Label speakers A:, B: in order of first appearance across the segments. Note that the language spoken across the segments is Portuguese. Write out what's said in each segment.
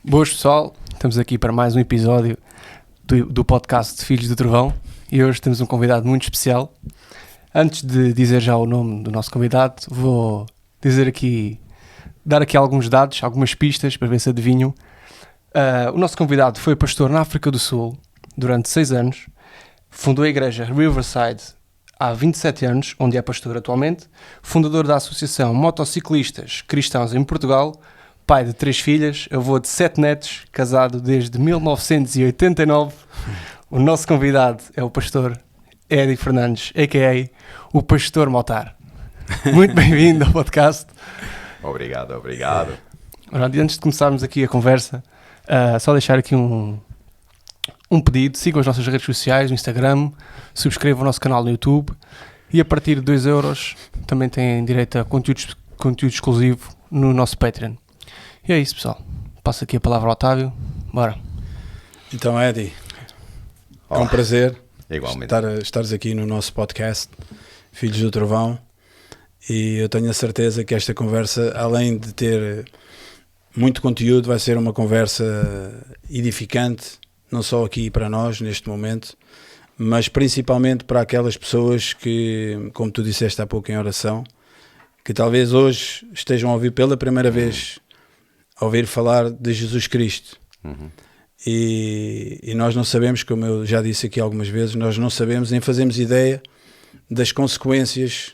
A: Boas pessoal, estamos aqui para mais um episódio do podcast de Filhos do Trovão e hoje temos um convidado muito especial. Antes de dizer já o nome do nosso convidado, vou dar aqui alguns dados, algumas pistas para ver se adivinham. O nosso convidado foi pastor na África do Sul durante 6 anos, fundou a igreja Riverside há 27 anos, onde é pastor atualmente, fundador da Associação Motociclistas Cristãos em Portugal, pai de 3 filhas, avô de 7 netos, casado desde 1989. O nosso convidado é o pastor Eddie Fernandes, a.k.a. o Pastor Motar. Muito bem-vindo ao podcast.
B: Obrigado.
A: Ora, antes de começarmos aqui a conversa, só deixar aqui um pedido. Sigam as nossas redes sociais, no Instagram, subscrevam o nosso canal no YouTube e a partir de 2€ também têm direito a conteúdo exclusivo no nosso Patreon. E é isso, pessoal. Passo aqui a palavra ao Otávio. Bora.
C: Então, Eddie, é um prazer estares aqui no nosso podcast Filhos do Trovão, e eu tenho a certeza que esta conversa, além de ter muito conteúdo, vai ser uma conversa edificante, não só aqui para nós neste momento, mas principalmente para aquelas pessoas que, como tu disseste há pouco em oração, que talvez hoje estejam a ouvir pela primeira vez falar de Jesus Cristo. E nós não sabemos, como eu já disse aqui algumas vezes, nós não sabemos nem fazemos ideia das consequências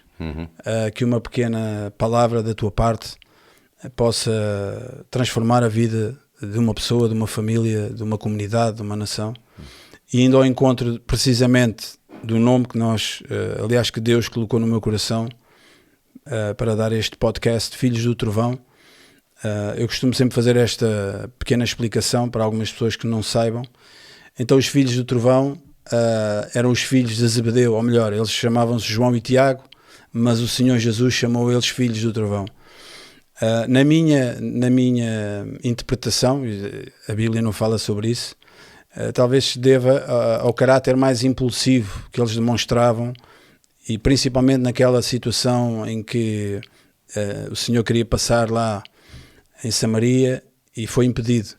C: que uma pequena palavra da tua parte possa transformar a vida de uma pessoa, de uma família, de uma comunidade, de uma nação. E indo ao encontro precisamente do nome que aliás que Deus colocou no meu coração para dar este podcast, Filhos do Trovão. Eu costumo sempre fazer esta pequena explicação para algumas pessoas que não saibam. Então os filhos do Trovão eram os filhos de Zebedeu, ou melhor, eles chamavam-se João e Tiago, mas o Senhor Jesus chamou eles filhos do Trovão. Na minha interpretação, a Bíblia não fala sobre isso, talvez se deva ao caráter mais impulsivo que eles demonstravam, e principalmente naquela situação em que o Senhor queria passar lá em Samaria e foi impedido,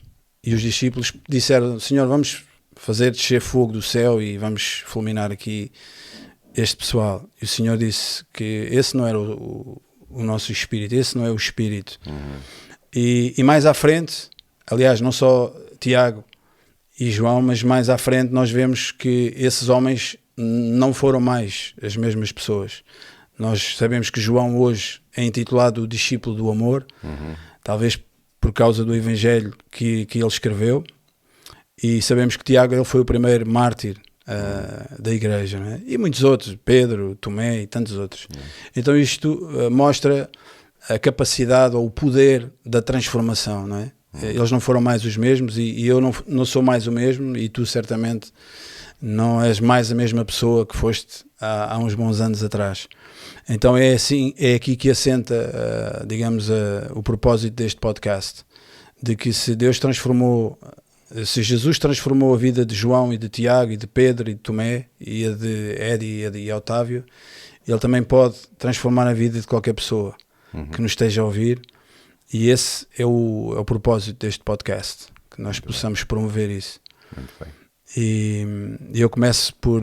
C: e os discípulos disseram: Senhor, vamos fazer descer fogo do céu e vamos fulminar aqui este pessoal. E o Senhor disse que esse não era o nosso espírito, esse não é o espírito. E mais à frente, aliás, não só Tiago e João, mas mais à frente nós vemos que esses homens não foram mais as mesmas pessoas. Nós sabemos que João hoje é intitulado o discípulo do amor, talvez por causa do evangelho que ele escreveu, e sabemos que Tiago ele foi o primeiro mártir da igreja, não é? E muitos outros, Pedro, Tomé e tantos outros. Então isto mostra a capacidade ou o poder da transformação, não é? Eles não foram mais os mesmos, e eu não sou mais o mesmo, e tu certamente não és mais a mesma pessoa que foste há uns bons anos atrás. Então é aqui que assenta, digamos, o propósito deste podcast, de que se Jesus transformou a vida de João e de Tiago e de Pedro e de Tomé e a de Eddie e a de Otávio, ele também pode transformar a vida de qualquer pessoa que nos esteja a ouvir, e esse é o propósito deste podcast, que nós possamos promover isso.
B: Muito bem.
C: E eu começo por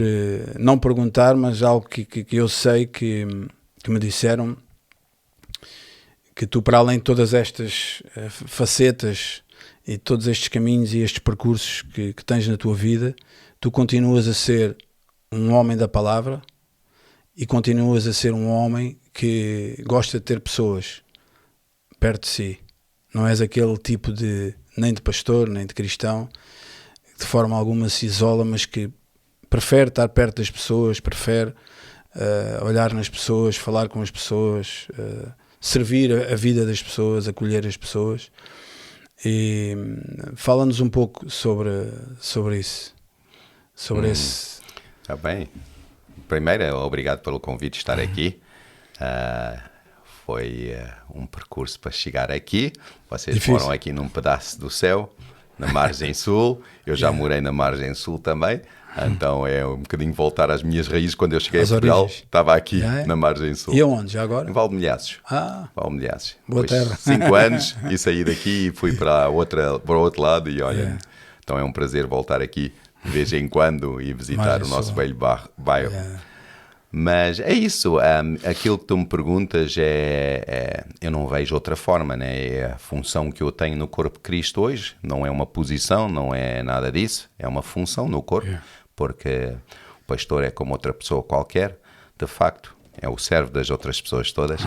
C: não perguntar, mas algo que eu sei que me disseram, que tu, para além de todas estas facetas e todos estes caminhos e estes percursos que tens na tua vida, tu continuas a ser um homem da palavra e continuas a ser um homem que gosta de ter pessoas perto de si. Não és aquele tipo nem de pastor, nem de cristão, de forma alguma se isola, mas que prefere estar perto das pessoas, prefere olhar nas pessoas, falar com as pessoas, servir a vida das pessoas, acolher as pessoas. E fala-nos um pouco sobre isso, sobre esse...
B: Está bem. Primeiro, obrigado pelo convite de estar aqui. Foi um percurso para chegar aqui. Vocês foram aqui num pedaço do céu, na margem sul. Eu já morei na margem sul também. Então é um bocadinho voltar às minhas raízes. Quando eu cheguei a
C: Às
B: Portugal,
C: origens.
B: estava aqui
C: É?
B: na margem sul.
C: E aonde, já agora?
B: Em Valdelhaços.
C: Ah,
B: Valdelhaços.
C: Boa
B: Depois,
C: terra.
B: 5 anos e saí daqui e fui para o outro lado e olha,
C: Yeah.
B: então é um prazer voltar aqui de vez em quando e visitar
C: Margem
B: o nosso
C: sul.
B: velho bairro.
C: yeah.
B: Mas é isso, aquilo que tu me perguntas eu não vejo outra forma, né? É a função que eu tenho no corpo de Cristo hoje, não é uma posição, não é nada disso, é uma função no corpo, porque o pastor é como outra pessoa qualquer, de facto, é o servo das outras pessoas todas.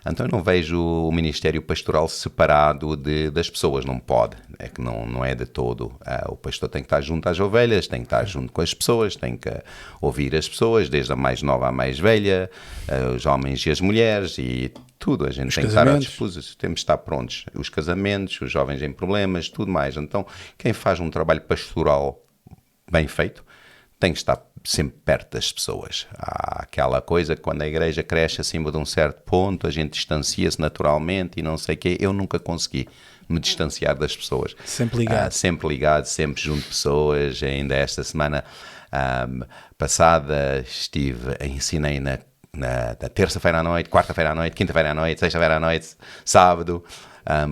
B: Então eu não vejo o ministério pastoral separado das pessoas, não pode, é que não é de todo. O pastor tem que estar junto às ovelhas, tem que estar junto com as pessoas, tem que ouvir as pessoas, desde a mais nova à mais velha, os homens e as mulheres e tudo. A gente tem que estar à disposição, temos que estar prontos. Os casamentos, os jovens em problemas, tudo mais. Então quem faz um trabalho pastoral bem feito tem que estar sempre perto das pessoas. Há aquela coisa que quando a igreja cresce acima de um certo ponto, a gente distancia-se naturalmente e não sei o quê. Eu nunca consegui me distanciar das pessoas.
C: Sempre ligado.
B: Sempre ligado, sempre junto de pessoas. Ainda esta semana passada ensinei na terça-feira à noite, quarta-feira à noite, quinta-feira à noite, sexta-feira à noite, sábado,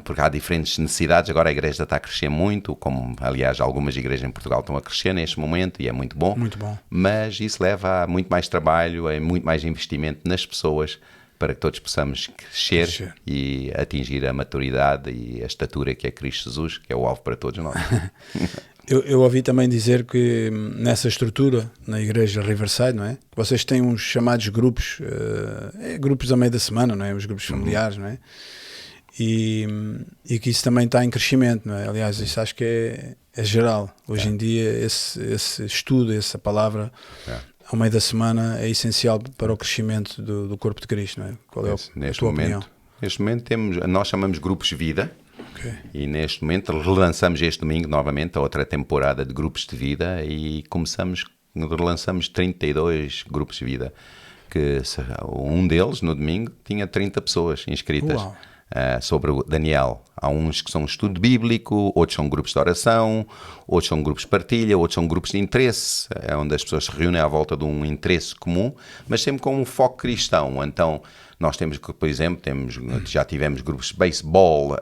B: porque há diferentes necessidades. Agora a igreja está a crescer muito, como aliás algumas igrejas em Portugal estão a crescer neste momento e é muito bom.
C: Muito bom.
B: Mas isso leva a muito mais trabalho, a muito mais investimento nas pessoas para que todos possamos crescer e atingir a maturidade e a estatura que é Cristo Jesus, que é o alvo para todos nós.
C: Eu ouvi também dizer que nessa estrutura, na igreja Riverside, não é? Vocês têm uns chamados grupos, grupos a meio da semana, não é? Os grupos familiares, não é? E que isso também está em crescimento, não é? Aliás, isso acho que é geral. Hoje em dia, esse estudo, essa palavra, ao meio da semana, é essencial para o crescimento do corpo de Cristo, não é? Qual é a tua opinião?
B: Neste momento nós chamamos grupos vida.
C: Okay.
B: E neste momento relançamos este domingo novamente a outra temporada de grupos de vida e relançamos 32 grupos de vida, que um deles no domingo tinha 30 pessoas inscritas. Sobre o Daniel. Há uns que são estudo bíblico, outros são grupos de oração, outros são grupos de partilha, outros são grupos de interesse, onde as pessoas se reúnem à volta de um interesse comum, mas sempre com um foco cristão. Então nós temos, por exemplo, já tivemos grupos de beisebol,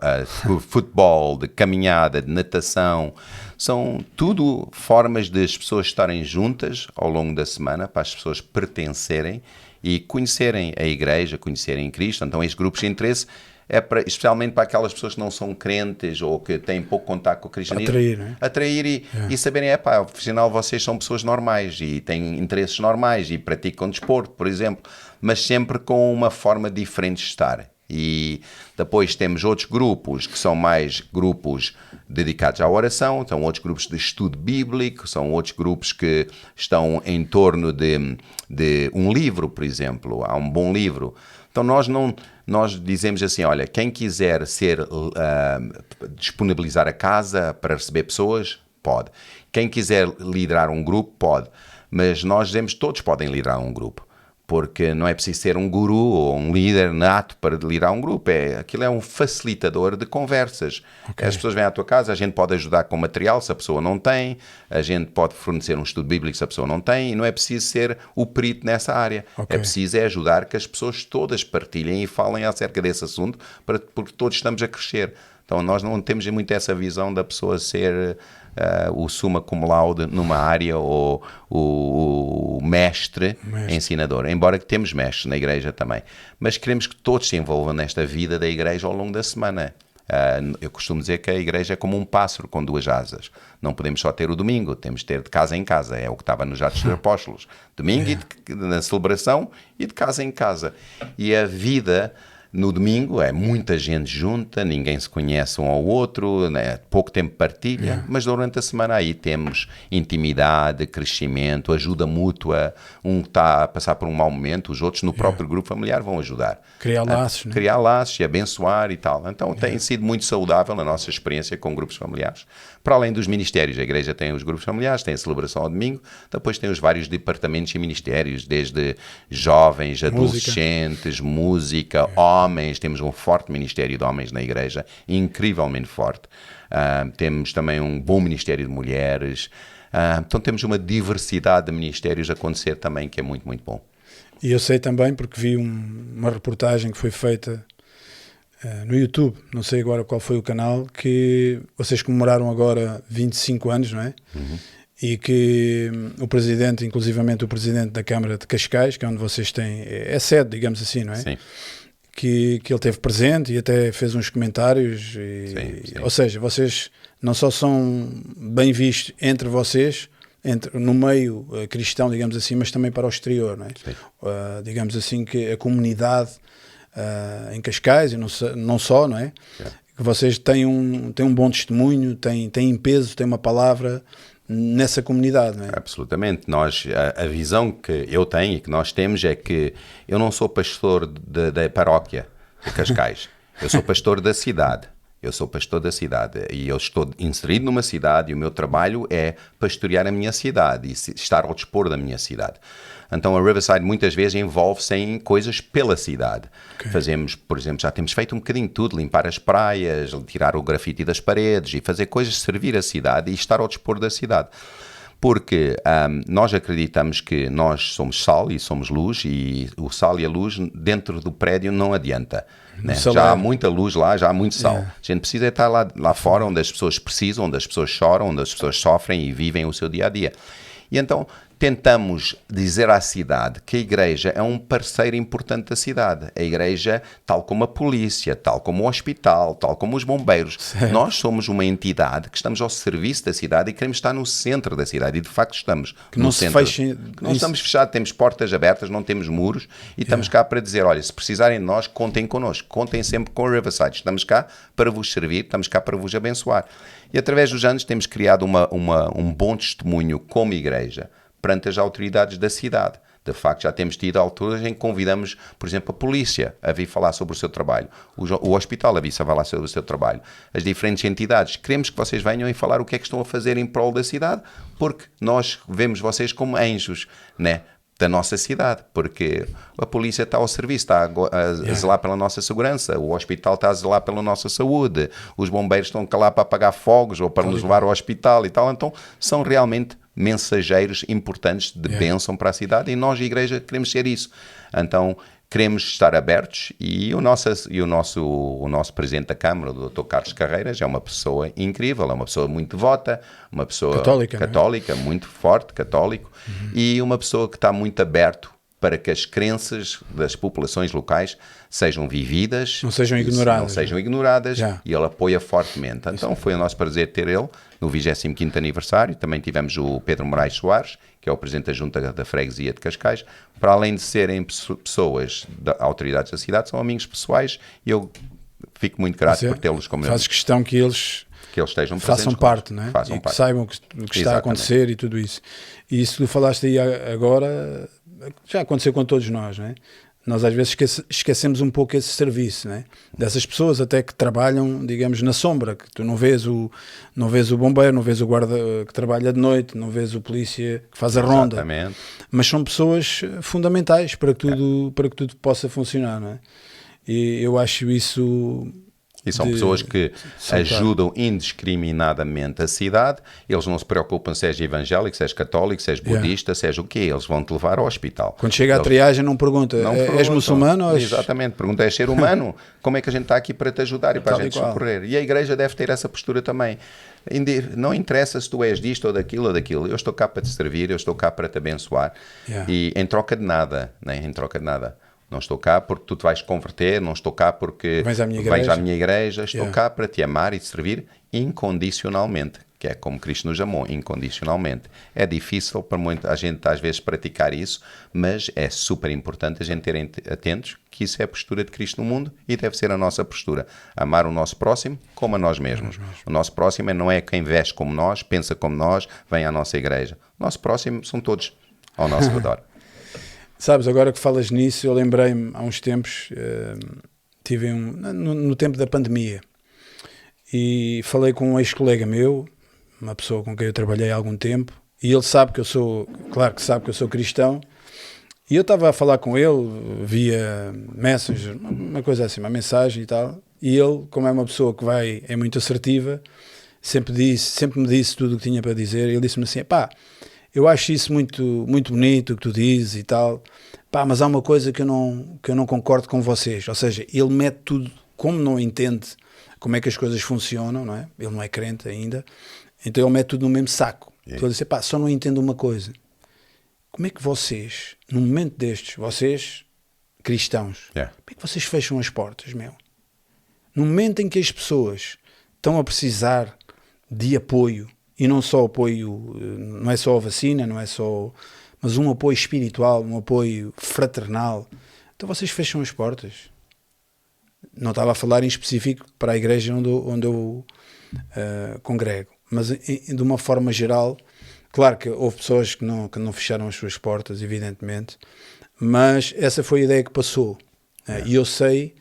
B: futebol, de caminhada, de natação. São tudo formas de as pessoas estarem juntas ao longo da semana, para as pessoas pertencerem e conhecerem a igreja, conhecerem Cristo. Então estes grupos de interesse especialmente para aquelas pessoas que não são crentes ou que têm pouco contato com o cristianismo.
C: Atrair, não é?
B: Atrair e saberem, afinal vocês são pessoas normais e têm interesses normais e praticam desporto, por exemplo, mas sempre com uma forma diferente de estar. E depois temos outros grupos que são mais grupos dedicados à oração, são outros grupos de estudo bíblico, são outros grupos que estão em torno de um livro, por exemplo. Há um bom livro. Então nós dizemos assim, olha, quem quiser disponibilizar a casa para receber pessoas, pode. Quem quiser liderar um grupo, pode. Mas nós dizemos que todos podem liderar um grupo. Porque não é preciso ser um guru ou um líder nato para liderar um grupo. Aquilo é um facilitador de conversas. Okay. As pessoas vêm à tua casa, a gente pode ajudar com material se a pessoa não tem, a gente pode fornecer um estudo bíblico se a pessoa não tem, e não é preciso ser o perito nessa área. Okay. É preciso ajudar que as pessoas todas partilhem e falem acerca desse assunto, porque todos estamos a crescer. Então nós não temos muito essa visão da pessoa ser o summa cum laude numa área ou o mestre ensinador, embora que temos mestres na igreja também, mas queremos que todos se envolvam nesta vida da igreja ao longo da semana. Eu costumo dizer que a igreja é como um pássaro com duas asas. Não podemos só ter o domingo, temos de ter de casa em casa. É o que estava nos Atos dos Apóstolos. Domingo na celebração e de casa em casa. E a vida no domingo é muita gente junta, ninguém se conhece um ao outro, né? Pouco tempo partilha, mas durante a semana aí temos intimidade, crescimento, ajuda mútua. Um está a passar por um mau momento, os outros no próprio grupo familiar vão ajudar.
C: Criar laços. Né?
B: Criar laços e abençoar e tal. Então tem sido muito saudável a nossa experiência com grupos familiares. Para além dos ministérios, a igreja tem os grupos familiares, tem a celebração ao domingo, depois tem os vários departamentos e ministérios, desde jovens, adolescentes, música, homens. Temos um forte ministério de homens na igreja, incrivelmente forte. Temos também um bom ministério de mulheres. Então temos uma diversidade de ministérios a acontecer também, que é muito, muito bom.
C: E eu sei também, porque vi uma reportagem que foi feita no YouTube, não sei agora qual foi o canal, que vocês comemoraram agora 25 anos, não é? E que o presidente, inclusivamente o presidente da Câmara de Cascais, que é onde vocês têm, é sede, digamos assim, não é?
B: Sim.
C: Que ele teve presente e até fez uns comentários.
B: Sim.
C: Ou seja, vocês não só são bem vistos entre vocês, no meio cristão, digamos assim, mas também para o exterior, não é? Digamos assim que a comunidade em Cascais, e não só, não é? Que vocês têm um bom testemunho, têm peso, têm uma palavra nessa comunidade, não é?
B: Absolutamente. A visão que eu tenho e que nós temos é que eu não sou pastor da paróquia de Cascais, eu sou pastor da cidade. E eu estou inserido numa cidade e o meu trabalho é pastorear a minha cidade e estar ao dispor da minha cidade. Então a Riverside muitas vezes envolve-se em coisas pela cidade. Fazemos, por exemplo, já temos feito um bocadinho de tudo, limpar as praias, tirar o grafite das paredes e fazer coisas, servir a cidade e estar ao dispor da cidade. Porque nós acreditamos que nós somos sal e somos luz, e o sal e a luz dentro do prédio não adianta. Né? Já há muita luz lá, já há muito sal. A gente precisa estar lá fora, onde as pessoas precisam, onde as pessoas choram, onde as pessoas sofrem e vivem o seu dia-a-dia. E então tentamos dizer à cidade que a igreja é um parceiro importante da cidade. A igreja, tal como a polícia, tal como o hospital, tal como os bombeiros. Certo. Nós somos uma entidade que estamos ao serviço da cidade e queremos estar no centro da cidade. E de facto estamos no centro. Não estamos fechados, temos portas abertas, não temos muros e estamos cá para dizer, olha, se precisarem de nós, contem connosco. Contem sempre com a Riverside. Estamos cá para vos servir, estamos cá para vos abençoar. E através dos anos temos criado um bom testemunho como igreja perante as autoridades da cidade. De facto, já temos tido alturas em que convidamos, por exemplo, a polícia a vir falar sobre o seu trabalho, o hospital a vir falar sobre o seu trabalho, as diferentes entidades. Queremos que vocês venham e falar o que é que estão a fazer em prol da cidade, porque nós vemos vocês como anjos, né, da nossa cidade, porque a polícia está ao serviço, está a zelar pela nossa segurança, o hospital está a zelar pela nossa saúde, os bombeiros estão lá para apagar fogos ou para nos levar ao hospital e tal. Então, são realmente mensageiros importantes de bênção para a cidade, e nós, a igreja, queremos ser isso. Então, queremos estar abertos, e o nosso presidente da Câmara, o Dr. Carlos Carreiras, é uma pessoa incrível, é uma pessoa muito devota, uma pessoa católica, muito forte, católico, e uma pessoa que está muito aberto para que as crenças das populações locais sejam vividas,
C: não sejam ignoradas,
B: e ele apoia fortemente. Então foi o nosso prazer ter ele no 25º aniversário. Também tivemos o Pedro Moraes Soares, que é o presidente da Junta da Freguesia de Cascais. Para além de serem pessoas, autoridades da cidade, são amigos pessoais, e eu fico muito grato por tê-los como
C: fazes questão que eles
B: estejam
C: façam parte, não é? E que saibam o que está a acontecer e tudo isso. E isso que tu falaste aí agora já aconteceu com todos nós, não é? Nós às vezes esquecemos um pouco esse serviço, não é? Dessas pessoas até que trabalham, digamos, na sombra, que tu não vês o bombeiro, não vês o guarda que trabalha de noite, não vês o polícia que faz a ronda.
B: Exatamente.
C: Mas são pessoas fundamentais para que tudo possa funcionar, não é? E eu acho isso...
B: E são pessoas que ajudam indiscriminadamente a cidade. Eles não se preocupam se és evangélico, se és católico, se és budista, se és o quê. Eles vão-te levar ao hospital.
C: Quando chega à triagem não pergunta, és muçulmano? Ou és...
B: Exatamente, pergunta, és ser humano? Como é que a gente está aqui para te ajudar e para a gente socorrer? E a igreja deve ter essa postura também. Não interessa se tu és disto ou daquilo. Eu estou cá para te servir, eu estou cá para te abençoar. E em troca de nada, né? Em troca de nada. Não estou cá porque tu te vais converter, não estou cá porque vens à minha igreja, estou cá para te amar e te servir incondicionalmente, que é como Cristo nos amou, incondicionalmente. É difícil para muita gente às vezes praticar isso, mas é super importante a gente ter atentos que isso é a postura de Cristo no mundo e deve ser a nossa postura. Amar o nosso próximo como a nós mesmos. O nosso próximo não é quem veste como nós, pensa como nós, vem à nossa igreja. O nosso próximo são todos ao nosso redor.
C: Sabes, agora que falas nisso, eu lembrei-me há uns tempos, tive no tempo da pandemia, e falei com um ex-colega meu, uma pessoa com quem eu trabalhei há algum tempo, e ele sabe que eu sou, claro que sabe que eu sou cristão, e eu estava a falar com ele via Messenger, uma coisa assim, uma mensagem e tal, e ele, como é uma pessoa que é muito assertiva, sempre me disse tudo o que tinha para dizer. Ele disse-me assim, pá, eu acho isso muito, muito bonito o que tu dizes e tal, pá, mas há uma coisa que eu não concordo com vocês. Ou seja, ele mete tudo, como não entende como é que as coisas funcionam, não é? Ele não é crente ainda, então ele mete tudo no mesmo saco. Então ele disse, pá, só não entendo uma coisa. Como é que vocês, num momento destes, vocês, cristãos, como é que vocês fecham as portas, meu? No momento em que as pessoas estão a precisar de apoio, e não só apoio, não é só a vacina, não é só, mas um apoio espiritual, um apoio fraternal, então vocês fecham as portas. Não estava a falar em específico para a igreja onde eu congrego, mas de uma forma geral, claro que houve pessoas que não fecharam as suas portas, evidentemente, mas essa foi a ideia que passou. E eu sei,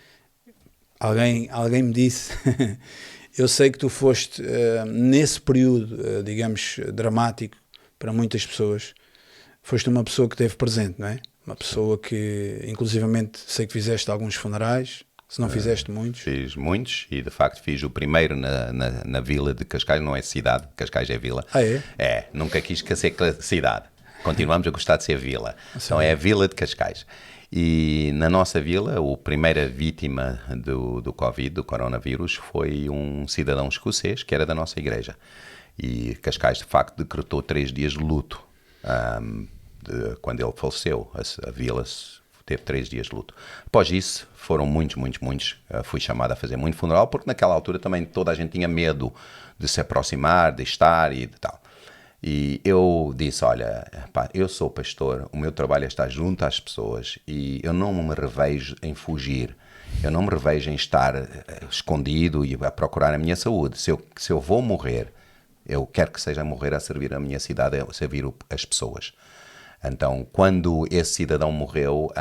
C: alguém me disse, eu sei que tu foste, nesse período, digamos, dramático para muitas pessoas, foste uma pessoa que esteve presente, não é? Uma pessoa que, inclusivamente, sei que fizeste alguns funerais, se não fizeste muitos.
B: Fiz muitos e, de facto, fiz o primeiro na vila de Cascais, não é cidade, Cascais é vila.
C: Ah, é?
B: É, nunca quis ser cidade. Continuamos a gostar de ser vila. Então é a vila de Cascais. E na nossa vila, a primeira vítima do Covid, do coronavírus, foi um cidadão escocês que era da nossa igreja. E Cascais, de facto, decretou 3 dias de luto. Quando ele faleceu, a vila teve 3 dias de luto. Após isso, foram muitos. Fui chamado a fazer muito funeral, porque naquela altura também toda a gente tinha medo de se aproximar, de estar e de tal. E eu disse, olha, pá, eu sou pastor, o meu trabalho é estar junto às pessoas e eu não me revejo em fugir, eu não me revejo em estar escondido e a procurar a minha saúde. Se eu vou morrer, eu quero que seja morrer a servir a minha cidade, a servir as pessoas. Então, quando esse cidadão morreu,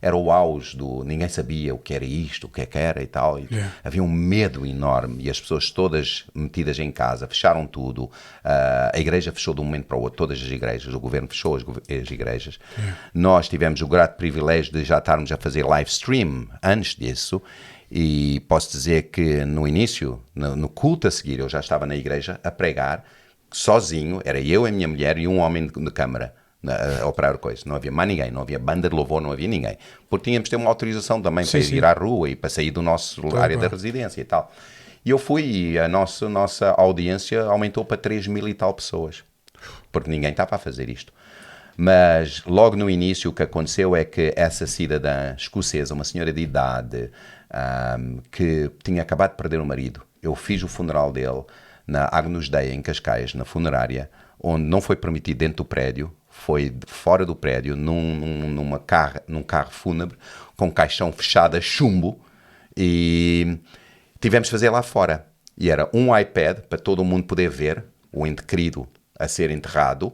B: era o auge ninguém sabia o que era isto, o que é que era e tal. E havia um medo enorme e as pessoas todas metidas em casa, fecharam tudo. A igreja fechou de um momento para o outro, todas as igrejas, o governo fechou as igrejas. Nós tivemos o grato privilégio de já estarmos a fazer live stream antes disso. E posso dizer que no início, no culto a seguir, eu já estava na igreja a pregar, sozinho, era eu, a minha mulher e um homem de câmara. A operar coisas. Não havia mais ninguém, não havia banda de louvor, não havia ninguém. Porque tínhamos de ter uma autorização também para ir à rua e para sair do nosso área da residência e tal. E eu fui e a nossa audiência aumentou para 3.000 e tal pessoas. Porque ninguém estava a fazer isto. Mas logo no início o que aconteceu é que essa cidadã escocesa, uma senhora de idade, que tinha acabado de perder o marido, eu fiz o funeral dele na Agnus Dei, em Cascais, na funerária, onde não foi permitido dentro do prédio, foi fora do prédio, num carro fúnebre, com caixão fechado a chumbo, e tivemos de fazer lá fora. E era um iPad para todo o mundo poder ver o ente querido a ser enterrado,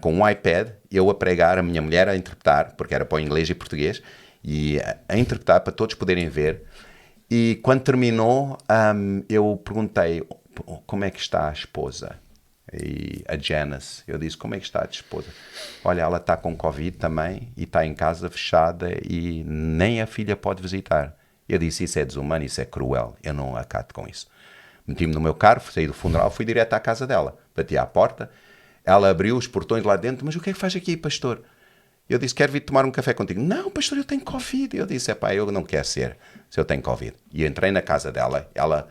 B: com um iPad, eu a pregar, a minha mulher a interpretar, porque era para o inglês e português, e a interpretar para todos poderem ver. E quando terminou, eu perguntei, como é que está a esposa? E a Janice, eu disse, como é que está a tua esposa? Olha, ela está com Covid também e está em casa fechada e nem a filha pode visitar. Eu disse, isso é desumano, isso é cruel, eu não acato com isso. Meti-me no meu carro, saí do funeral, fui direto à casa dela, bati à porta, ela abriu os portões lá dentro, mas o que é que faz aqui, pastor? Eu disse, quero vir tomar um café contigo. Não, pastor, eu tenho Covid. Eu disse, eu não quero ser, se eu tenho Covid. E entrei na casa dela, ela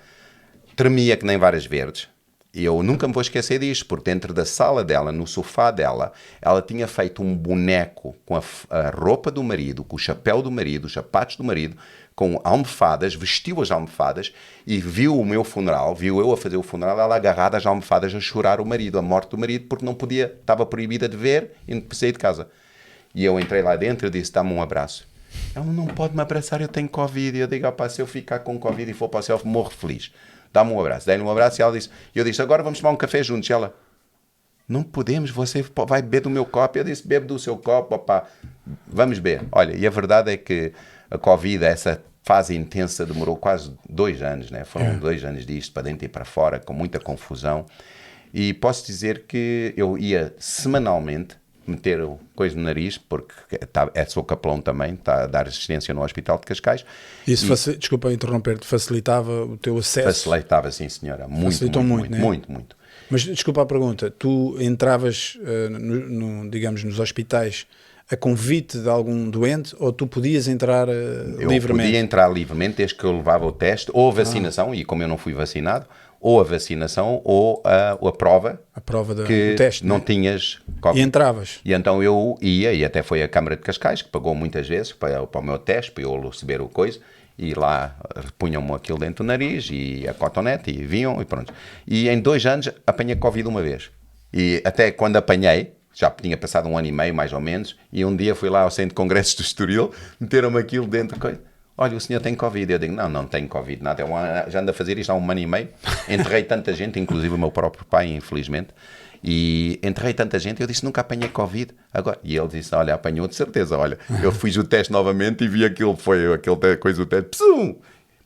B: tremia que nem varas verdes. E eu nunca me vou esquecer disto, porque dentro da sala dela, no sofá dela, ela tinha feito um boneco com a roupa do marido, com o chapéu do marido, os sapatos do marido, com almofadas, vestiu as almofadas e viu o meu funeral, viu eu a fazer o funeral, ela agarrada às almofadas a chorar o marido, a morte do marido, porque não podia, estava proibida de ver e não sair de casa. E eu entrei lá dentro e disse, dá-me um abraço. Ela não pode me abraçar, eu tenho Covid. E eu digo, se eu ficar com Covid e for para o céu, morro feliz. Dá-me um abraço. Dei-lhe um abraço e ela disse, eu disse, agora vamos tomar um café juntos. E ela, não podemos, você vai beber do meu copo. Eu disse, bebe do seu copo, opá, vamos beber. Olha, e a verdade é que a Covid, essa fase intensa, demorou quase 2 anos, né? Foram 2 anos disto, para dentro e para fora, com muita confusão. E posso dizer que eu ia semanalmente, meter coisa no nariz, porque sou capelão também, está a dar assistência no Hospital de Cascais.
C: Isso, desculpa interromper-te, facilitava o teu acesso?
B: Facilitava, sim senhora,
C: Facilitou muito, né?
B: muito.
C: Mas desculpa a pergunta, tu entravas, digamos, nos hospitais a convite de algum doente ou tu podias entrar livremente?
B: Eu podia entrar livremente desde que eu levava o teste ou a vacinação, e como eu não fui vacinado, ou a vacinação ou a prova
C: do teste,
B: não
C: né?
B: tinhas Covid.
C: E entravas?
B: E então eu ia, e até foi a Câmara de Cascais, que pagou muitas vezes para o meu teste, para eu receber o coisa, e lá punham-me aquilo dentro do nariz, e a cotonete, e vinham, e pronto. E em 2 anos apanhei Covid uma vez. E até quando apanhei, já tinha passado 1 ano e meio, mais ou menos, e um dia fui lá ao Centro de Congressos do Estoril, meteram-me aquilo dentro, olha, o senhor tem Covid. Eu digo, não tenho Covid, nada, já ando a fazer isto há 1 ano e meio, enterrei tanta gente, inclusive o meu próprio pai, infelizmente, e enterrei tanta gente, eu disse, nunca apanhei Covid. Agora, e ele disse, olha, apanhou de certeza, olha, eu fiz o teste novamente e vi aquilo, foi aquele coisa do teste, psum!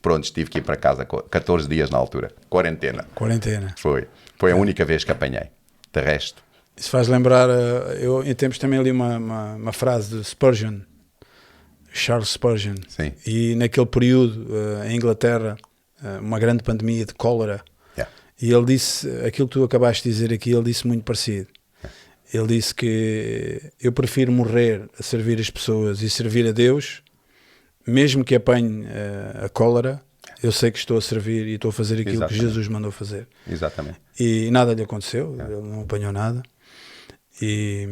B: Pronto, tive que ir para casa, 14 dias na altura, quarentena. Foi a única vez que apanhei, de resto.
C: Isso faz lembrar, eu em tempos também li uma frase de Spurgeon, Charles Spurgeon.
B: Sim.
C: E naquele período, em Inglaterra, uma grande pandemia de cólera, e ele disse, aquilo que tu acabaste de dizer aqui, ele disse muito parecido. Ele disse que eu prefiro morrer a servir as pessoas e servir a Deus, mesmo que apanhe a cólera, eu sei que estou a servir e estou a fazer aquilo Exatamente. Que Jesus mandou fazer.
B: Exatamente.
C: E nada lhe aconteceu, ele não apanhou nada. E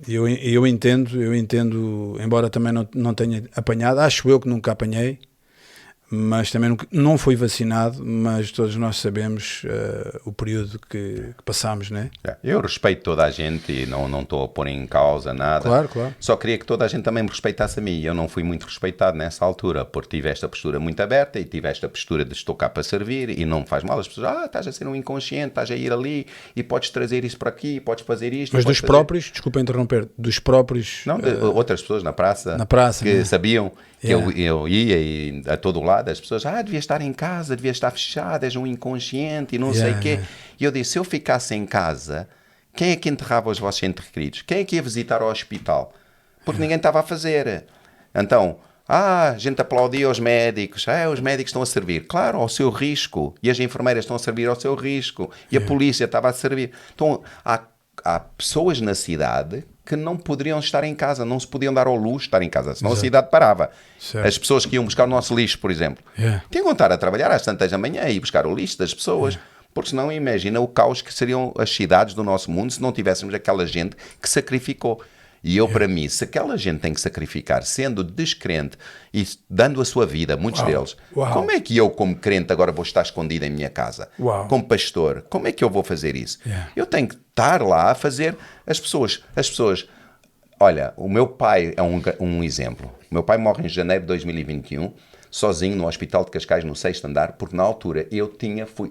C: eu entendo, embora também não tenha apanhado, acho eu que nunca apanhei, mas também não fui vacinado, mas todos nós sabemos o período que passámos, né?
B: Eu respeito toda a gente e não estou a pôr em causa nada.
C: Claro.
B: Só queria que toda a gente também me respeitasse a mim. Eu não fui muito respeitado nessa altura, porque tive esta postura muito aberta e tive esta postura de estou cá para servir e não me faz mal. As pessoas, estás a ser um inconsciente, estás a ir ali e podes trazer isso para aqui, podes fazer isto.
C: Mas dos próprios, desculpa interromper, dos próprios...
B: Não, de outras pessoas na praça que
C: né?
B: sabiam que eu ia e a todo lado as pessoas, devia estar em casa, devia estar fechado, és um inconsciente e não sei o quê. E eu disse, se eu ficasse em casa, quem é que enterrava os vossos entes queridos? Quem é que ia visitar ao hospital? Porque ninguém estava a fazer. Então, a gente aplaudia os médicos, os médicos estão a servir. Claro, ao seu risco. E as enfermeiras estão a servir ao seu risco. E a polícia estava a servir. Então, há pessoas na cidade que não poderiam estar em casa, não se podiam dar ao luxo de estar em casa, senão a cidade parava.
C: Certo.
B: As pessoas que iam buscar o nosso lixo, por exemplo, tinham que estar a trabalhar às tantas da manhã e buscar o lixo das pessoas, porque senão imagina o caos que seriam as cidades do nosso mundo se não tivéssemos aquela gente que sacrificou. E eu, para mim, se aquela gente tem que sacrificar, sendo descrente e dando a sua vida, muitos deles, como é que eu, como crente, agora vou estar escondido em minha casa? Como pastor, como é que eu vou fazer isso? Eu tenho que estar lá a fazer as pessoas... Olha, o meu pai é um exemplo. O meu pai morre em janeiro de 2021, sozinho no Hospital de Cascais, no 6º andar, porque na altura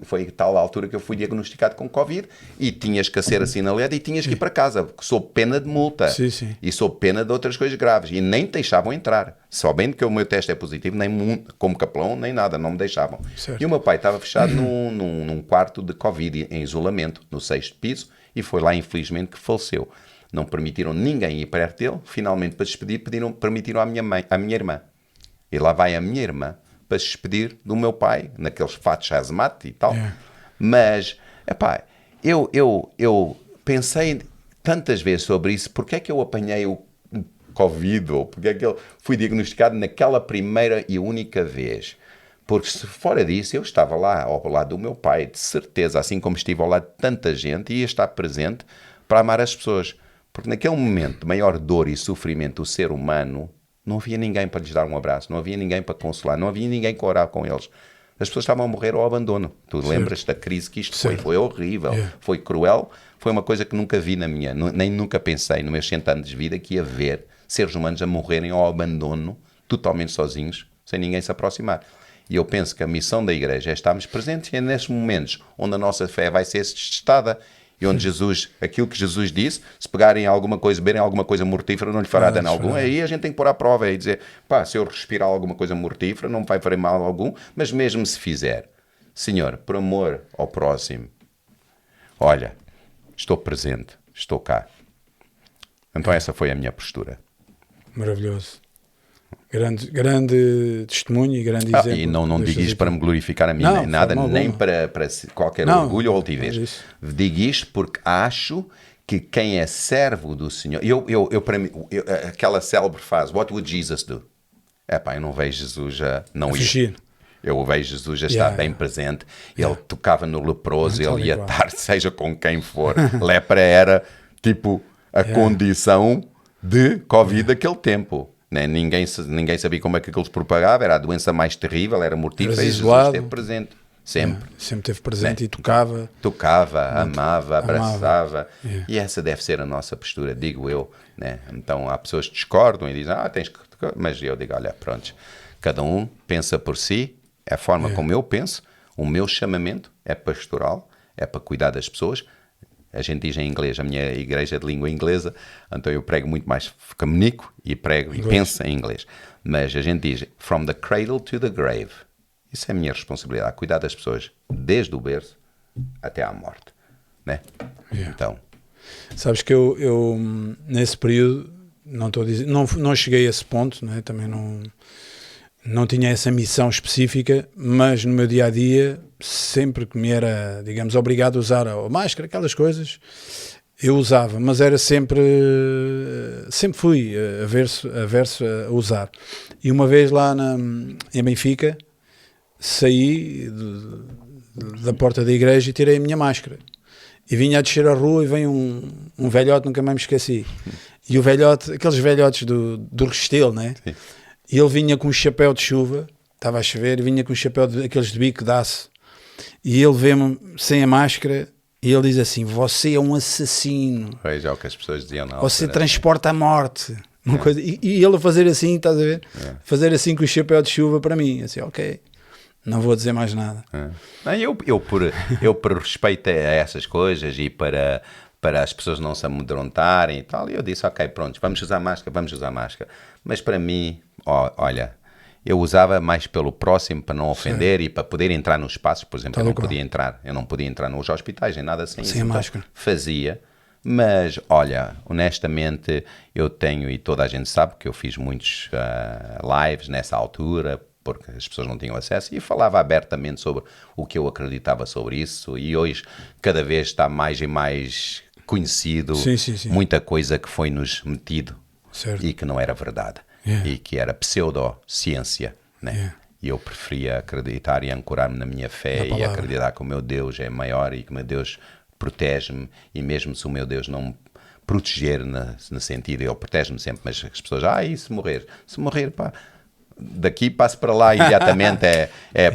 B: foi tal altura que eu fui diagnosticado com Covid e tinhas que ser assinalado e tinhas que ir para casa, porque sob pena de multa e sob pena de outras coisas graves e nem te deixavam entrar, sabendo que o meu teste é positivo, nem como capelão, nem nada, não me deixavam.
C: Certo.
B: E o meu pai estava fechado num quarto de Covid, em isolamento, no 6º piso, e foi lá infelizmente que faleceu. Não permitiram ninguém ir perto dele, finalmente para despedir permitiram à minha irmã. E lá vai a minha irmã para se despedir do meu pai, naqueles fatos hazmat e tal. Mas, eu pensei tantas vezes sobre isso, porque é que eu apanhei o Covid, ou porque é que eu fui diagnosticado naquela primeira e única vez? Porque se fora disso, eu estava lá ao lado do meu pai, de certeza, assim como estive ao lado de tanta gente, ia estar presente para amar as pessoas. Porque naquele momento de maior dor e sofrimento do ser humano, não havia ninguém para lhes dar um abraço, não havia ninguém para consolar, não havia ninguém para orar com eles. As pessoas estavam a morrer ao abandono. Tu lembras da crise que isto foi? Foi horrível, foi cruel, foi uma coisa que nunca vi nem nunca pensei nos meus 100 anos de vida que ia ver seres humanos a morrerem ao abandono, totalmente sozinhos, sem ninguém se aproximar. E eu penso que a missão da igreja é estarmos presentes e é nesses momentos onde a nossa fé vai ser testada. E onde aquilo que Jesus disse, se pegarem alguma coisa, beberem alguma coisa mortífera, não lhe fará dano algum. Aí a gente tem que pôr à prova e dizer, se eu respirar alguma coisa mortífera, não me vai fazer mal algum, mas mesmo se fizer, Senhor, por amor ao próximo, olha, estou presente, estou cá. Então essa foi a minha postura.
C: Maravilhoso. Grande testemunho e grande exemplo.
B: E não digo isto para me glorificar a mim,
C: Não,
B: nem nada,
C: forma
B: nem
C: alguma.
B: para qualquer
C: Não,
B: orgulho ou
C: não é
B: altivez.
C: isso.
B: Digo isto porque acho que quem é servo do Senhor... Para mim, aquela célebre frase, what would Jesus do? Eu não vejo Jesus a não ir.
C: Fugir.
B: Eu vejo Jesus a estar bem presente. Ele tocava no leproso, ele ia estar, seja com quem for. Lepra era, tipo, a condição de Covid daquele tempo. Né? Ninguém sabia como é que aquilo se propagava, era a doença mais terrível, era mortífera, e Jesus
C: isolado.
B: esteve presente. Sempre.
C: Sempre esteve presente,
B: Né?
C: e tocava.
B: Tocava, amava, abraçava.
C: Yeah.
B: E essa deve ser a nossa postura, digo eu. Né? Então há pessoas que discordam e dizem, tens que... Mas eu digo, olha, pronto, cada um pensa por si, é a forma como eu penso, o meu chamamento é pastoral, é para cuidar das pessoas. A gente diz em inglês, a minha igreja é de língua inglesa, então eu prego muito mais, comunico e prego e penso em inglês. Mas a gente diz, from the cradle to the grave. Isso é a minha responsabilidade, cuidar das pessoas desde o berço até à morte. Né? Então...
C: Sabes que eu nesse período, não estou a dizer, não cheguei a esse ponto, né? Também não tinha essa missão específica, mas no meu dia-a-dia, sempre que me era, digamos, obrigado a usar a máscara, aquelas coisas, eu usava, mas era sempre fui averso a usar. E uma vez lá em Benfica, saí da porta da igreja e tirei a minha máscara. E vinha a descer a rua e vem um velhote, nunca mais me esqueci. E o velhote, aqueles velhotes do Restelo, né?
B: Sim.
C: E ele vinha com um chapéu de chuva, estava a chover, e vinha com um chapéu aqueles de bico de aço. E ele vê-me sem a máscara e ele diz assim, você é um assassino.
B: Veja o que as pessoas diziam na
C: Você
B: altura.
C: transporta a morte. Uma coisa, e ele a fazer assim, estás a ver? Fazer assim com o chapéu de chuva para mim. Assim, ok, não vou dizer mais nada.
B: Não, eu por respeito a essas coisas e para as pessoas não se amedrontarem e tal, eu disse, ok, pronto, vamos usar máscara. Mas para mim, olha, eu usava mais pelo próximo para não ofender e para poder entrar nos espaços, por exemplo, eu não podia entrar nos hospitais, nem nada sem
C: a máscara.
B: Fazia, mas olha, honestamente, eu tenho, e toda a gente sabe que eu fiz muitos lives nessa altura, porque as pessoas não tinham acesso, e falava abertamente sobre o que eu acreditava sobre isso, e hoje cada vez está mais e mais conhecido muita coisa que foi-nos metido e que não era verdade, e que era pseudociência, né? E eu preferia acreditar e ancorar-me na minha fé e acreditar que o meu Deus é maior e que o meu Deus protege-me, e mesmo se o meu Deus não me proteger no sentido, ele protege-me sempre, mas as pessoas, e se morrer, pá, daqui passo para lá imediatamente,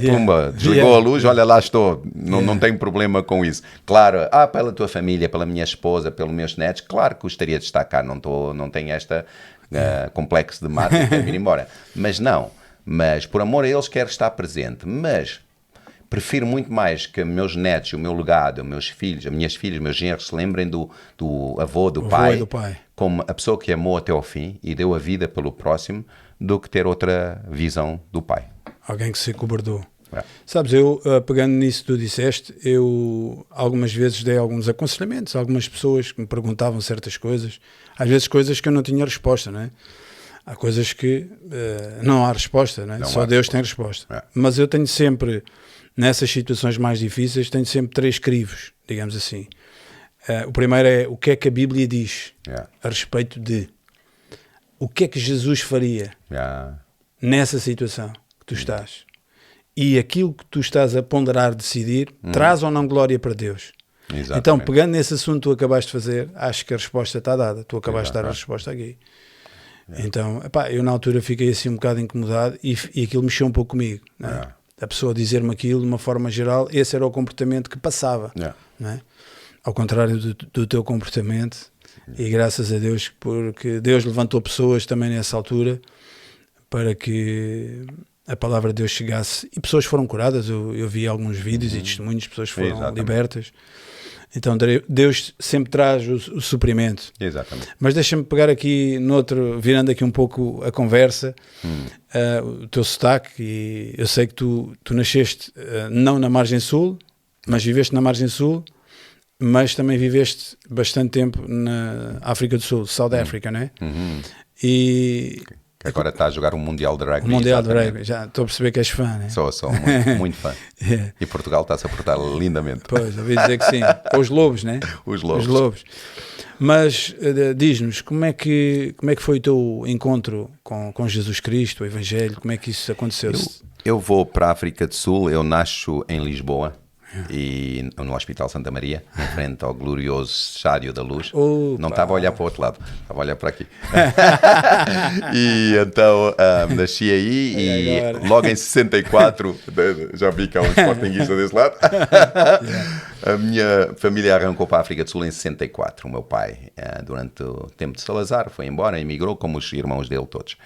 B: pumba, desligou a luz, olha lá estou, não tenho problema com isso. Claro, pela tua família, pela minha esposa, pelos meus netos, claro que gostaria de estar cá, não tenho esta complexo de mártir e quero ir embora. Mas por amor a eles quero estar presente, mas prefiro muito mais que meus netos, o meu legado, meus filhos, as minhas filhas, meus genros se lembrem do avô, do pai, como a pessoa que amou até ao fim e deu a vida pelo próximo, do que ter outra visão do pai.
C: Alguém que se cobardou. Sabes, eu, pegando nisso que tu disseste, eu algumas vezes dei alguns aconselhamentos a algumas pessoas que me perguntavam certas coisas, às vezes coisas que eu não tinha resposta, não é? Há coisas que não há resposta, não é? Só Deus tem resposta. Mas eu tenho sempre, nessas situações mais difíceis, tenho sempre 3 crivos, digamos assim. O primeiro é o que é que a Bíblia diz a respeito de o que é que Jesus faria nessa situação que tu estás. E aquilo que tu estás a ponderar, decidir, traz ou não glória para Deus. Exatamente. Então, pegando nesse assunto que tu acabaste de fazer, acho que a resposta está dada. Tu acabaste de dar a resposta aqui. Então, eu na altura fiquei assim um bocado incomodado e aquilo mexeu um pouco comigo. Não é? A pessoa dizer-me aquilo de uma forma geral, esse era o comportamento que passava. Não é? Ao contrário do teu comportamento, e graças a Deus, porque Deus levantou pessoas também nessa altura para que a palavra de Deus chegasse, e pessoas foram curadas. Eu vi alguns vídeos e testemunhos, pessoas foram libertas. Então Deus sempre traz o suprimento.
B: Exatamente.
C: Mas deixa-me pegar aqui virando aqui um pouco a conversa, o teu sotaque, e eu sei que tu nasceste não na margem sul, mas viveste na margem sul mas também viveste bastante tempo na África do Sul, South Africa, não é? E
B: Que agora está a jogar um Mundial de Rugby.
C: o Mundial de
B: exatamente.
C: Rugby, já estou a perceber que és fã, não é?
B: Sou muito, muito fã.
C: Yeah.
B: E Portugal está-se a portar lindamente.
C: Pois, ouvi dizer que sim. Os lobos, né?
B: Os lobos.
C: Os lobos. Mas diz-nos, como é que foi o teu encontro com Jesus Cristo, o Evangelho? Como é que isso aconteceu?
B: Eu vou para a África do Sul, eu nasço em Lisboa, e no Hospital Santa Maria, em frente ao glorioso Estádio da Luz.
C: Opa.
B: Não estava a olhar para o outro lado, estava a olhar para aqui. E então nasci aí e
C: agora?
B: logo em 64, já vi que há um sportinguista desse lado, a minha família arrancou para a África do Sul em 64. O meu pai, durante o tempo de Salazar, foi embora, emigrou, como os irmãos dele todos.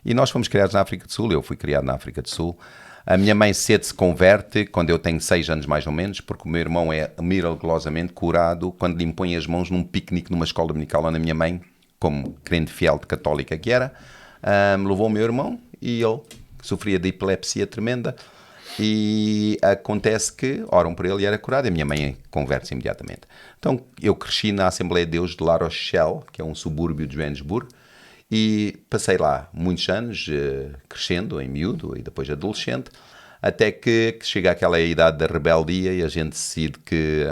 B: E nós fomos criados na África do Sul, eu fui criado na África do Sul. A minha mãe cedo se converte, quando eu tenho 6 anos mais ou menos, porque o meu irmão é miraculosamente curado quando lhe impõe as mãos num piquenique numa escola dominical onde a minha mãe, como crente fiel de católica que era, levou o meu irmão e ele sofria de epilepsia tremenda e acontece que oram por ele e era curado e a minha mãe converte-se imediatamente. Então eu cresci na Assembleia de Deus de La Rochelle, que é um subúrbio de Joanesburgo, e passei lá muitos anos, crescendo em miúdo e depois adolescente, até que chega aquela idade da rebeldia e a gente decide que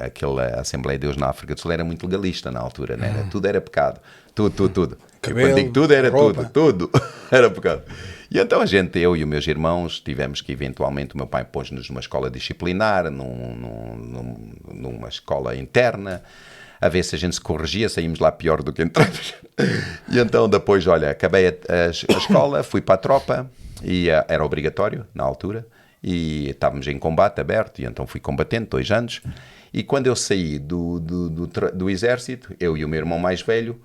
B: aquela Assembleia de Deus na África do Sul era muito legalista na altura, né? Tudo era pecado, tudo.
C: Cabelo,
B: Quando digo tudo, era
C: roupa.
B: tudo era pecado. E então eu e os meus irmãos tivemos que eventualmente, o meu pai pôs-nos numa escola disciplinar, numa escola interna, a ver se a gente se corrigia, saímos lá pior do que entramos. E então depois, olha, acabei a escola, fui para a tropa, e era obrigatório na altura, e estávamos em combate aberto, e então fui combatente 2 anos, e quando eu saí do exército, eu e o meu irmão mais velho,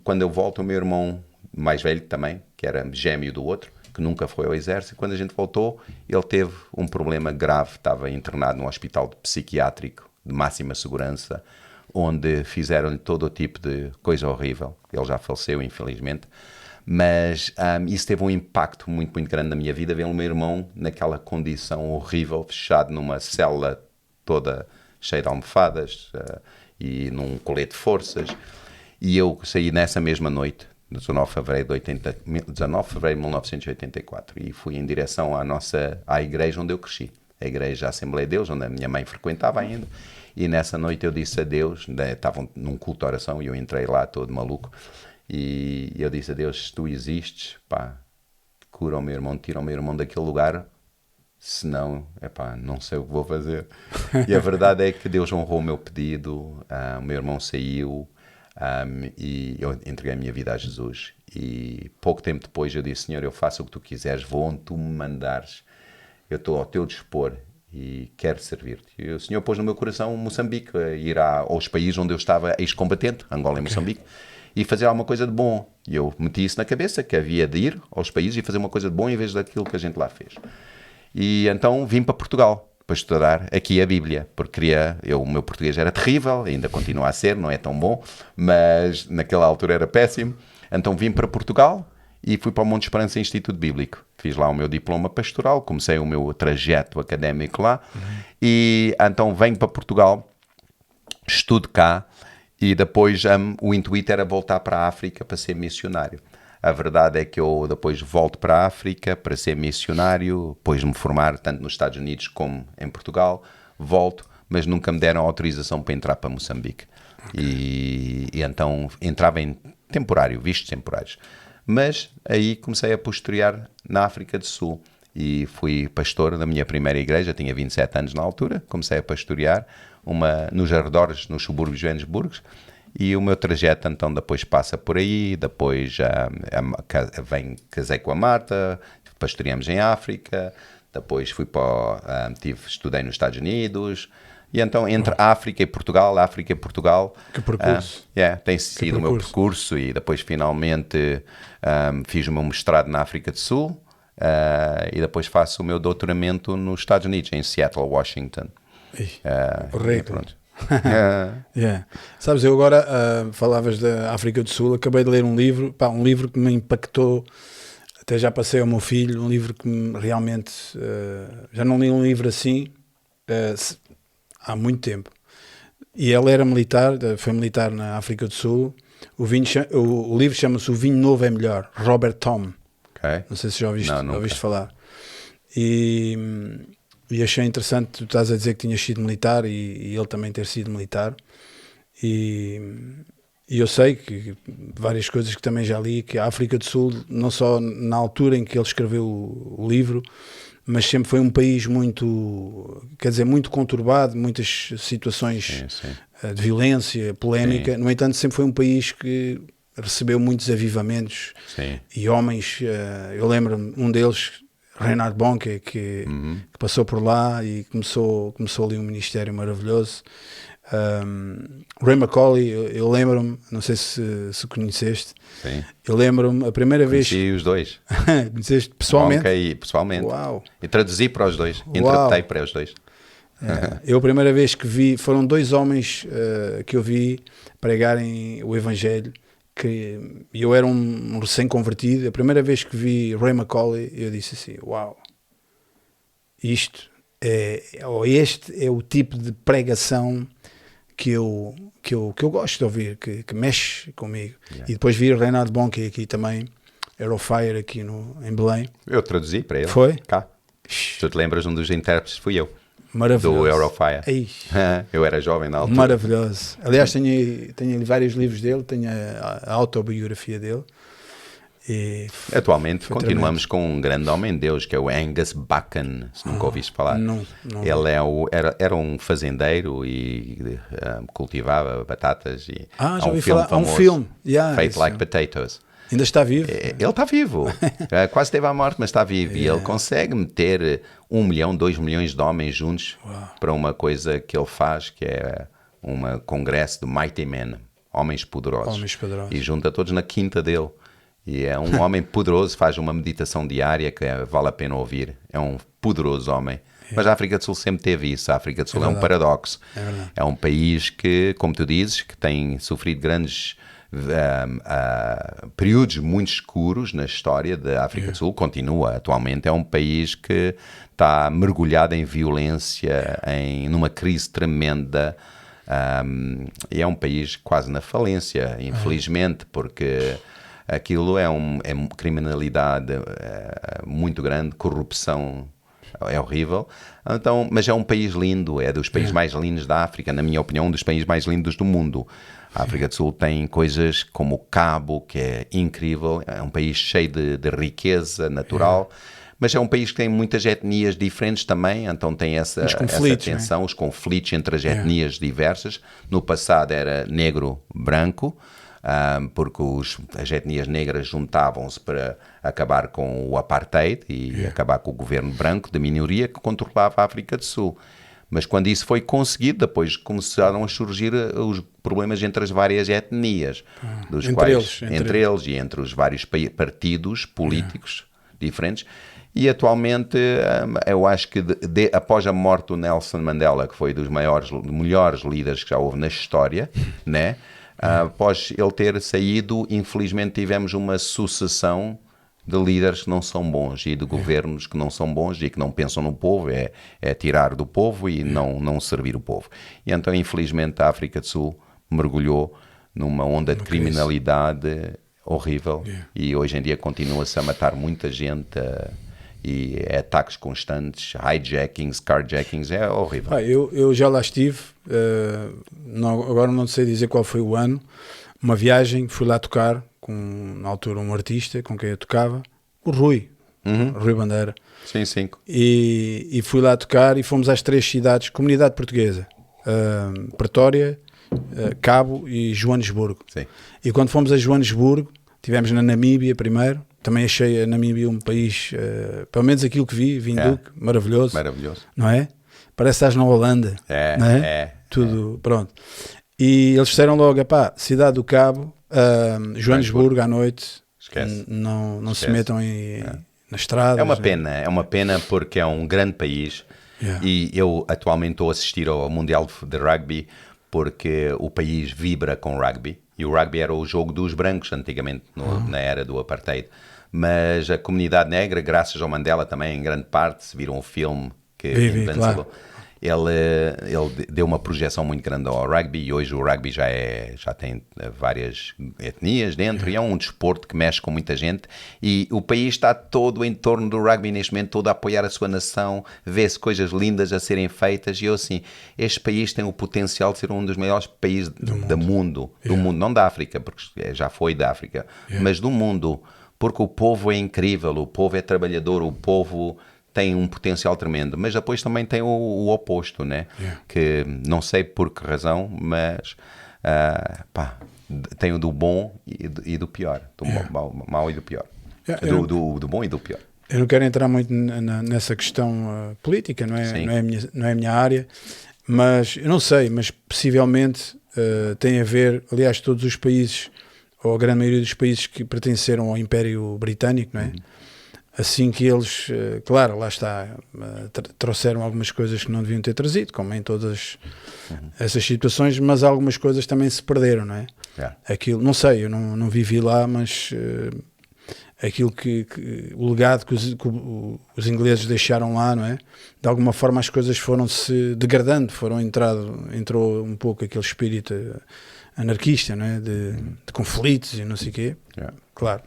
B: quando eu volto, o meu irmão mais velho também, que era gêmeo do outro, que nunca foi ao exército, quando a gente voltou, ele teve um problema grave, estava internado num hospital psiquiátrico de máxima segurança, onde fizeram-lhe todo o tipo de coisa horrível. Ele já faleceu, infelizmente. Mas isso teve um impacto muito, muito grande na minha vida, ver o meu irmão naquela condição horrível, fechado numa célula toda cheia de almofadas e num colete de forças. E eu saí nessa mesma noite, 19 de fevereiro de 1984, e fui em direção à igreja onde eu cresci. A igreja Assembleia de Deus, onde a minha mãe frequentava ainda. E nessa noite eu disse a Deus, estavam num culto de oração e eu entrei lá todo maluco, e eu disse a Deus, se tu existes, pá, cura o meu irmão, tira o meu irmão daquele lugar, senão, não sei o que vou fazer. E a verdade é que Deus honrou o meu pedido, o meu irmão saiu, e eu entreguei a minha vida a Jesus. E pouco tempo depois eu disse, Senhor, eu faço o que tu quiseres, vou onde tu me mandares, eu estou ao teu dispor e quero servir-te. E o Senhor pôs no meu coração Moçambique, ir aos países onde eu estava ex-combatente, Angola e Moçambique, e fazer alguma coisa de bom. E eu meti isso na cabeça, que havia de ir aos países e fazer uma coisa de bom em vez daquilo que a gente lá fez. E então vim para Portugal, para estudar aqui a Bíblia, porque o meu português era terrível, ainda continua a ser, não é tão bom, mas naquela altura era péssimo. Então vim para Portugal e fui para o Monte Esperança Instituto Bíblico. Fiz lá o meu diploma pastoral, comecei o meu trajeto académico lá, e então venho para Portugal, estudo cá, e depois o intuito era voltar para a África para ser missionário. A verdade é que eu depois volto para a África para ser missionário, depois de me formar tanto nos Estados Unidos como em Portugal, volto, mas nunca me deram autorização para entrar para Moçambique. E então entrava em temporário, vistos temporários. Mas aí comecei a pastorear na África do Sul e fui pastor da minha primeira igreja, tinha 27 anos na altura, comecei a pastorear nos arredores, nos subúrbios de Joanesburgo, e o meu trajeto então depois passa por aí, depois casei com a Marta, pastoreamos em África, depois estudei nos Estados Unidos. E então, entre África e Portugal...
C: Que percurso.
B: Tem sido o meu percurso, e depois finalmente fiz o meu mestrado na África do Sul, e depois faço o meu doutoramento nos Estados Unidos, em Seattle, Washington.
C: Pronto. Sabes, eu agora, falavas da África do Sul, acabei de ler um livro que me impactou, até já passei ao meu filho, um livro que realmente, já não li um livro assim, há muito tempo. E ele era militar, foi militar na África do Sul. O livro chama-se O Vinho Novo é Melhor, Robert Tom.
B: Ok.
C: Não sei se já ouviste,
B: Não, nunca.
C: ouviste falar. E achei interessante, tu estás a dizer que tinhas sido militar e ele também ter sido militar. E eu sei que várias coisas que também já li, que a África do Sul, não só na altura em que ele escreveu o livro, mas sempre foi um país muito, quer dizer, muito conturbado, muitas situações de violência, polémica.
B: Sim.
C: No entanto, sempre foi um país que recebeu muitos avivamentos.
B: Sim.
C: E homens, eu lembro-me, um deles, Reinhard Bonnke, que passou por lá e começou ali um ministério maravilhoso. Ray McCauley, eu lembro-me, não sei se conheceste.
B: Sim.
C: Eu lembro-me a primeira vez.
B: Conheci os dois.
C: Conheceste pessoalmente?
B: Ok, pessoalmente.
C: Uau.
B: E traduzi para os dois.
C: Uau.
B: Interpretei para os dois.
C: Eu a primeira vez que vi, foram dois homens que eu vi pregarem o Evangelho, que eu era um recém-convertido. A primeira vez que vi Ray McCauley, eu disse assim, uau, este é o tipo de pregação que eu gosto de ouvir, que mexe comigo.
B: Yeah.
C: E depois vi o Reinhard Bonnke aqui também, Aerofire aqui em Belém.
B: Eu traduzi para ele.
C: Foi?
B: Cá. Tu te lembras, um dos intérpretes fui eu.
C: Maravilhoso.
B: Do Eurofire.
C: Ei.
B: Eu era jovem na altura.
C: Maravilhoso. Aliás, tenho vários livros dele, tenho a autobiografia dele. E
B: Atualmente
C: foi
B: continuamos com um grande homem de Deus, que é o Angus Buchan, se nunca ouviste falar.
C: Não.
B: Ele era um fazendeiro e cultivava batatas. E
C: já ouvi falar. Há um filme.
B: Fate Like Potatoes.
C: Ainda está vivo?
B: Ele está vivo. Quase esteve à morte, mas está vivo. E ele consegue meter 1 milhão, 2 milhões de homens juntos para uma coisa que ele faz, que é um congresso de Mighty Men, homens poderosos. E junta todos na quinta dele. E é um homem poderoso, faz uma meditação diária que vale a pena ouvir. É um poderoso homem. Mas a África do Sul sempre teve isso. A África do Sul é um paradoxo. É um país que, como tu dizes, que tem sofrido grandes períodos muito escuros na história da África do Sul. Continua. Atualmente é um país que está mergulhado em violência, numa crise tremenda. E é um país quase na falência, infelizmente, porque aquilo é criminalidade muito grande, corrupção é horrível. Então, mas é um país lindo, é dos países mais lindos da África, na minha opinião, um dos países mais lindos do mundo. A África do Sul tem coisas como o Cabo, que é incrível, é um país cheio de riqueza natural, mas é um país que tem muitas etnias diferentes também, então tem essa tensão, os conflitos entre as etnias diversas. No passado era negro-branco, porque as etnias negras juntavam-se para acabar com o apartheid e acabar com o governo branco de minoria que controlava a África do Sul. Mas quando isso foi conseguido, depois começaram a surgir os problemas entre as várias etnias, entre eles e entre os vários partidos políticos diferentes. E atualmente, eu acho que após a morte do Nelson Mandela, que foi dos melhores líderes que já houve na história, né? Após ele ter saído, infelizmente tivemos uma sucessão de líderes que não são bons e de governos que não são bons e que não pensam no povo, é tirar do povo e não servir o povo. E então, infelizmente, a África do Sul mergulhou numa onda de criminalidade horrível e hoje em dia continua-se a matar muita gente e ataques constantes, hijackings, carjackings, é horrível.
C: Eu já lá estive, agora não sei dizer qual foi o ano, uma viagem, fui lá tocar com, na altura, um artista com quem eu tocava, o Rui Bandeira.
B: Sim.
C: E fui lá tocar e fomos às 3 cidades, comunidade portuguesa, Pretória, Cabo e Joanesburgo.
B: Sim.
C: E quando fomos a Joanesburgo, estivemos na Namíbia primeiro, também achei a Namíbia um país, pelo menos aquilo que vi, Windhoek, maravilhoso. Não é? Parece que estás na Holanda. Não é? Tudo, pronto. E eles disseram logo, cidade do Cabo, Joanesburgo à noite, não se metam na estrada.
B: É uma pena porque é um grande país e eu atualmente estou a assistir ao Mundial de Rugby porque o país vibra com rugby e o rugby era o jogo dos brancos antigamente, na era do apartheid. Mas a comunidade negra, graças ao Mandela também, em grande parte, se viram o filme que Invincible. Claro. ele deu uma projeção muito grande ao rugby e hoje o rugby já tem várias etnias dentro e é um desporto que mexe com muita gente e o país está todo em torno do rugby neste momento, todo a apoiar a sua nação, vê-se coisas lindas a serem feitas e eu assim, este país tem o potencial de ser um dos maiores países do mundo, não da África, porque já foi da África, mas do mundo, porque o povo é incrível, o povo é trabalhador, o povo tem um potencial tremendo, mas depois também tem o oposto, né? Que não sei por que razão, mas tem o do bom e do pior, do mau e do pior, do bom e do pior.
C: Eu não quero entrar muito nessa questão política, não é a minha área, mas eu não sei, mas possivelmente tem a ver, aliás, todos os países, ou a grande maioria dos países que pertenceram ao Império Britânico, não é? Assim que eles, claro, lá está, trouxeram algumas coisas que não deviam ter trazido, como em todas essas situações, mas algumas coisas também se perderam, não é? Aquilo, não sei, eu não vivi lá, mas aquilo o legado que os ingleses deixaram lá, não é? De alguma forma as coisas foram-se degradando, entrou um pouco aquele espírito anarquista, não é? De conflitos e não sei o quê, claro.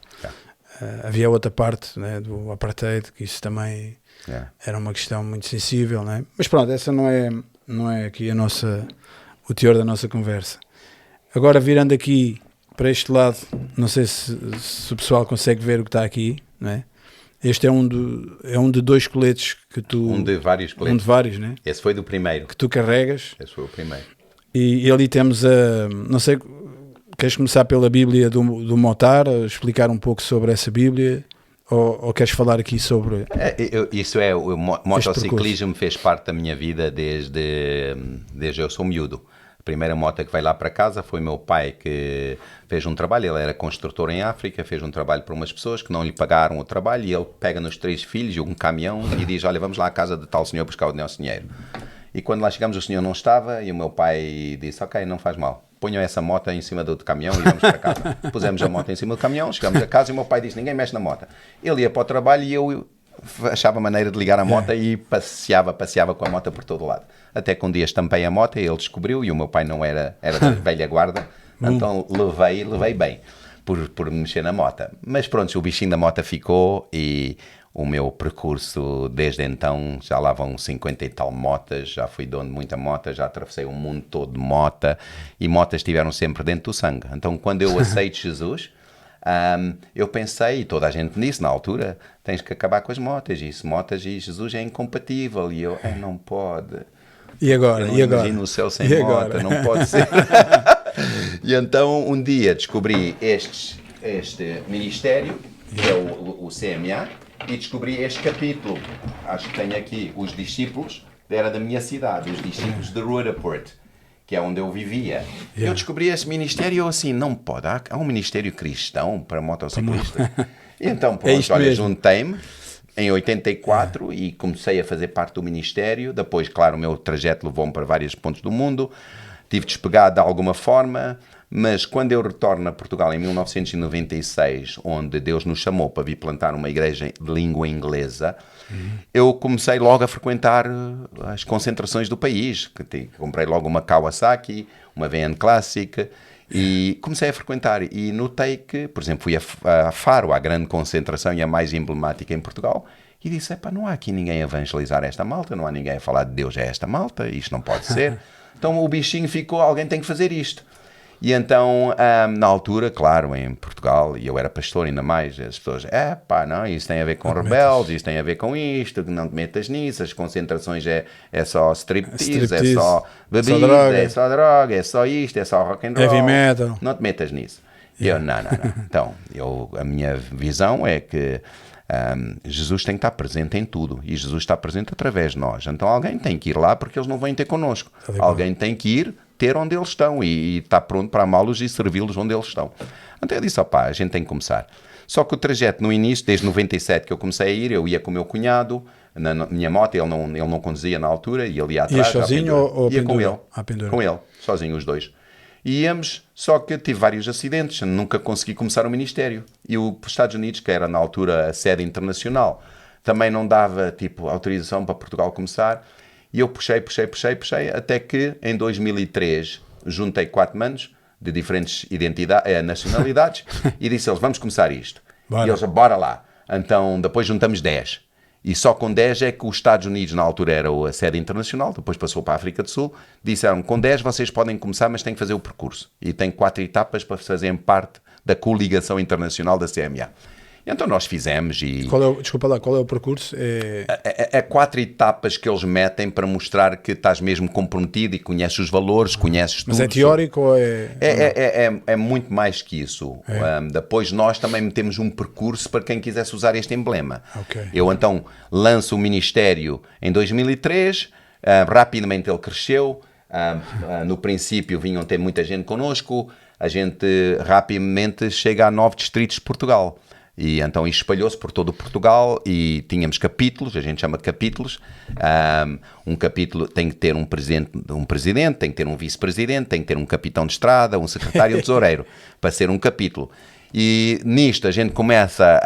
C: Havia outra parte, né, do apartheid, que isso também era uma questão muito sensível, né? Mas pronto, essa não é aqui o teor da nossa conversa. Agora, virando aqui para este lado, não sei se o pessoal consegue ver o que está aqui, né? Este é um de dois coletes que tu...
B: Um de vários coletes.
C: Um de vários, né?
B: Esse foi do primeiro.
C: Que tu carregas.
B: Esse foi o primeiro.
C: E ali temos não sei... Queres começar pela Bíblia do Motar, explicar um pouco sobre essa Bíblia, ou queres falar aqui sobre...
B: O motociclismo fez parte da minha vida desde eu sou miúdo. A primeira moto que veio lá para casa foi meu pai, que fez um trabalho, ele era construtor em África, fez um trabalho para umas pessoas que não lhe pagaram o trabalho e ele pega nos 3 filhos, um caminhão e diz, olha, vamos lá à casa de tal senhor buscar o nosso dinheiro. E quando lá chegamos o senhor não estava e o meu pai disse, ok, não faz mal. Ponham essa moto em cima do caminhão e vamos para casa. Pusemos a moto em cima do caminhão, chegamos a casa e o meu pai disse, ninguém mexe na moto. Ele ia para o trabalho e eu achava maneira de ligar a moto e passeava com a moto por todo lado. Até que um dia estampei a moto e ele descobriu e o meu pai não era da velha guarda, então levei bem por mexer na moto. Mas pronto, o bichinho da moto ficou e o meu percurso desde então, já lá vão 50 e tal motas, já fui dono de muita mota, já atravessei o mundo todo de mota e motas estiveram sempre dentro do sangue. Então quando eu aceito Jesus, eu pensei, e toda a gente me disse na altura, tens que acabar com as motas, motas e Jesus é incompatível, e eu, não pode.
C: E agora?
B: Eu não imagino o céu sem mota, não pode ser. E então um dia descobri este ministério, que é o CMA, e descobri este capítulo, acho que tenho aqui, os discípulos, era da minha cidade, os discípulos de Roodepoort, que é onde eu vivia. Eu descobri esse ministério e eu assim, não pode, há um ministério cristão para motociclistas. E então, pronto, olha, juntei-me em 84 e comecei a fazer parte do ministério. Depois, claro, o meu trajeto levou-me para vários pontos do mundo, tive despegado de alguma forma. Mas quando eu retorno a Portugal em 1996, onde Deus nos chamou para vir plantar uma igreja de língua inglesa, eu comecei logo a frequentar as concentrações do país. Comprei logo uma Kawasaki, uma VN Classic, e comecei a frequentar. E notei que, por exemplo, fui a Faro, a grande concentração e a mais emblemática em Portugal, e disse, não há aqui ninguém a evangelizar esta malta, não há ninguém a falar de Deus a esta malta, isto não pode ser. Então o bichinho ficou, alguém tem que fazer isto. E então, na altura, claro, em Portugal, e eu era pastor ainda mais, as pessoas, não, isso tem a ver com rebeldes, isso tem a ver com isto, não te metas nisso, as concentrações é só striptease, é só bebida, é só droga, é só isto, é só rock and roll,
C: heavy metal.
B: Não te metas nisso. E eu, não. Então, a minha visão é que Jesus tem que estar presente em tudo, e Jesus está presente através de nós. Então alguém tem que ir lá porque eles não vêm ter connosco. Alguém tem que ir ter onde eles estão e está pronto para amá-los e servi-los onde eles estão. Então eu disse, a gente tem que começar. Só que o trajeto no início, desde 97 que eu comecei a ir, eu ia com o meu cunhado, na minha moto, ele não conduzia na altura, e ele ia atrás.
C: Ia sozinho ou
B: ia com ele?
C: Com
B: ele, sozinho os dois. E íamos, só que tive vários acidentes, nunca consegui começar o ministério. E os Estados Unidos, que era na altura a sede internacional, também não dava autorização para Portugal começar. E eu puxei, até que em 2003 juntei 4 manos de diferentes nacionalidades e disse a eles, vamos começar isto.
C: Bora.
B: E eles, bora lá. Então depois juntamos 10. E só com 10 é que os Estados Unidos, na altura era a sede internacional, depois passou para a África do Sul, disseram, com 10 vocês podem começar, mas têm que fazer o percurso. E tem 4 etapas para fazerem parte da coligação internacional da CMA. Então nós fizemos e...
C: Desculpa lá, qual é o percurso?
B: É 4 etapas que eles metem para mostrar que estás mesmo comprometido e conheces os valores, conheces tudo.
C: Mas é teórico ou é...
B: É muito mais que isso. Depois nós também metemos um percurso para quem quisesse usar este emblema.
C: Okay.
B: Eu então lanço o Ministério em 2003, rapidamente ele cresceu, no princípio vinham ter muita gente connosco, a gente rapidamente chega a 9 distritos de Portugal. E então espalhou-se por todo o Portugal e tínhamos capítulos, a gente chama de capítulos. Um capítulo tem que ter um presidente, tem que ter um vice-presidente, tem que ter um capitão de estrada, um secretário e um tesoureiro, para ser um capítulo. E nisto a gente começa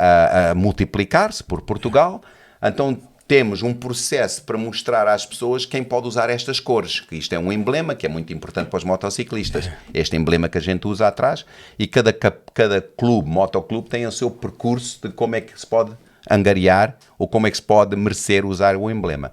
B: a multiplicar-se por Portugal, então temos um processo para mostrar às pessoas quem pode usar estas cores, que isto é um emblema que é muito importante para os motociclistas, este emblema que a gente usa atrás, e cada clube, motoclube, tem o seu percurso de como é que se pode angariar ou como é que se pode merecer usar o emblema.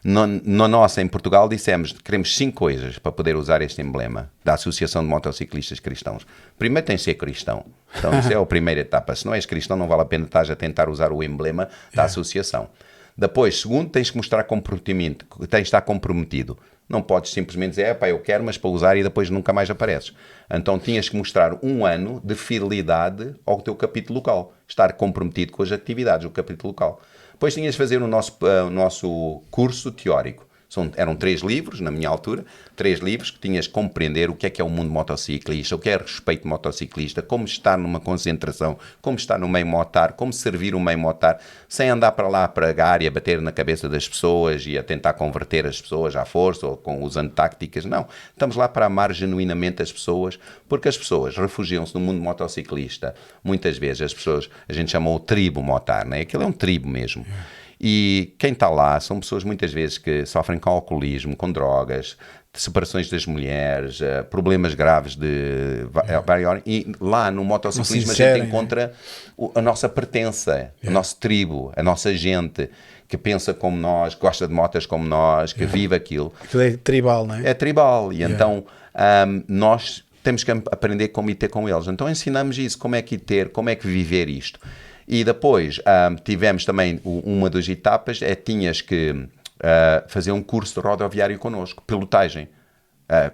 B: Na nossa, em Portugal, dissemos que queremos 5 coisas para poder usar este emblema da Associação de Motociclistas Cristãos. Primeiro tem que ser cristão. Então isso é a primeira etapa. Se não és cristão, não vale a pena estar a tentar usar o emblema da associação. Depois, segundo, tens que mostrar comprometimento, tens de estar comprometido. Não podes simplesmente dizer, eu quero, mas para usar e depois nunca mais apareces. Então tinhas que mostrar 1 ano de fidelidade ao teu capítulo local. Estar comprometido com as atividades do capítulo local. Depois tinhas de fazer o nosso curso teórico. Eram 3 livros, na minha altura, 3 livros que tinhas que compreender o que é o mundo motociclista, o que é respeito motociclista, como estar numa concentração, como estar no meio motar, como servir o meio motar, sem andar para lá a pregar e a bater na cabeça das pessoas e a tentar converter as pessoas à força ou usando táticas. Não, estamos lá para amar genuinamente as pessoas, porque as pessoas refugiam-se no mundo motociclista. Muitas vezes as pessoas, a gente chama o tribo motar, né? Aquilo é um tribo mesmo. E quem está lá são pessoas muitas vezes que sofrem com alcoolismo, com drogas, de separações das mulheres, problemas graves de... E lá no motociclismo a gente encontra a nossa pertença, o nosso tribo, a nossa gente que pensa como nós, que gosta de motas como nós, que vive aquilo.
C: Aquilo é tribal, não é?
B: É tribal. E então nós temos que aprender como ir ter com eles. Então ensinamos isso, como é que ir ter, como é que viver isto. E depois tivemos também uma das etapas, tinhas que fazer um curso de rodoviário connosco, pilotagem.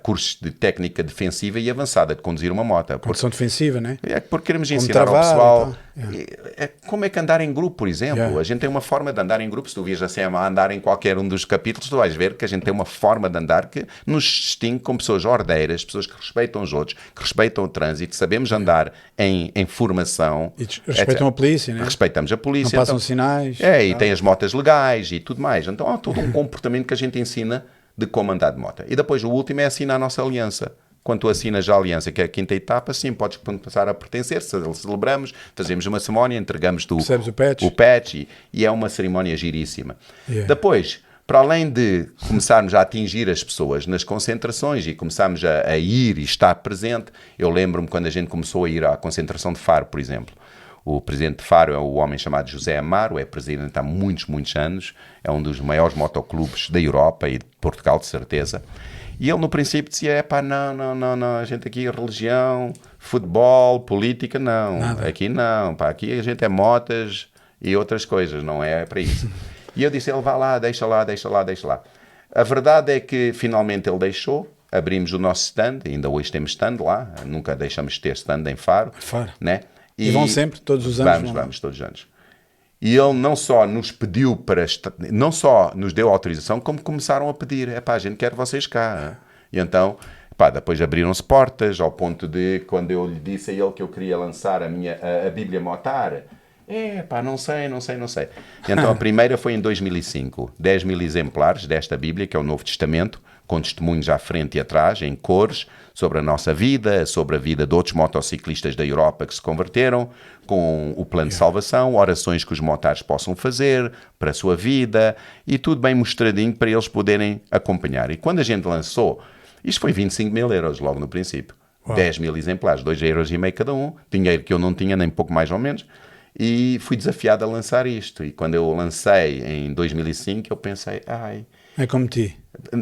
B: Cursos de técnica defensiva e avançada de conduzir uma moto.
C: Condução defensiva, não é?
B: É porque queremos
C: como
B: ensinar ao pessoal
C: então.
B: como é que andar em grupo, por exemplo. A gente tem uma forma de andar em grupo. Se tu vias assim a andar em qualquer um dos capítulos, tu vais ver que a gente tem uma forma de andar que nos distingue com pessoas ordeiras, pessoas que respeitam os outros, que respeitam o trânsito, sabemos andar em formação.
C: E respeitam a polícia, não é?
B: Respeitamos a polícia.
C: Não passam sinais.
B: E tem as motas legais e tudo mais. Então há todo um comportamento que a gente ensina de como andar de moto. E depois o último é assinar a nossa aliança. Quando tu assinas a aliança, que é a 5ª etapa, sim, podes passar a pertencer, celebramos, fazemos uma cerimónia, entregamos-te o patch e é uma cerimónia giríssima. Depois, para além de começarmos a atingir as pessoas nas concentrações e começarmos a ir e estar presente, eu lembro-me quando a gente começou a ir à concentração de Faro, por exemplo. O presidente de Faro é o homem chamado José Amaro, é presidente há muitos, muitos anos, é um dos maiores motoclubes da Europa e de Portugal, de certeza. E ele no princípio dizia, não, a gente aqui é religião, futebol, política, não. Nada. Aqui não, aqui a gente é motas e outras coisas, não é para isso. E eu disse, ele vá lá, deixa lá. A verdade é que finalmente ele deixou, abrimos o nosso stand, ainda hoje temos stand lá, nunca deixamos de ter stand em Faro. Né?
C: E vão sempre, todos os anos?
B: Vamos, todos os anos. E ele não só nos pediu não só nos deu autorização, como começaram a pedir, a gente quer vocês cá. E então, depois abriram-se portas, ao ponto de, quando eu lhe disse a ele que eu queria lançar a Bíblia Motar, Não sei. Então a primeira foi em 2005, 10 mil exemplares desta Bíblia, que é o Novo Testamento, com testemunhos à frente e atrás, em cores, sobre a nossa vida, sobre a vida de outros motociclistas da Europa que se converteram, com o plano de salvação, orações que os motares possam fazer para a sua vida, e tudo bem mostradinho para eles poderem acompanhar. E quando a gente lançou, isto foi 25 mil euros logo no princípio. 10 mil exemplares, 2,5 euros cada um, dinheiro que eu não tinha, nem pouco mais ou menos, e fui desafiado a lançar isto. E quando eu lancei em 2005, eu pensei,
C: É como ti.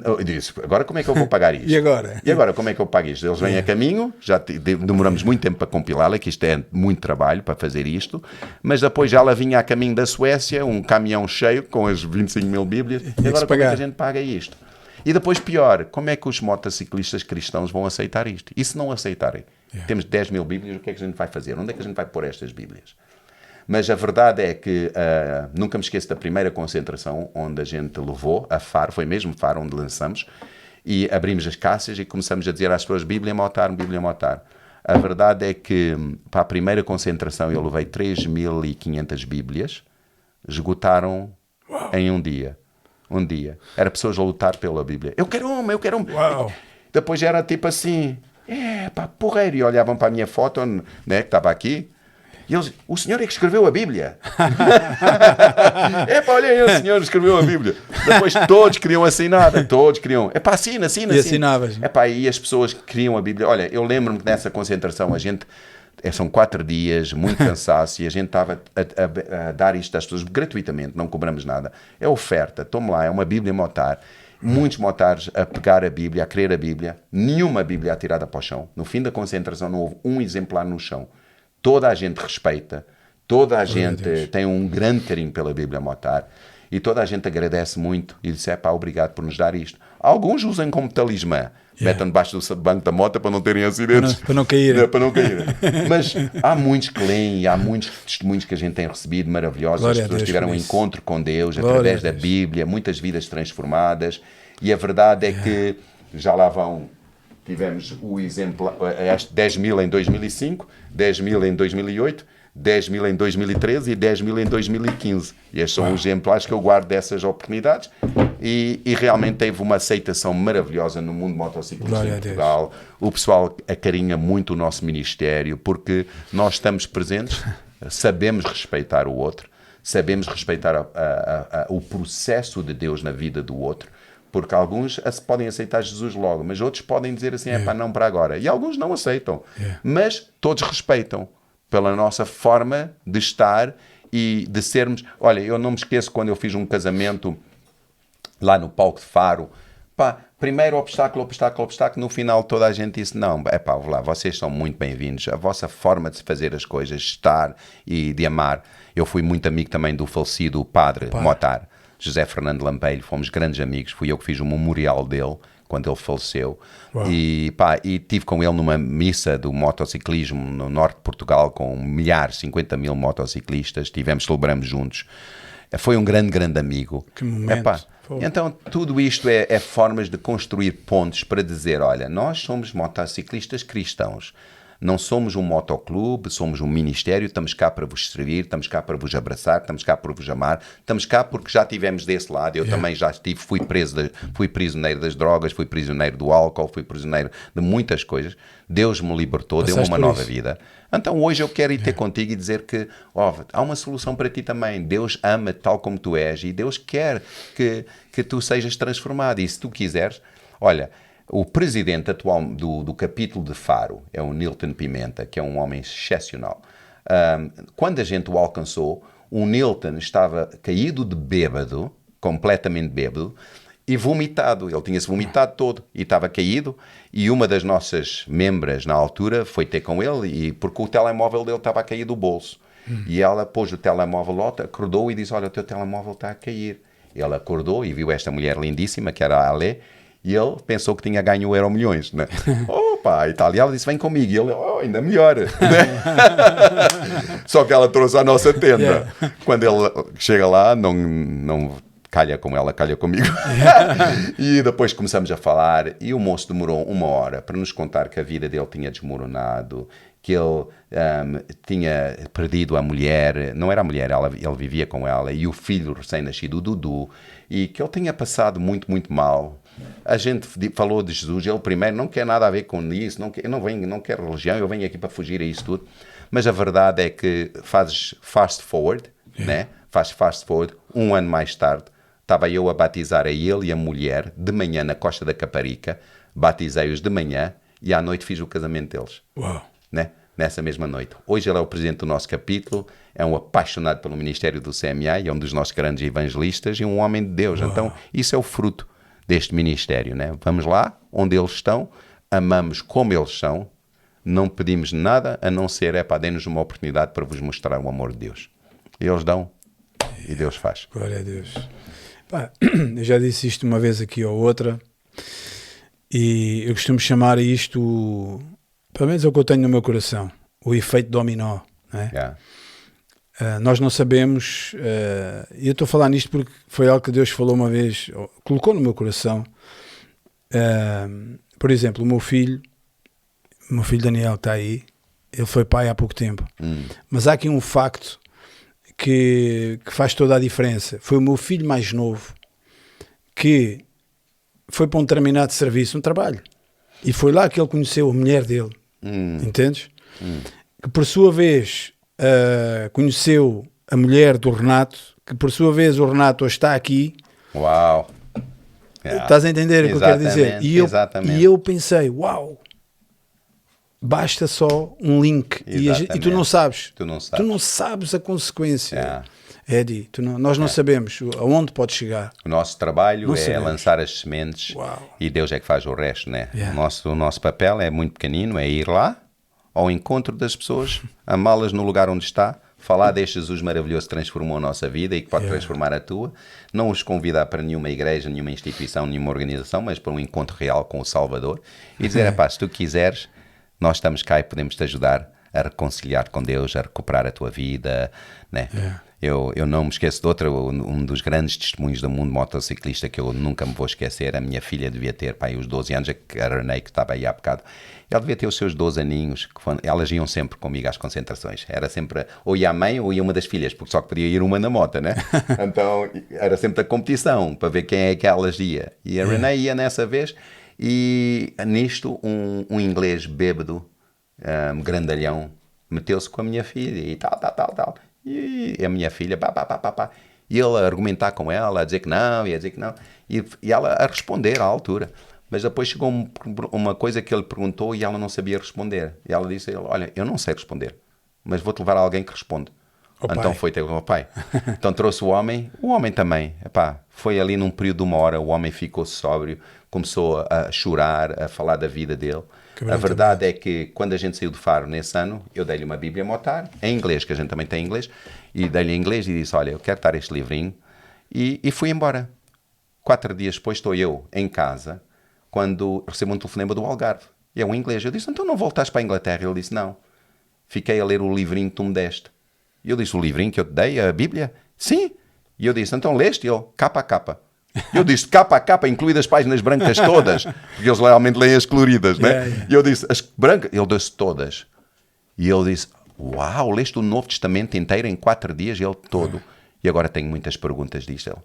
B: Eu disse, agora como é que eu vou pagar isto?
C: E agora
B: Como é que eu pago isto? Eles vêm a caminho, já demoramos muito tempo para compilá-la, que isto é muito trabalho para fazer isto, mas depois já ela vinha a caminho da Suécia, um caminhão cheio com as 25 mil Bíblias, e agora como é que a gente paga isto? E depois pior, como é que os motociclistas cristãos vão aceitar isto? E se não aceitarem? Temos 10 mil Bíblias, o que é que a gente vai fazer? Onde é que a gente vai pôr estas Bíblias? Mas a verdade é que nunca me esqueço da primeira concentração onde a gente levou a Faro, foi mesmo Faro onde lançamos, e abrimos as caixas e começamos a dizer às pessoas Bíblia Motar. A verdade é que para a primeira concentração eu levei 3.500 Bíblias, esgotaram em um dia. Era pessoas a lutar pela Bíblia. Eu quero uma.
C: Uau.
B: Depois era tipo assim, porreiro, e olhavam para a minha foto, né, que estava aqui. E eles, o senhor é que escreveu a Bíblia? Olha aí, o senhor escreveu a Bíblia. Depois todos queriam assinar, assina.
C: E assinavas.
B: E as pessoas queriam a Bíblia. Olha, eu lembro-me que nessa concentração, a gente, são 4 dias, muito cansaço, e a gente estava a dar isto às pessoas gratuitamente, não cobramos nada. É oferta, tome lá, é uma Bíblia Motar. Muitos motares a pegar a Bíblia, a querer a Bíblia, nenhuma Bíblia atirada para o chão. No fim da concentração não houve um exemplar no chão. Toda a gente respeita, toda a gente tem um grande carinho pela Bíblia Motar, e toda a gente agradece muito e diz, obrigado por nos dar isto. Alguns usam como talismã, metem debaixo do banco da moto para não terem acidentes.
C: Para não caírem.
B: Mas há muitos que leem, e há muitos testemunhos que a gente tem recebido maravilhosos.
C: Glória
B: as pessoas tiveram um encontro com Deus
C: Glória
B: através da Bíblia, muitas vidas transformadas, e a verdade é que já lá vão... Tivemos o exemplo, 10 mil em 2005, 10 mil em 2008, 10 mil em 2013 e 10 mil em 2015. E estes são os exemplares que eu guardo dessas oportunidades, e realmente teve uma aceitação maravilhosa no mundo motociclista em Portugal. O pessoal acarinha muito o nosso ministério, porque nós estamos presentes, sabemos respeitar o outro, sabemos respeitar o processo de Deus na vida do outro. Porque alguns podem aceitar Jesus logo, mas outros podem dizer assim, não para agora. E alguns não aceitam. Mas todos respeitam pela nossa forma de estar e de sermos... Olha, eu não me esqueço quando eu fiz um casamento lá no palco de Faro. Primeiro obstáculo, no final toda a gente disse, não, lá, vocês são muito bem-vindos. A vossa forma de fazer as coisas, estar e de amar. Eu fui muito amigo também do falecido padre Motar, José Fernando Lampeiro, fomos grandes amigos, fui eu que fiz o memorial dele quando ele faleceu. E estive com ele numa missa do motociclismo no norte de Portugal com 50 mil motociclistas, celebramos juntos. Foi um grande amigo.
C: Que momento.
B: Então tudo isto é formas de construir pontes para dizer, olha, nós somos motociclistas cristãos. Não somos um motoclube, somos um ministério, estamos cá para vos servir, estamos cá para vos abraçar, estamos cá para vos amar, estamos cá porque já estivemos desse lado. Eu também já estive, fui prisioneiro das drogas, fui prisioneiro do álcool, fui prisioneiro de muitas coisas. Deus me libertou, deu-me uma nova vida. Então hoje eu quero ir ter contigo e dizer que há uma solução para ti também. Deus ama tal como tu és e Deus quer que tu sejas transformado. E se tu quiseres, olha... O presidente atual do capítulo de Faro é o Nilton Pimenta, que é um homem excepcional. Quando a gente o alcançou, o Nilton estava caído de bêbado, completamente bêbado, e vomitado. Ele tinha-se vomitado todo e estava caído. E uma das nossas membras, na altura, foi ter com ele, porque o telemóvel dele estava a cair do bolso. E ela pôs o telemóvel lá, acordou e disse, olha, o teu telemóvel está a cair. Ele acordou e viu esta mulher lindíssima, que era a Ale, e ele pensou que tinha ganho o Euromilhões, né? Opa, e tal. E ela disse, vem comigo. E ele, ainda melhor. Né? Só que ela trouxe a nossa tenda. Quando ele chega lá, não calha com ela, calha comigo. E depois começamos a falar. E o moço demorou 1 hora para nos contar que a vida dele tinha desmoronado, que ele tinha perdido a mulher, não era a mulher, ele vivia com ela, e o filho recém-nascido, o Dudu, e que ele tinha passado muito, muito mal. A gente falou de Jesus, ele primeiro não quer nada a ver com isso, não quer religião, eu venho aqui para fugir a isso tudo. Mas a verdade é que fazes fast forward, né? Faz fast forward, 1 ano mais tarde, estava eu a batizar a ele e a mulher, de manhã na Costa da Caparica, batizei-os de manhã, e à noite fiz o casamento deles.
C: Uau.
B: Né? Nessa mesma noite. Hoje ele é o presidente do nosso capítulo, é um apaixonado pelo ministério do CMA, é um dos nossos grandes evangelistas e um homem de Deus.
C: Uau.
B: Então, isso é o fruto deste ministério. Né? Vamos lá, onde eles estão, amamos como eles são, não pedimos nada a não ser, dê-nos uma oportunidade para vos mostrar o amor de Deus. E eles dão e Deus faz.
C: Glória a Deus. Pá, eu já disse isto uma vez aqui ou outra, e eu costumo chamar isto, pelo menos é o que eu tenho no meu coração, o efeito dominó. Né?
B: Yeah.
C: Nós não sabemos, e eu estou a falar nisto porque foi algo que Deus falou uma vez, colocou no meu coração. Por exemplo, o meu filho Daniel está aí, ele foi pai há pouco tempo, mas há aqui um facto que faz toda a diferença. Foi o meu filho mais novo que foi para um determinado serviço, um trabalho, e foi lá que ele conheceu a mulher dele. Entendes? Que por sua vez conheceu a mulher do Renato, que por sua vez o Renato hoje está aqui.
B: Uau! Yeah.
C: Estás a entender o que eu quero dizer? E eu pensei, uau, basta só um link e tu não sabes. Tu não sabes a consequência.
B: Yeah.
C: Eddie, nós não sabemos aonde pode chegar.
B: O nosso trabalho é
C: sabemos.
B: lançar as sementes.
C: Uau.
B: E Deus é que faz o resto, né?
C: Yeah.
B: O nosso papel é muito pequenino, é ir lá ao encontro das pessoas, amá-las no lugar onde está, falar deste Jesus maravilhoso que transformou a nossa vida e que pode transformar a tua, não os convidar para nenhuma igreja, nenhuma instituição, nenhuma organização, mas para um encontro real com o Salvador e dizer, se tu quiseres, nós estamos cá e podemos te ajudar a reconciliar com Deus, a recuperar a tua vida, né? Eu não me esqueço de outra, um dos grandes testemunhos do mundo motociclista que eu nunca me vou esquecer. A minha filha devia ter os 12 anos, a Renée, que estava aí há bocado, ela devia ter os seus 12 aninhos, elas iam sempre comigo às concentrações, era sempre, ou ia a mãe ou ia uma das filhas, porque só que podia ir uma na moto, né? Então era sempre a competição, para ver quem é que elas ia, e a Renée ia nessa vez, e nisto um inglês bêbado, grandalhão, meteu-se com a minha filha e tal. E a minha filha, e ele a argumentar com ela, a dizer que não, e ela a responder à altura. Mas depois chegou uma coisa que ele perguntou e ela não sabia responder. E ela disse a ele, olha, eu não sei responder, mas vou-te levar a alguém que responde. Então foi ter com o pai. Então trouxe o homem também. Foi ali num período de 1 hora, o homem ficou sóbrio, começou a chorar, a falar da vida dele. A verdade é que quando a gente saiu do Faro nesse ano, eu dei-lhe uma Bíblia Motar, em inglês, que a gente também tem em inglês, e dei-lhe em inglês e disse, olha, eu quero dar este livrinho, e fui embora. 4 dias depois estou eu em casa, quando recebo um telefonema do Algarve, e é um inglês. Eu disse, então não voltaste para a Inglaterra? Ele disse, não, fiquei a ler o livrinho que tu me deste. E eu disse, o livrinho que eu te dei, a Bíblia? Sim. E eu disse, então leste? E ele, capa a capa. Eu disse, capa a capa, incluídas as páginas brancas todas, porque eles realmente leem as coloridas, né? E eu disse, as brancas, ele disse todas. E ele disse, uau, leste o Novo Testamento inteiro em 4 dias, ele todo. E agora tenho muitas perguntas, disse ele.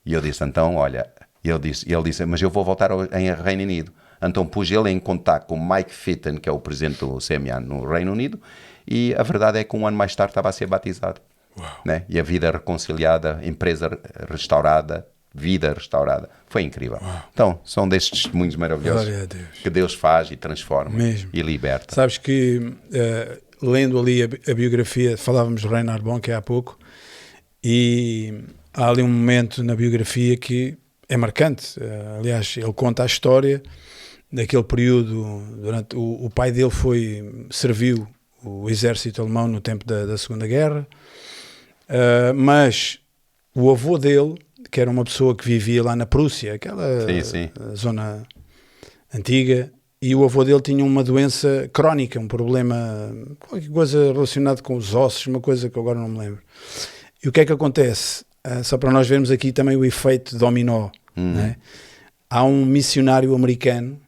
B: E eu disse, então, olha, ele disse, mas eu vou voltar ao Reino Unido. Então pus ele em contato com o Mike Fitton, que é o presidente do CMA no Reino Unido, e a verdade é que 1 ano mais tarde estava a ser batizado. Né? E a vida reconciliada, empresa restaurada, vida restaurada. Foi incrível. Então, são destes testemunhos maravilhosos que Deus faz e transforma e liberta.
C: Sabes que, lendo ali a biografia, falávamos do Reinhard Bonnke há pouco, e há ali um momento na biografia que é marcante. Aliás, ele conta a história daquele período, durante o pai dele serviu o exército alemão no tempo da Segunda Guerra, mas o avô dele, que era uma pessoa que vivia lá na Prússia, aquela zona antiga, e o avô dele tinha uma doença crónica, um problema, qualquer coisa relacionada com os ossos, uma coisa que agora não me lembro. E o que é que acontece? Só para nós vermos aqui também o efeito dominó. Né? Há um missionário americano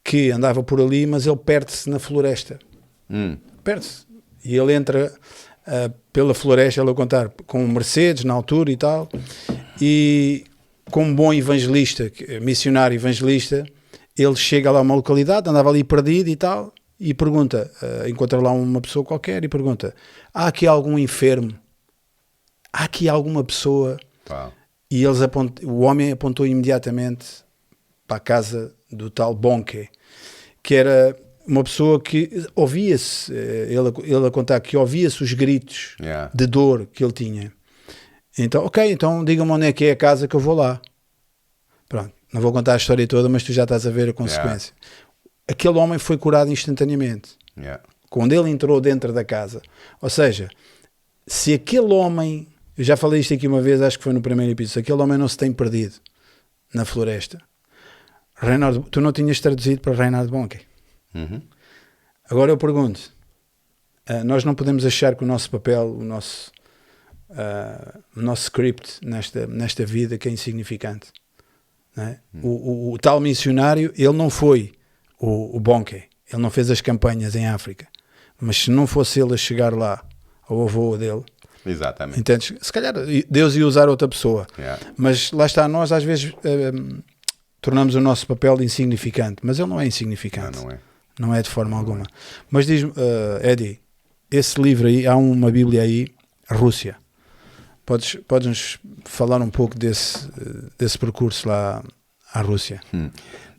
C: que andava por ali, mas ele perde-se na floresta. perde-se. E ele entra pela floresta, ele a contar, com um Mercedes na altura e tal, e como um bom evangelista, missionário evangelista, ele chega lá a uma localidade, andava ali perdido e tal, e pergunta, encontra lá uma pessoa qualquer e pergunta, há aqui algum enfermo? Há aqui alguma pessoa?
B: Wow.
C: E o homem apontou imediatamente para a casa do tal Bonke, que era uma pessoa que ouvia-se, ele a contar que ouvia-se os gritos de dor que ele tinha. Então, ok, então diga-me onde é que é a casa que eu vou lá. Pronto, não vou contar a história toda, mas tu já estás a ver a consequência. Aquele homem foi curado instantaneamente. Quando ele entrou dentro da casa. Ou seja, se aquele homem, eu já falei isto aqui uma vez, acho que foi no primeiro episódio, se aquele homem não se tem perdido na floresta, tu não tinhas traduzido para Reinhard Bonke. Agora eu pergunto, nós não podemos achar que o nosso papel, o nosso script nesta vida que é insignificante, não é? O tal missionário, ele não foi o Bonke, ele não fez as campanhas em África, mas se não fosse ele a chegar lá ao avô dele,
B: exatamente,
C: entendes? Se calhar Deus ia usar outra pessoa, mas lá está, nós às vezes tornamos o nosso papel insignificante, mas ele não é insignificante, não é de forma alguma. Mas diz-me, Eddie, esse livro aí, há uma Bíblia aí, Rússia. Podes-nos falar um pouco desse percurso lá à Rússia?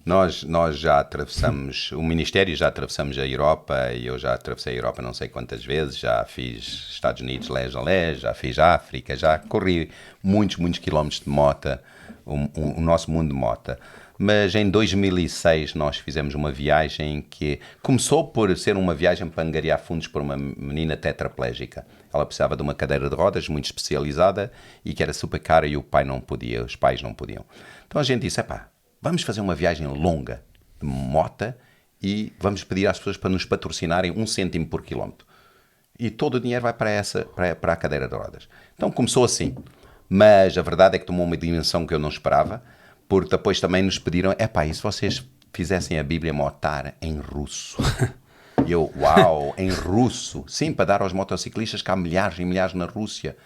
B: Nós já atravessamos, o Ministério já atravessamos a Europa, e eu já atravessei a Europa não sei quantas vezes, já fiz Estados Unidos leste a leste, já fiz África, já corri muitos quilómetros de mota, o nosso mundo de mota. Mas em 2006 nós fizemos uma viagem que começou por ser uma viagem para angariar fundos para uma menina tetraplégica. Ela precisava de uma cadeira de rodas muito especializada e que era super cara e os pais não podiam. Então a gente disse, vamos fazer uma viagem longa de mota e vamos pedir às pessoas para nos patrocinarem 1 cêntimo por quilómetro. E todo o dinheiro vai para a cadeira de rodas. Então começou assim. Mas a verdade é que tomou uma dimensão que eu não esperava, porque depois também nos pediram, e se vocês fizessem a Bíblia motar em russo? E eu, uau, em russo? Sim, para dar aos motociclistas que há milhares e milhares na Rússia.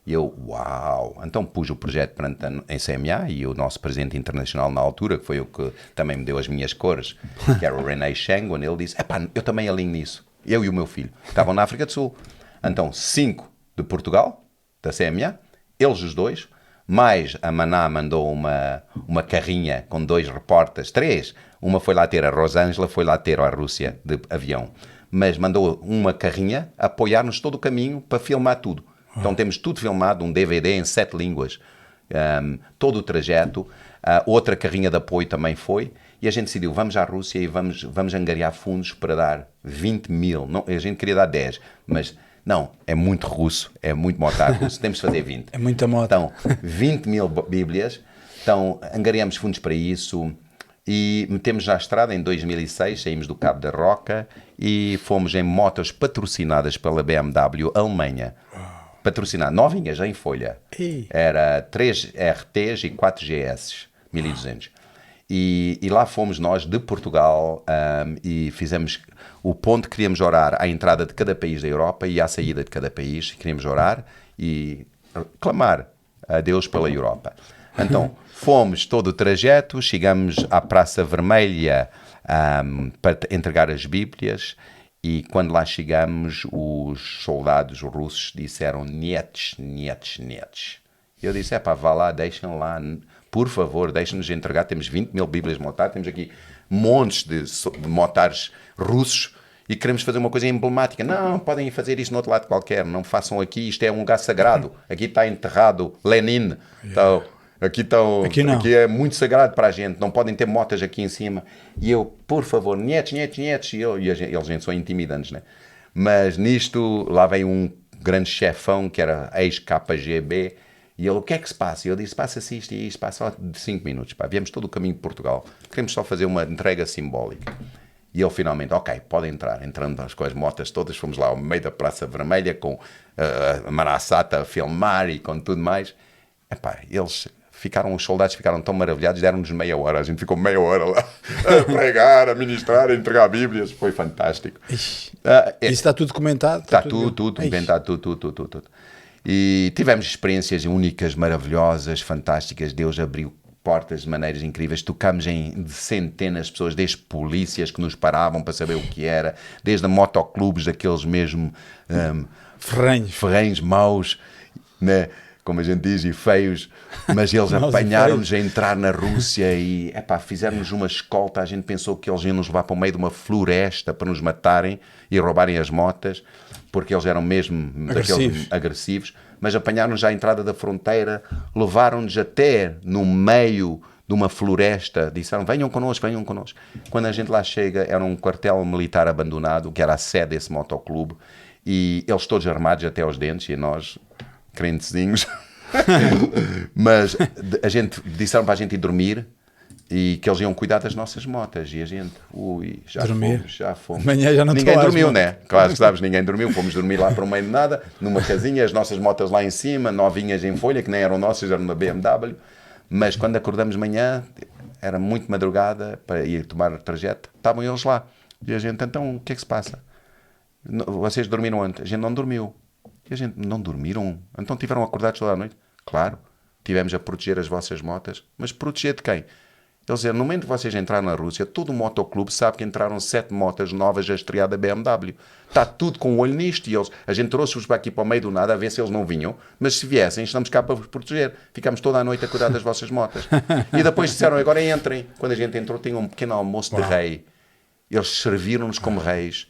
B: E eu, uau! Então pus o projeto perante a CMA e o nosso presidente internacional na altura, que foi o que também me deu as minhas cores, que era o René Schengen, ele disse, eu também alinho nisso. Eu e o meu filho. Estavam na África do Sul. Então, 5 de Portugal, da CMA, eles os dois, mais a Maná mandou uma carrinha com 2 repórteres, 3. Uma foi lá ter a Rosângela, foi lá ter a Rússia de avião. Mas mandou uma carrinha apoiar-nos todo o caminho para filmar tudo. Então temos tudo filmado, um DVD em 7 línguas, todo o trajeto. Outra carrinha de apoio também foi. E a gente decidiu, vamos à Rússia e vamos angariar fundos para dar 20 mil. Não, a gente queria dar 10, mas não, é muito russo, é muito motar russo, temos de fazer 20.
C: É muita moto.
B: Então, 20 mil Bíblias. Então, angariamos fundos para isso e metemos na estrada em 2006, saímos do Cabo da Roca e fomos em motos patrocinadas pela BMW Alemanha. Patrocinado, novinhas, em folha. Era 3 RTs e 4 GS, 1200. E lá fomos nós de Portugal e fizemos o ponto, queríamos orar à entrada de cada país da Europa e à saída de cada país. Queríamos orar e clamar a Deus pela Europa. Então, fomos todo o trajeto, chegamos à Praça Vermelha para entregar as Bíblias. E quando lá chegamos, os soldados russos disseram nietzs. Eu disse, vá lá, deixem lá, por favor, deixem-nos entregar, temos 20 mil Bíblias motadas, temos aqui montes de motares russos e queremos fazer uma coisa emblemática. Não, podem fazer isso no outro lado qualquer, não façam aqui, isto é um lugar sagrado, aqui está enterrado Lenin, então, aqui é muito sagrado para a gente, não podem ter motas aqui em cima. E eu, por favor, nietzs, e a gente são intimidantes, né? Mas nisto, lá veio um grande chefão, que era ex-KGB, e ele, o que é que se passa? E eu disse, passa-se isto e isto, passa só de 5 minutos, viemos todo o caminho de Portugal, queremos só fazer uma entrega simbólica. E ele finalmente, ok, pode entrar, entrando com as motas todas, fomos lá ao meio da Praça Vermelha, com a Marassata a filmar e com tudo mais. Eles os soldados ficaram tão maravilhados, deram-nos meia hora. A gente ficou meia hora lá a pregar, a ministrar, a entregar Bíblias. Foi fantástico.
C: Isso está tudo documentado?
B: Está tudo documentado, tudo. E tivemos experiências únicas, maravilhosas, fantásticas. Deus abriu portas de maneiras incríveis. Tocamos em centenas de pessoas, desde polícias que nos paravam para saber o que era, desde motoclubes, daqueles mesmo ferrenhos maus, né? Como a gente diz, e feios, mas eles apanharam-nos a entrar na Rússia e fizeram-nos uma escolta. A gente pensou que eles iam nos levar para o meio de uma floresta para nos matarem e roubarem as motas, porque eles eram mesmo daqueles agressivos, mas apanharam-nos à entrada da fronteira, levaram-nos até no meio de uma floresta, disseram, venham connosco. Quando a gente lá chega, era um quartel militar abandonado, que era a sede desse motoclube, e eles todos armados até aos dentes, e nós... crentezinhos, mas disseram para a gente ir dormir e que eles iam cuidar das nossas motas e a gente, já fomos.
C: Amanhã já não
B: ninguém dormiu, né? Claro que sabes, ninguém dormiu, fomos dormir lá para o meio de nada, numa casinha, as nossas motas lá em cima, novinhas em folha, que nem eram nossas, eram da BMW, mas quando acordamos de manhã, era muito madrugada para ir tomar o trajeto, estavam eles lá e a gente, então o que é que se passa? Vocês dormiram antes? A gente não dormiu. E a gente, não dormiram? Então tiveram acordados toda a noite? Claro, tivemos a proteger as vossas motas. Mas proteger de quem? Eles diziam, no momento que vocês entraram na Rússia, todo o motoclube sabe que entraram 7 motas novas a estrear da BMW. Está tudo com o olho nisto. E a gente trouxe-os para aqui para o meio do nada a ver se eles não vinham. Mas se viessem, estamos cá para vos proteger. Ficamos toda a noite a cuidar das vossas motas. E depois disseram, agora entrem. Quando a gente entrou, tinha um pequeno almoço de rei. Eles serviram-nos como reis.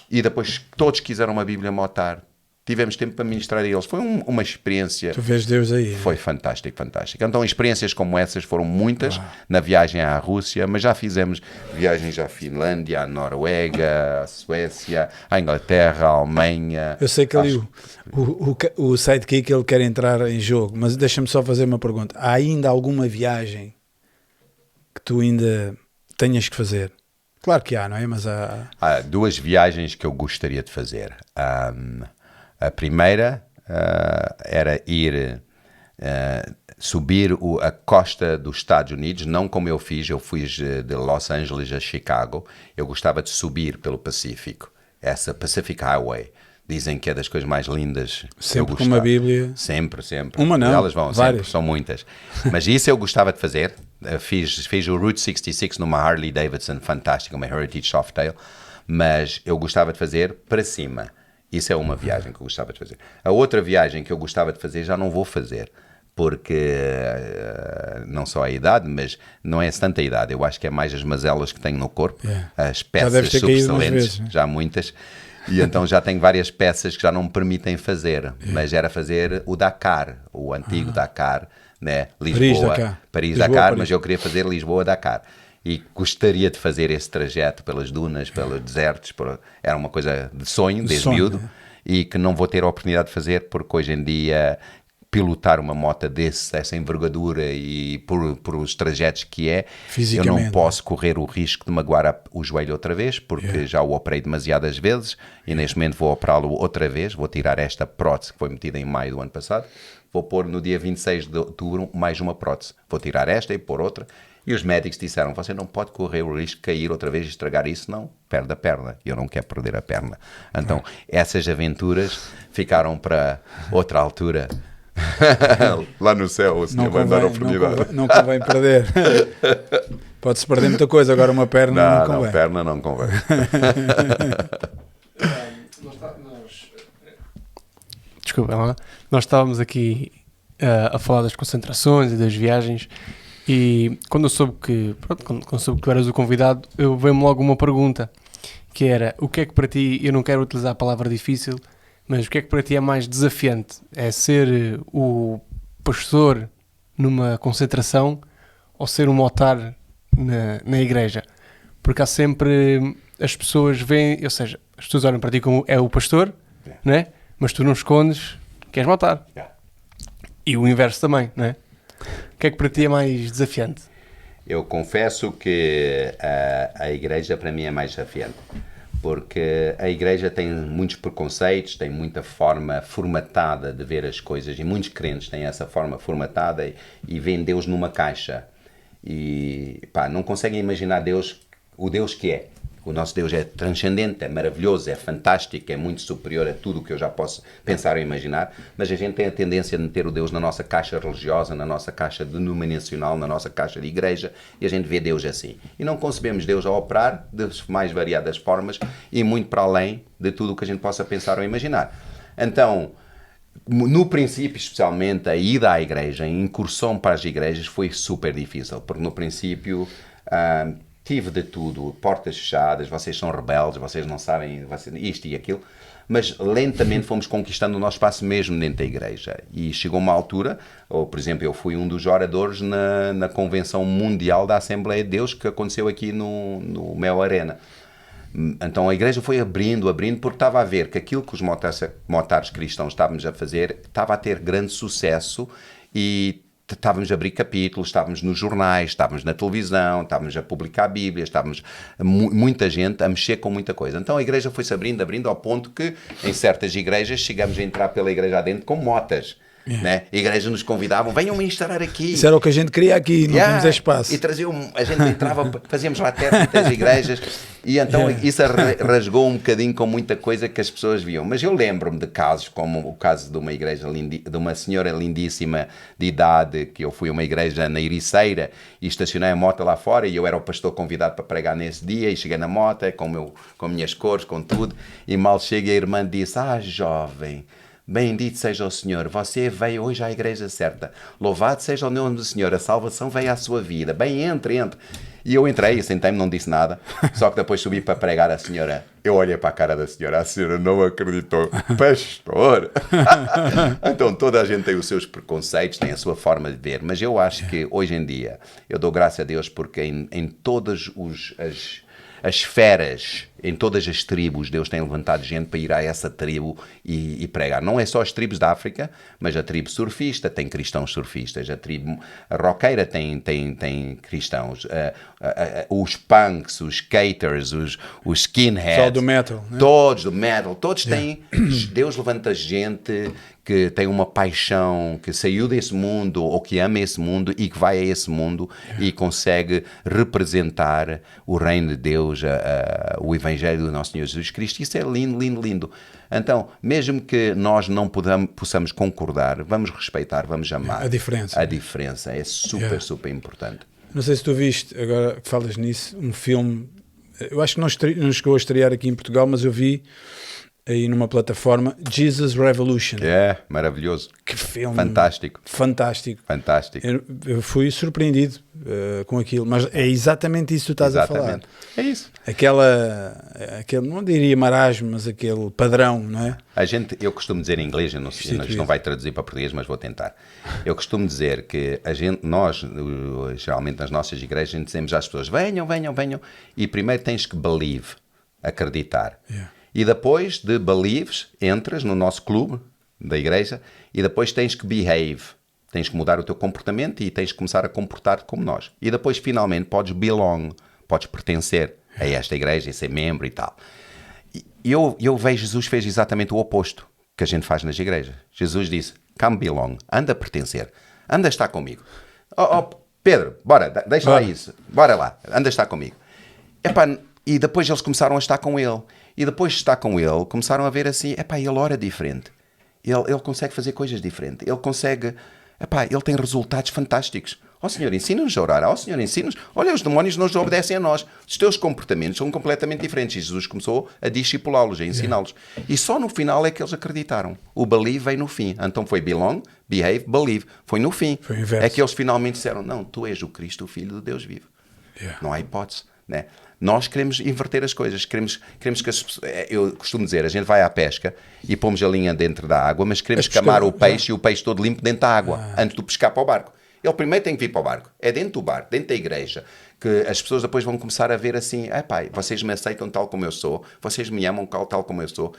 B: E depois todos quiseram uma Bíblia motar. Tivemos tempo para ministrar a eles. Foi uma experiência...
C: Tu vês Deus aí.
B: Foi fantástico. Então, experiências como essas foram muitas na viagem à Rússia, mas já fizemos viagens à Finlândia, à Noruega, à Suécia, à Inglaterra, à Alemanha.
C: Eu sei que ali o sidekick ele quer entrar em jogo, mas deixa-me só fazer uma pergunta. Há ainda alguma viagem que tu ainda tenhas que fazer? Claro que há, não é? Mas há
B: 2 viagens que eu gostaria de fazer. A primeira era ir subir a costa dos Estados Unidos, não como eu fui de Los Angeles a Chicago. Eu gostava de subir pelo Pacífico, essa Pacific Highway. Dizem que é das coisas mais lindas.
C: Sempre com uma Bíblia.
B: Sempre.
C: Uma não,
B: elas vão,
C: várias.
B: Sempre, são muitas. Mas isso eu gostava de fazer. Fiz o Route 66 numa Harley Davidson fantástica, uma Heritage Softail, mas eu gostava de fazer para cima. Isso é uma viagem que eu gostava de fazer. A outra viagem que eu gostava de fazer já não vou fazer, porque não só a idade, mas não é tanta a idade. Eu acho que é mais as mazelas que tenho no corpo, as peças sobressalentes, já muitas. E então já tenho várias peças que já não me permitem fazer, mas era fazer o Dakar, o antigo Dakar, né? Paris-Dakar, mas eu queria fazer Lisboa-Dakar. E gostaria de fazer esse trajeto pelas dunas, pelos desertos, era uma coisa de sonho, desde miúdo, e que não vou ter a oportunidade de fazer, porque hoje em dia pilotar uma moto dessa envergadura e por os trajetos que eu não posso correr o risco de magoar o joelho outra vez, porque já o operei demasiadas vezes e neste momento vou operá-lo outra vez. Vou tirar esta prótese que foi metida em maio do ano passado, vou pôr no dia 26 de outubro mais uma prótese, vou tirar esta e pôr outra. E os médicos disseram, você não pode correr o risco de cair outra vez e estragar isso, não, perde a perna. Eu não quero perder a perna. Então, essas aventuras ficaram para outra altura. Lá no céu, o senhor vai dar a oportunidade.
C: Não convém perder. Pode-se perder muita coisa, agora uma perna não convém.
B: Não, perna não convém.
A: Desculpa lá. Nós estávamos aqui a falar das concentrações e das viagens. E quando eu soube que tu eras o convidado, veio-me logo uma pergunta, que era, o que é que para ti, eu não quero utilizar a palavra difícil, mas o que é que para ti é mais desafiante? É ser o pastor numa concentração ou ser um motar na igreja? Porque há sempre, as pessoas veem, ou seja, as pessoas olham para ti como é o pastor, não é? Mas tu não escondes, queres motar. E o inverso também, não é? O que é que para ti é mais desafiante?
B: Eu confesso que a igreja para mim é mais desafiante, porque a igreja tem muitos preconceitos, tem muita forma formatada de ver as coisas, e muitos crentes têm essa forma formatada e veem Deus numa caixa. E pá, não conseguem imaginar Deus, o Deus que é. O nosso Deus é transcendente, é maravilhoso, é fantástico, é muito superior a tudo o que eu já posso pensar ou imaginar, mas a gente tem a tendência de meter o Deus na nossa caixa religiosa, na nossa caixa denominacional, na nossa caixa de igreja, e a gente vê Deus assim. E não concebemos Deus a operar de mais variadas formas e muito para além de tudo o que a gente possa pensar ou imaginar. Então, no princípio, especialmente, a ida à igreja, a incursão para as igrejas foi super difícil, porque no princípio tive de tudo, portas fechadas, vocês são rebeldes, vocês não sabem isto e aquilo, mas lentamente fomos conquistando o nosso espaço mesmo dentro da igreja. E chegou uma altura, ou por exemplo, eu fui um dos oradores na Convenção Mundial da Assembleia de Deus, que aconteceu aqui no Mel Arena. Então a igreja foi abrindo, porque estava a ver que aquilo que os motares cristãos estávamos a fazer estava a ter grande sucesso, e estávamos a abrir capítulos, estávamos nos jornais, estávamos na televisão, estávamos a publicar Bíblias, estávamos muita gente a mexer com muita coisa. Então a igreja foi-se abrindo ao ponto que em certas igrejas chegamos a entrar pela igreja adentro com motas. Né? A igreja nos convidavam, venham ministrar aqui.
C: Isso era o que a gente queria aqui, não tínhamos espaço.
B: E a gente entrava, fazíamos lá térmites das igrejas, e então isso rasgou um bocadinho com muita coisa que as pessoas viam. Mas eu lembro-me de casos, como o caso de uma igreja de uma senhora lindíssima de idade, que eu fui a uma igreja na Ericeira e estacionei a moto lá fora, e eu era o pastor convidado para pregar nesse dia, e cheguei na moto com minhas cores, com tudo, e mal chega a irmã disse: jovem, bendito seja o Senhor, você veio hoje à igreja certa, louvado seja o nome do Senhor, a salvação veio à sua vida, bem, entre. E eu entrei, sentei-me, não disse nada, só que depois subi para pregar. A senhora, eu olhei para a cara da senhora, a senhora não acreditou. Pastor! Então toda a gente tem os seus preconceitos, tem a sua forma de ver, mas eu acho que hoje em dia, eu dou graças a Deus porque em todas as esferas, em todas as tribos, Deus tem levantado gente para ir a essa tribo e pregar. Não é só as tribos da África, mas a tribo surfista tem cristãos surfistas, a tribo roqueira tem cristãos, os punks, os skaters, os skinheads.
C: Só do metal. Né?
B: Todos do metal, todos têm. Deus levanta gente que tem uma paixão, que saiu desse mundo ou que ama esse mundo e que vai a esse mundo e consegue representar o reino de Deus, o Evangelho do nosso Senhor Jesus Cristo. Isso é lindo, lindo, lindo. Então, mesmo que nós não possamos concordar, vamos respeitar, vamos amar.
C: A diferença.
B: A diferença é super, super importante.
C: Não sei se tu viste, agora que falas nisso, um filme, eu acho que não chegou a estrear aqui em Portugal, mas eu vi aí numa plataforma, Jesus Revolution.
B: Maravilhoso.
C: Que filme.
B: Fantástico.
C: Fantástico. Eu fui surpreendido com aquilo, mas é exatamente isso que tu estás a falar.
B: É isso.
C: Aquele, não diria marasmo, mas aquele padrão, não é?
B: Eu costumo dizer em inglês, não vai traduzir para português, mas vou tentar. Eu costumo dizer que nós, geralmente nas nossas igrejas, a gente dizemos às pessoas, venham, e primeiro tens que believe, acreditar. E depois de believes, entras no nosso clube da igreja, e depois tens que behave. Tens que mudar o teu comportamento e tens que começar a comportar-te como nós. E depois, finalmente, podes belong, podes pertencer a esta igreja e ser membro e tal. E eu vejo Jesus fez exatamente o oposto que a gente faz nas igrejas. Jesus disse, come belong, anda a pertencer, anda a estar comigo. Pedro, bora, deixa lá isso, bora lá, anda a estar comigo. E depois eles começaram a estar com ele. E depois de estar com ele, começaram a ver assim, ele ora diferente. Ele consegue fazer coisas diferentes. Ele consegue, ele tem resultados fantásticos. Senhor, ensina-nos a orar. Senhor, ensina-nos. Olha, os demónios não nos obedecem a nós. Os teus comportamentos são completamente diferentes. E Jesus começou a discipulá-los, a ensiná-los. E só no final é que eles acreditaram. O believe veio no fim. Então foi belong, behave, believe. Foi no fim.
C: Foi o inverso.
B: É que eles finalmente disseram, não, tu és o Cristo, o Filho de Deus vivo. Não há hipótese, né? Nós queremos inverter as coisas, queremos que as pessoas, eu costumo dizer, a gente vai à pesca e pomos a linha dentro da água, mas queremos camar o peixe e o peixe todo limpo dentro da água, antes de pescar para o barco. Ele primeiro tem que vir para o barco, é dentro do barco, dentro da igreja, que as pessoas depois vão começar a ver assim, vocês me aceitam tal como eu sou, vocês me amam tal como eu sou,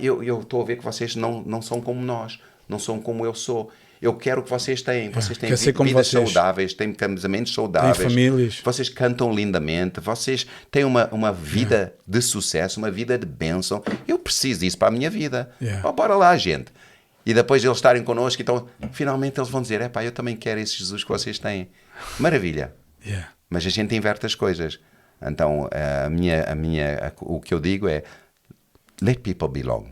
B: eu estou a ver que vocês não são como nós, não são como eu sou. Eu quero o que vocês têm. Vocês têm
C: quero ser como
B: vidas
C: vocês.
B: saudáveis, têm casamentos saudáveis.
C: Têm famílias.
B: Vocês cantam lindamente. Vocês têm uma vida de sucesso, uma vida de bênção. Eu preciso disso para a minha vida. Bora lá, gente. E depois de eles estarem connosco, então, finalmente eles vão dizer, eu também quero esse Jesus que vocês têm. Maravilha. Mas a gente inverte as coisas. Então, o que eu digo é, let people belong.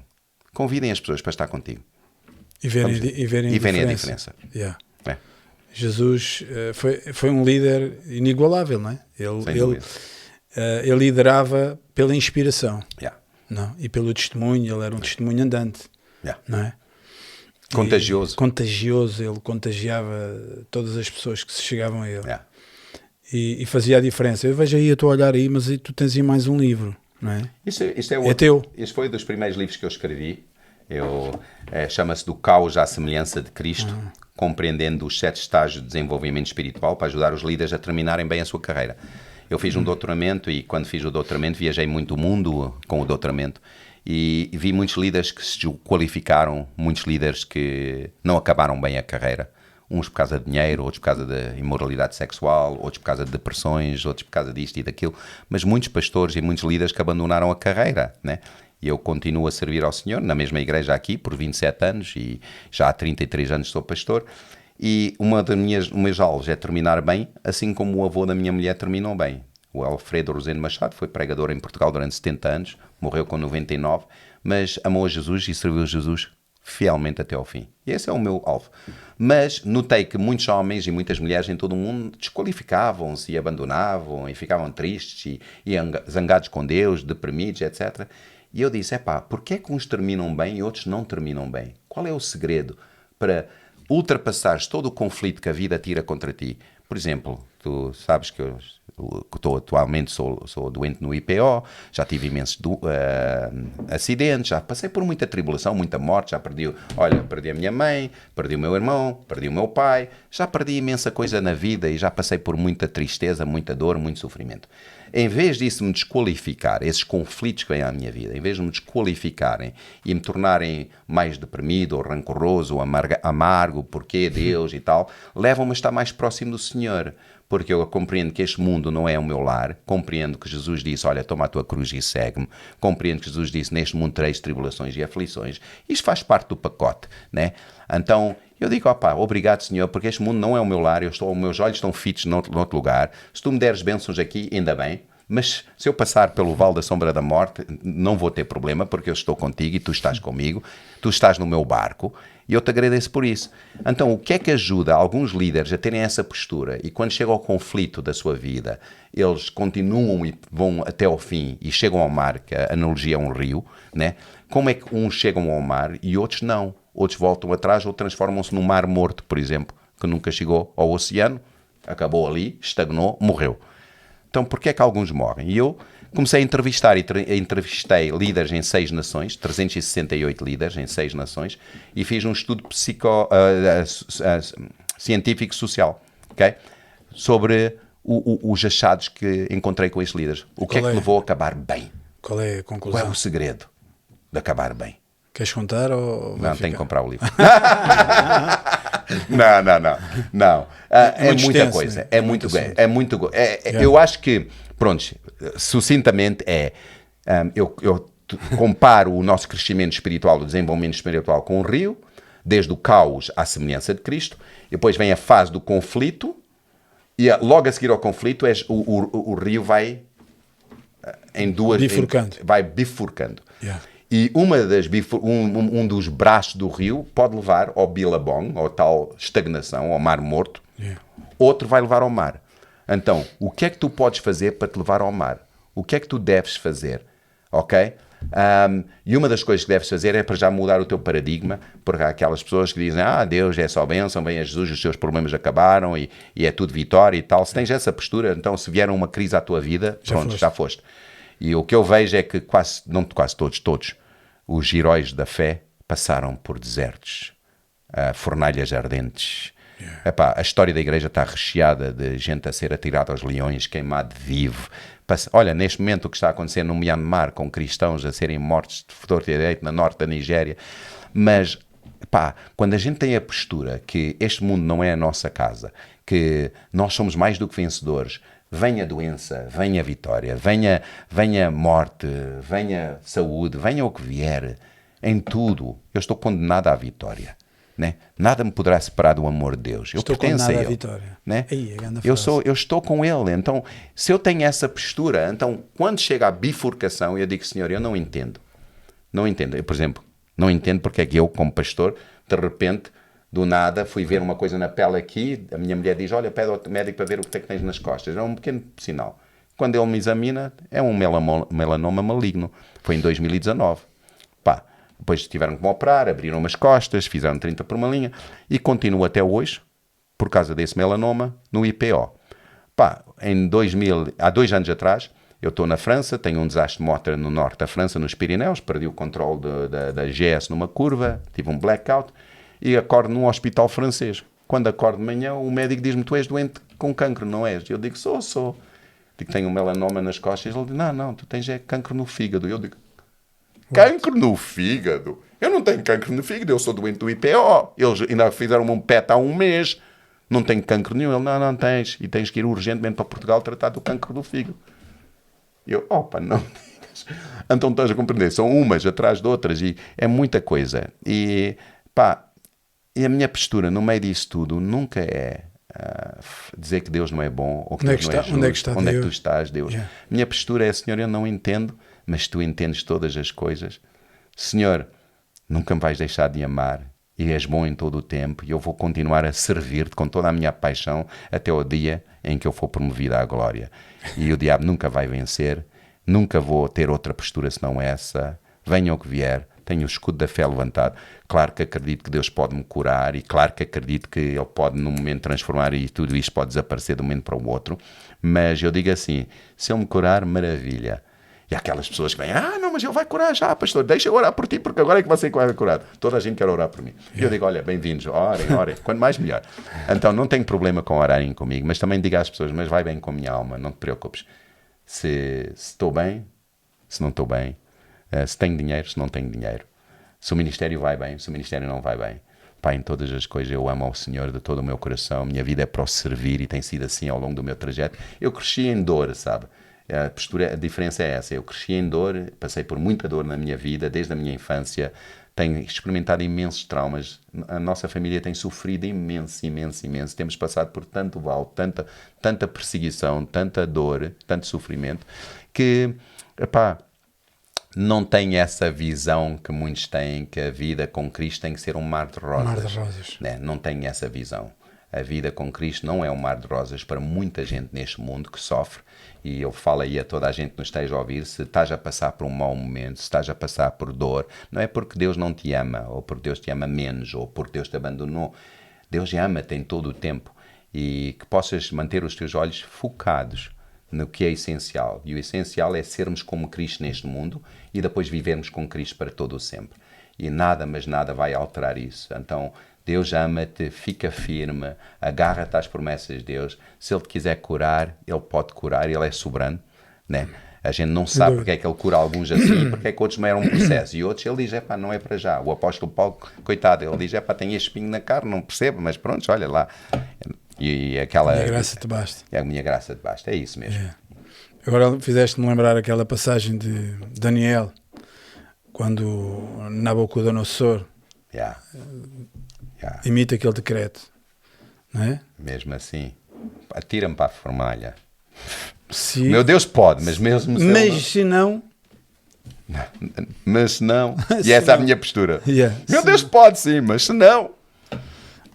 B: Convidem as pessoas para estar contigo.
C: E verem a diferença.
B: É.
C: Jesus foi um líder inigualável, não é? Ele liderava pela inspiração, não? E pelo testemunho. Ele era um testemunho andante, não é?
B: Contagioso.
C: Ele contagiava todas as pessoas que se chegavam a ele. E fazia a diferença. Eu vejo aí, eu estou a olhar aí, mas aí tu tens aí mais um livro, não é?
B: Isto é
C: teu.
B: Este foi um dos primeiros livros que eu escrevi. Chama-se Do Caos à Semelhança de Cristo, compreendendo os 7 estágios de desenvolvimento espiritual para ajudar os líderes a terminarem bem a sua carreira. Eu fiz um doutoramento e quando fiz o doutoramento viajei muito o mundo com o doutoramento e vi muitos líderes que se qualificaram, muitos líderes que não acabaram bem a carreira. Uns por causa de dinheiro, outros por causa de imoralidade sexual, outros por causa de depressões, outros por causa disto e daquilo. Mas muitos pastores e muitos líderes que abandonaram a carreira, né? E eu continuo a servir ao Senhor na mesma igreja aqui por 27 anos e já há 33 anos sou pastor. E uma das meus alvos é terminar bem, assim como o avô da minha mulher terminou bem. O Alfredo Rosendo Machado foi pregador em Portugal durante 70 anos, morreu com 99, mas amou a Jesus e serviu a Jesus fielmente até ao fim. E esse é o meu alvo. Mas notei que muitos homens e muitas mulheres em todo o mundo desqualificavam-se e abandonavam e ficavam tristes e zangados com Deus, deprimidos, etc. E eu disse, porquê é que uns terminam bem e outros não terminam bem? Qual é o segredo para ultrapassares todo o conflito que a vida tira contra ti? Por exemplo, tu sabes que eu atualmente sou doente no IPO, já tive imensos acidentes, já passei por muita tribulação, muita morte, perdi a minha mãe, perdi o meu irmão, perdi o meu pai, já perdi imensa coisa na vida e já passei por muita tristeza, muita dor, muito sofrimento. Em vez disso me desqualificar, esses conflitos que vêm à minha vida, em vez de me desqualificarem e me tornarem mais deprimido, ou rancoroso, ou amargo, porquê Deus e tal, levam-me a estar mais próximo do Senhor. Porque eu compreendo que este mundo não é o meu lar, compreendo que Jesus disse, olha, toma a tua cruz e segue-me, compreendo que Jesus disse, neste mundo tereis tribulações e aflições. Isto faz parte do pacote, né? Então, eu digo, obrigado, Senhor, porque este mundo não é o meu lar, meus olhos estão fitos noutro lugar. Se tu me deres bênçãos aqui, ainda bem, mas se eu passar pelo vale da sombra da morte, não vou ter problema, porque eu estou contigo e tu estás comigo, tu estás no meu barco, e eu te agradeço por isso. Então, o que é que ajuda alguns líderes a terem essa postura e quando chega ao conflito da sua vida, eles continuam e vão até ao fim e chegam ao mar, que a analogia é um rio, né? Como é que uns chegam ao mar e outros não? Outros voltam atrás ou transformam-se num mar morto, por exemplo, que nunca chegou ao oceano, acabou ali, estagnou, morreu. Então, porquê é que alguns morrem? E eu comecei a entrevistar e entrevistei líderes em 6 nações, 368 líderes em 6 nações, e fiz um estudo científico social, okay? Sobre os achados que encontrei com estes líderes. O que é que levou a acabar bem?
C: Qual é a conclusão?
B: Qual é o segredo de acabar bem?
C: Queres contar ou
B: não, tenho que comprar o livro. Não. É muita coisa. É muito. Eu acho que, pronto, sucintamente eu comparo o nosso crescimento espiritual, o desenvolvimento espiritual com o rio, desde o caos à semelhança de Cristo, e depois vem a fase do conflito, e logo a seguir ao conflito o rio vai em duas... vai bifurcando.
C: Yeah.
B: E um dos braços do rio pode levar ao Billabong, ou tal estagnação, ao mar morto.
C: Yeah.
B: Outro vai levar ao mar. Então, o que é que tu podes fazer para te levar ao mar? O que é que tu deves fazer? Ok? E uma das coisas que deves fazer é para já mudar o teu paradigma, porque há aquelas pessoas que dizem, Deus é só bênção, vem a Jesus, os seus problemas acabaram e é tudo vitória e tal. Se tens essa postura, então se vier uma crise à tua vida, já foste. E o que eu vejo é que todos, os heróis da fé passaram por desertos, fornalhas ardentes. Yeah. Epá, a história da igreja está recheada de gente a ser atirada aos leões, queimado vivo. Olha, neste momento o que está a acontecer no Myanmar, com cristãos a serem mortos de torto e direito, na norte da Nigéria. Mas Pá, quando a gente tem a postura que este mundo não é a nossa casa, que nós somos mais do que vencedores, venha doença, venha vitória, venha morte, venha saúde, venha o que vier, em tudo, eu estou condenado à vitória. Né? Nada me poderá separar do amor de Deus. Eu
C: Estou
B: pertenço a
C: condenado
B: Ele.
C: à vitória.
B: Né?
C: Aí, a grande frase.
B: Eu estou com Ele. Então, se eu tenho essa postura, então, quando chega a bifurcação, eu digo, Senhor, eu não entendo. Não entendo. Eu, por exemplo, não entendo porque é que eu, como pastor, de repente, do nada, fui ver uma coisa na pele aqui, a minha mulher diz, olha, pede ao médico para ver o que é que tens nas costas. É um pequeno sinal. Quando ele me examina, é um melanoma maligno. Foi em 2019. Pá, depois tiveram que me operar, abriram umas costas, fizeram 30 por uma linha e continuo até hoje, por causa desse melanoma, no IPO. Pá, há 2 anos atrás, eu estou na França, tenho um desastre de moto no norte da França, nos Pirineus, perdi o controle da GS numa curva, tive um blackout e acordo num hospital francês. Quando acordo de manhã, o médico diz-me, tu és doente com cancro, não és? Eu digo, sou. Digo, tenho um melanoma nas costas. Ele diz, não, tu tens cancro no fígado. Eu digo, cancro no fígado? Eu não tenho cancro no fígado, eu sou doente do IPO. Eles ainda fizeram um PET há um mês. Não tenho cancro nenhum. Ele, não tens. E tens que ir urgentemente para Portugal tratar do cancro do fígado. Eu, não digas. Então estás a compreender, são umas atrás de outras e é muita coisa. E a minha postura no meio disso tudo nunca é dizer que Deus não é bom ou que Deus não é justo. Onde é que tu estás, Deus? Yeah. Minha postura é, Senhor, eu não entendo, mas tu entendes todas as coisas. Senhor, nunca me vais deixar de amar e és bom em todo o tempo e eu vou continuar a servir-te com toda a minha paixão até o dia em que eu for promovido à glória. E o diabo nunca vai vencer, nunca vou ter outra postura senão essa. Venha o que vier, tenho o escudo da fé levantado. Claro que acredito que Deus pode me curar e claro que acredito que Ele pode num momento transformar e tudo isto pode desaparecer de um momento para o outro. Mas eu digo assim, se Ele me curar, maravilha. E há aquelas pessoas que vêm, não, mas Ele vai curar já, pastor, deixa eu orar por ti, porque agora é que você vai curar. Toda a gente quer orar por mim. E eu digo, olha, bem-vindos, orem, quanto mais melhor. Então não tenho problema com orarem comigo, mas também digo às pessoas, mas vai bem com a minha alma, não te preocupes. Se estou bem, se não estou bem, se tenho dinheiro, se não tenho dinheiro. Se o ministério vai bem, se o ministério não vai bem. Pá, em todas as coisas eu amo ao Senhor de todo o meu coração, minha vida é para o servir e tem sido assim ao longo do meu trajeto. Eu cresci em dor, sabe? A diferença é essa, eu cresci em dor, passei por muita dor na minha vida, desde a minha infância, tenho experimentado imensos traumas, a nossa família tem sofrido imenso, temos passado por tanto mal, tanta perseguição, tanta dor, tanto sofrimento, que, não tem essa visão que muitos têm, que a vida com Cristo tem que ser um mar de rosas.
C: Mar de rosas.
B: Não tem essa visão. A vida com Cristo não é um mar de rosas para muita gente neste mundo que sofre, e eu falo aí a toda a gente que nos esteja a ouvir, se estás a passar por um mau momento, se estás a passar por dor, não é porque Deus não te ama, ou porque Deus te ama menos, ou porque Deus te abandonou. Deus ama-te em todo o tempo, e que possas manter os teus olhos focados no que é essencial. E o essencial é sermos como Cristo neste mundo, e depois vivermos com Cristo para todo o sempre. E nada, mas nada vai alterar isso. Então, Deus ama-te, fica firme, agarra-te às promessas de Deus. Se Ele te quiser curar, Ele pode curar, Ele é soberano, né? A gente não sabe porque é que Ele cura alguns assim, porque é que outros meram um processo. E outros Ele diz, não é para já. O apóstolo Paulo, coitado, ele diz, tem este espinho na carne, não percebo, mas pronto, olha lá. E aquela...
C: A minha graça te basta.
B: A minha graça te basta, é isso mesmo.
C: É. Agora fizeste-me lembrar aquela passagem de Daniel, quando Nabucodonosor imita aquele decreto, não é?
B: Mesmo assim, atira-me para a formalha.
C: Sim.
B: Meu Deus pode, mas mesmo
C: se não...
B: Mas se não... E essa é a minha postura. Meu
C: sim.
B: Deus pode sim, mas se não...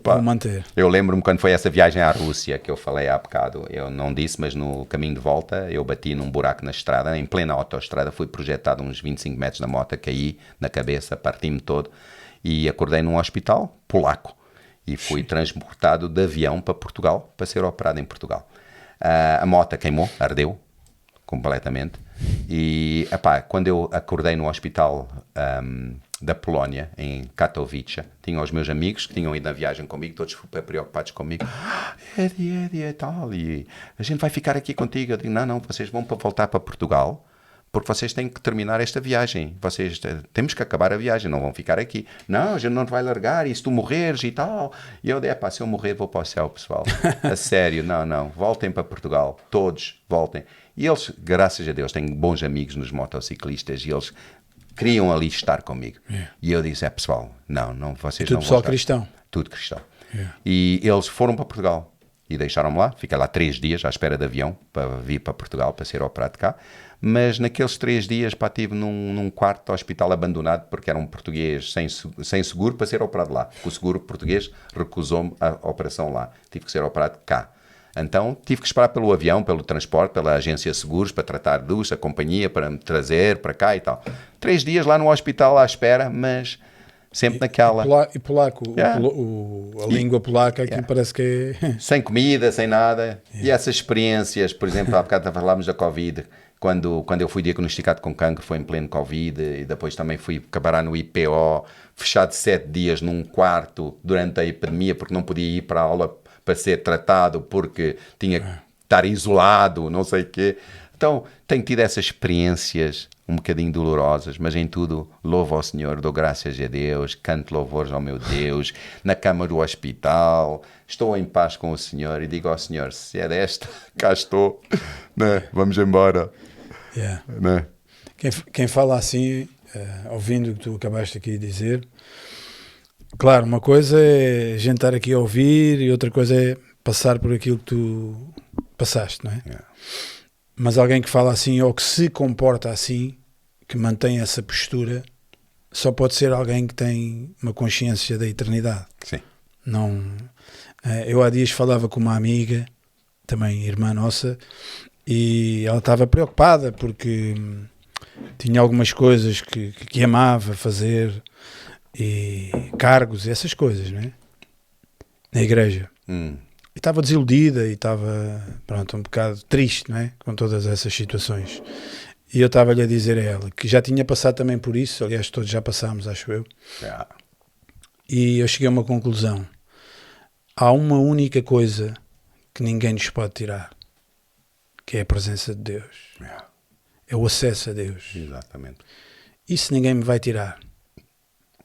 C: Vou manter.
B: Eu lembro-me quando foi essa viagem à Rússia que eu falei há bocado, eu não disse, mas no caminho de volta eu bati num buraco na estrada, em plena autoestrada, fui projetado uns 25 metros na moto, caí na cabeça, parti-me todo e acordei num hospital polaco e fui transportado de avião para Portugal, para ser operado em Portugal. A moto queimou, ardeu completamente e quando eu acordei no hospital da Polónia, em Katowice, tinha os meus amigos que tinham ido na viagem comigo, todos super preocupados comigo. Eddie, e tal, e a gente vai ficar aqui contigo. Eu digo, não, vocês vão voltar para Portugal, porque vocês têm que terminar esta viagem. Temos que acabar a viagem, não vão ficar aqui. Não, a gente não te vai largar, e se tu morreres e tal. E eu disse, se eu morrer vou para o céu, pessoal. A sério, não. Voltem para Portugal, todos voltem. E eles, graças a Deus, têm bons amigos nos motociclistas e eles queriam ali estar comigo. E eu disse, pessoal, não, vocês não vão
C: pessoal
B: estar.
C: cristão.
B: Tudo cristão. E eles foram para Portugal e deixaram-me lá. Fiquei lá 3 dias à espera de avião para vir para Portugal, para ser operado cá. Mas naqueles 3 dias estive num quarto de hospital abandonado porque era um português sem seguro para ser operado lá. O seguro português recusou-me a operação lá. Tive que ser operado cá. Então tive que esperar pelo avião, pelo transporte, pela agência de seguros para tratar a companhia, para me trazer para cá e tal. 3 dias lá no hospital à espera, mas sempre naquela...
C: E polaco, a língua polaca aqui parece que é...
B: Sem comida, sem nada. E essas experiências, por exemplo, há bocado falámos da Covid, quando eu fui diagnosticado com cancro, foi em pleno Covid, e depois também fui acabar no IPO, fechado 7 dias num quarto durante a epidemia, porque não podia ir para a aula para ser tratado, porque tinha que estar isolado, não sei o quê. Então, tenho tido essas experiências um bocadinho dolorosas, mas em tudo louvo ao Senhor, dou graças a Deus, canto louvores ao meu Deus, na cama do hospital, estou em paz com o Senhor e digo ao Senhor, se é desta, cá estou, né? Vamos embora. Né?
C: Quem fala assim, ouvindo o que tu acabaste aqui de dizer, claro, uma coisa é a gente estar aqui a ouvir e outra coisa é passar por aquilo que tu passaste, não é? Mas alguém que fala assim ou que se comporta assim, que mantém essa postura, só pode ser alguém que tem uma consciência da eternidade.
B: Sim.
C: Não, eu há dias falava com uma amiga, também irmã nossa, e ela estava preocupada porque tinha algumas coisas que amava fazer e cargos e essas coisas, não é? Na igreja. E estava desiludida e estava, pronto, um bocado triste, não é? Com todas essas situações. E eu estava-lhe a dizer a ela que já tinha passado também por isso, aliás, todos já passámos, acho eu. E eu cheguei a uma conclusão. Há uma única coisa que ninguém nos pode tirar, que é a presença de Deus. É o acesso a Deus.
B: Exatamente.
C: Isso ninguém me vai tirar.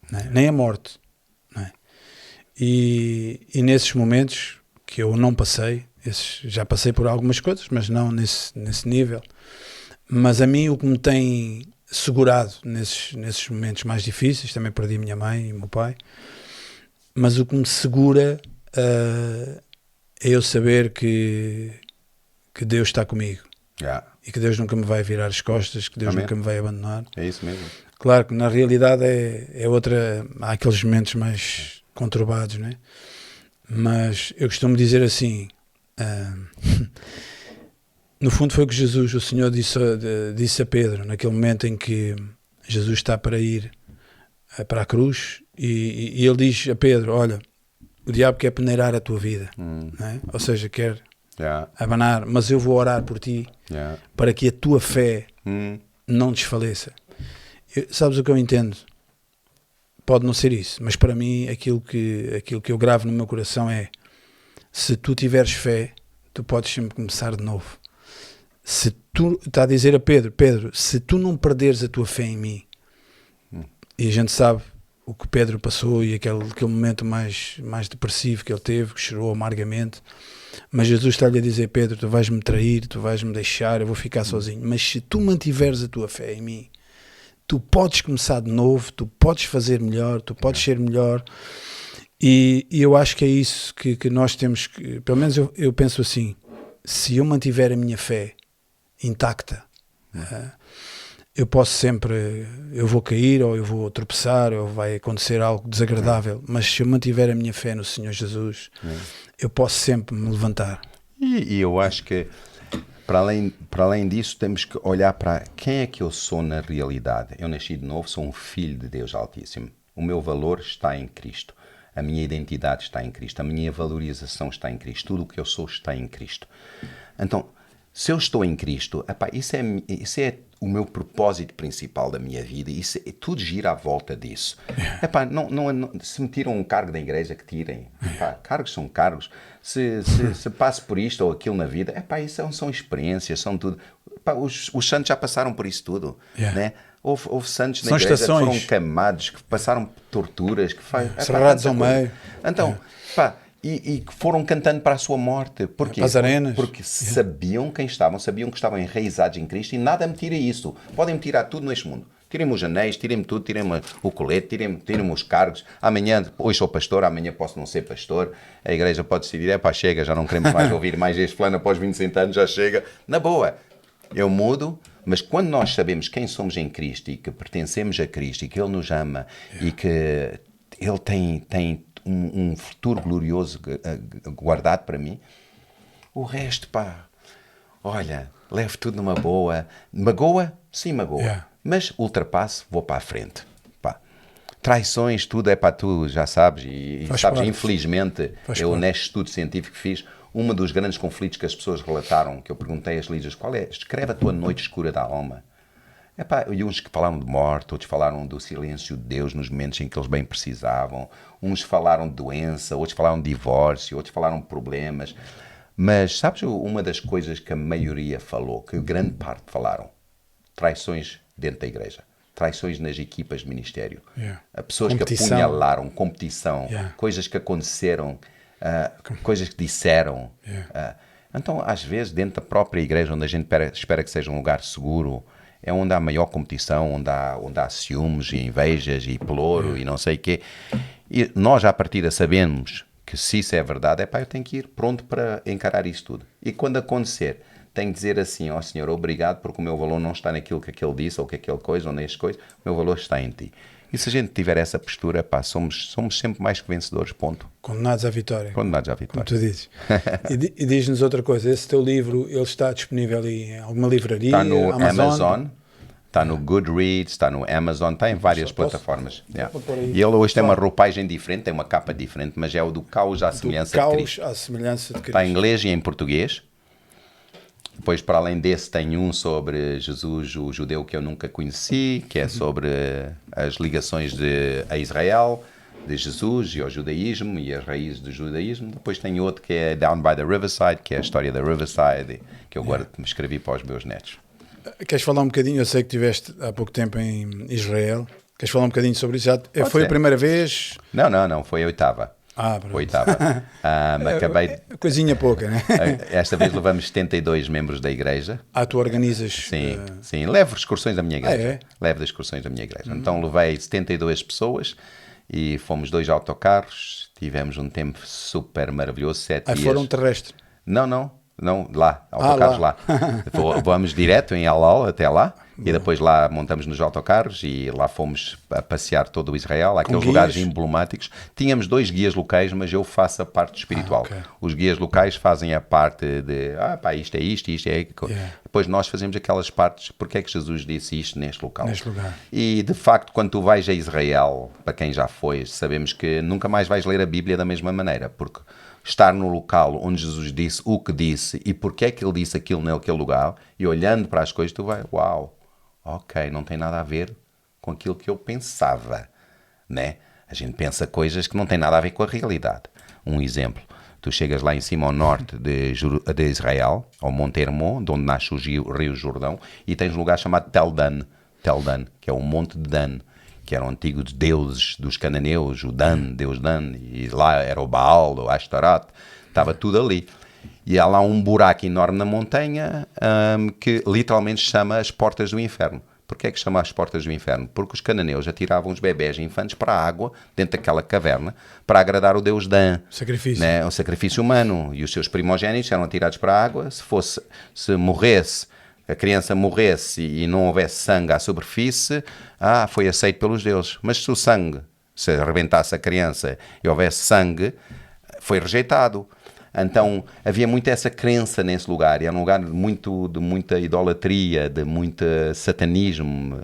C: Não é? Nem a morte. Não é? E nesses momentos que eu não passei, já passei por algumas coisas, mas não nesse nível. Mas a mim o que me tem segurado nesses momentos mais difíceis, também perdi a minha mãe e o meu pai, mas o que me segura é eu saber que Deus está comigo. E que Deus nunca me vai virar as costas, que Deus nunca me vai abandonar.
B: É isso mesmo.
C: Claro que na realidade é outra, há aqueles momentos mais conturbados, não é? Mas eu costumo dizer assim, no fundo foi o que Jesus, o Senhor disse a Pedro, naquele momento em que Jesus está para ir para a cruz, e ele diz a Pedro, olha, o diabo quer peneirar a tua vida, não é? Ou seja, quer abanar, mas eu vou orar por ti, para que a tua fé não desfaleça. Sabes o que eu entendo? Pode não ser isso, mas para mim aquilo que eu gravo no meu coração é: se tu tiveres fé, tu podes sempre começar de novo. Se tu, está a dizer a Pedro, se tu não perderes a tua fé em mim, e a gente sabe o que Pedro passou e aquele momento mais depressivo que ele teve, que chorou amargamente, mas Jesus está-lhe a dizer: Pedro, tu vais-me trair, tu vais-me deixar, eu vou ficar sozinho, mas se tu mantiveres a tua fé em mim, tu podes começar de novo, tu podes fazer melhor, tu podes ser melhor. E eu acho que é isso que nós temos que, pelo menos eu penso assim, se eu mantiver a minha fé intacta, eu posso sempre, eu vou cair, ou eu vou tropeçar, ou vai acontecer algo desagradável, mas se eu mantiver a minha fé no Senhor Jesus, eu posso sempre me levantar.
B: E eu acho que para além disso, temos que olhar para quem é que eu sou na realidade. Eu nasci de novo, sou um filho de Deus Altíssimo. O meu valor está em Cristo. A minha identidade está em Cristo. A minha valorização está em Cristo. Tudo o que eu sou está em Cristo. Então, se eu estou em Cristo, isso é o meu propósito principal da minha vida. Tudo gira à volta disso. Se me tiram um cargo da igreja, que tirem. Cargos são cargos. Se passo por isto ou aquilo na vida, isso são experiências, são tudo. pá, os santos já passaram por isso tudo, né? Houve santos na
C: São
B: igreja
C: estações.
B: que foram queimados, que passaram por torturas, que
C: Cerrados ao meio.
B: Então, pá, e que foram cantando para a sua morte. Porquê?
C: Para as arenas.
B: Porque sabiam quem estavam, sabiam que estavam enraizados em Cristo, e nada me tira isso. Podem me tirar tudo neste mundo. Tirem-me os anéis, tirem-me tudo, tirem-me o colete, tirem-me os cargos. Amanhã, hoje sou pastor, amanhã posso não ser pastor. A igreja pode decidir, pá, chega, já não queremos mais ouvir mais este plano após 25 anos, já chega. Na boa, eu mudo, mas quando nós sabemos quem somos em Cristo e que pertencemos a Cristo e que Ele nos ama e que Ele tem um futuro glorioso guardado para mim, o resto, pá, olha, levo tudo numa boa. Magoa? Sim, magoa. Mas ultrapasso, vou para a frente. Pá. Traições, tudo é para tu, já sabes. E sabes, parte. Infelizmente, eu neste estudo científico que fiz, um dos grandes conflitos que as pessoas relataram, que eu perguntei às líderes, qual é? Escreve a tua noite escura da alma. Epá, e uns que falaram de morte, outros falaram do silêncio de Deus nos momentos em que eles bem precisavam. Uns falaram de doença, outros falaram de divórcio, outros falaram de problemas. Mas sabes uma das coisas que a maioria falou, que grande parte falaram? Traições dentro da igreja, traições nas equipas de ministério, pessoas que apunhalaram, competição, coisas que aconteceram, coisas que disseram. Então, às vezes, dentro da própria igreja, onde a gente espera que seja um lugar seguro, é onde há maior competição, onde há ciúmes e invejas e pelouro e não sei o quê. E nós, à partida, sabemos que se isso é verdade, eu tenho que ir pronto para encarar isso tudo. E quando acontecer, tenho que dizer assim, ó Senhor, obrigado porque o meu valor não está naquilo que aquele disse, ou que aquele coisa, ou neste coisa, o meu valor está em Ti. E se a gente tiver essa postura, somos sempre mais que vencedores, ponto.
C: Condenados à vitória.
B: Condenados à vitória.
C: Como tu dizes. E diz-nos outra coisa, esse teu livro, ele está disponível em alguma livraria?
B: Está no Amazon, está no Goodreads, está no Amazon, está em várias plataformas. E ele hoje tem uma roupagem diferente, tem uma capa diferente, mas é o do Caos à Semelhança de Cristo.
C: Caos à Semelhança de Cristo.
B: Está em inglês e em português. Depois, para além desse, tem um sobre Jesus, o judeu que eu nunca conheci, que é sobre as ligações a Israel, de Jesus e ao judaísmo e as raízes do judaísmo. Depois tem outro que é Down by the Riverside, que é a história da Riverside, que eu agora me escrevi para os meus netos.
C: Queres falar um bocadinho? Eu sei que estiveste há pouco tempo em Israel. Queres falar um bocadinho sobre isso? Foi a primeira vez?
B: Não, foi a oitava.
C: Pronto.
B: Oitava. Acabei...
C: Coisinha pouca, né?
B: Esta vez levamos 72 membros da igreja.
C: Tu organizas?
B: Sim. Levo excursões da minha igreja.
C: É?
B: Levo excursões da minha igreja. Então levei 72 pessoas e fomos 2 autocarros. Tivemos um tempo super maravilhoso, 7 dias.
C: Foram terrestres?
B: Não, lá, autocarros lá. Vamos direto em El Al até lá. E depois lá montamos nos autocarros e lá fomos a passear todo o Israel, aqueles lugares emblemáticos. Tínhamos 2 guias locais, mas eu faço a parte espiritual. Os guias locais fazem a parte de, isto é isto, isto é... Depois nós fazemos aquelas partes, porque é que Jesus disse isto neste local. E de facto, quando tu vais a Israel, para quem já foi, sabemos que nunca mais vais ler a Bíblia da mesma maneira, porque estar no local onde Jesus disse o que disse e porque é que ele disse aquilo naquele lugar, e olhando para as coisas, tu vai, uau, ok, não tem nada a ver com aquilo que eu pensava, né? A gente pensa coisas que não têm nada a ver com a realidade. Um exemplo, tu chegas lá em cima ao norte de Israel, ao Monte Hermon, de onde nasce o Rio Jordão, e tens um lugar chamado Tel Dan, que é o Monte de Dan, que eram antigos deuses dos cananeus, o Dan, Deus Dan, e lá era o Baal, o Ashtaroth, estava tudo ali. E há lá um buraco enorme na montanha que literalmente se chama as Portas do Inferno. Porquê é que se chama as Portas do Inferno? Porque os cananeus atiravam os bebés e infantes para a água, dentro daquela caverna, para agradar o deus Dan.
C: Sacrifício.
B: Né? O sacrifício humano. E os seus primogênitos eram atirados para a água. Se morresse, a criança morresse e não houvesse sangue à superfície, foi aceito pelos deuses. Mas se arrebentasse a criança e houvesse sangue, foi rejeitado. Então havia muito essa crença nesse lugar, e era um lugar de muita idolatria, de muito satanismo,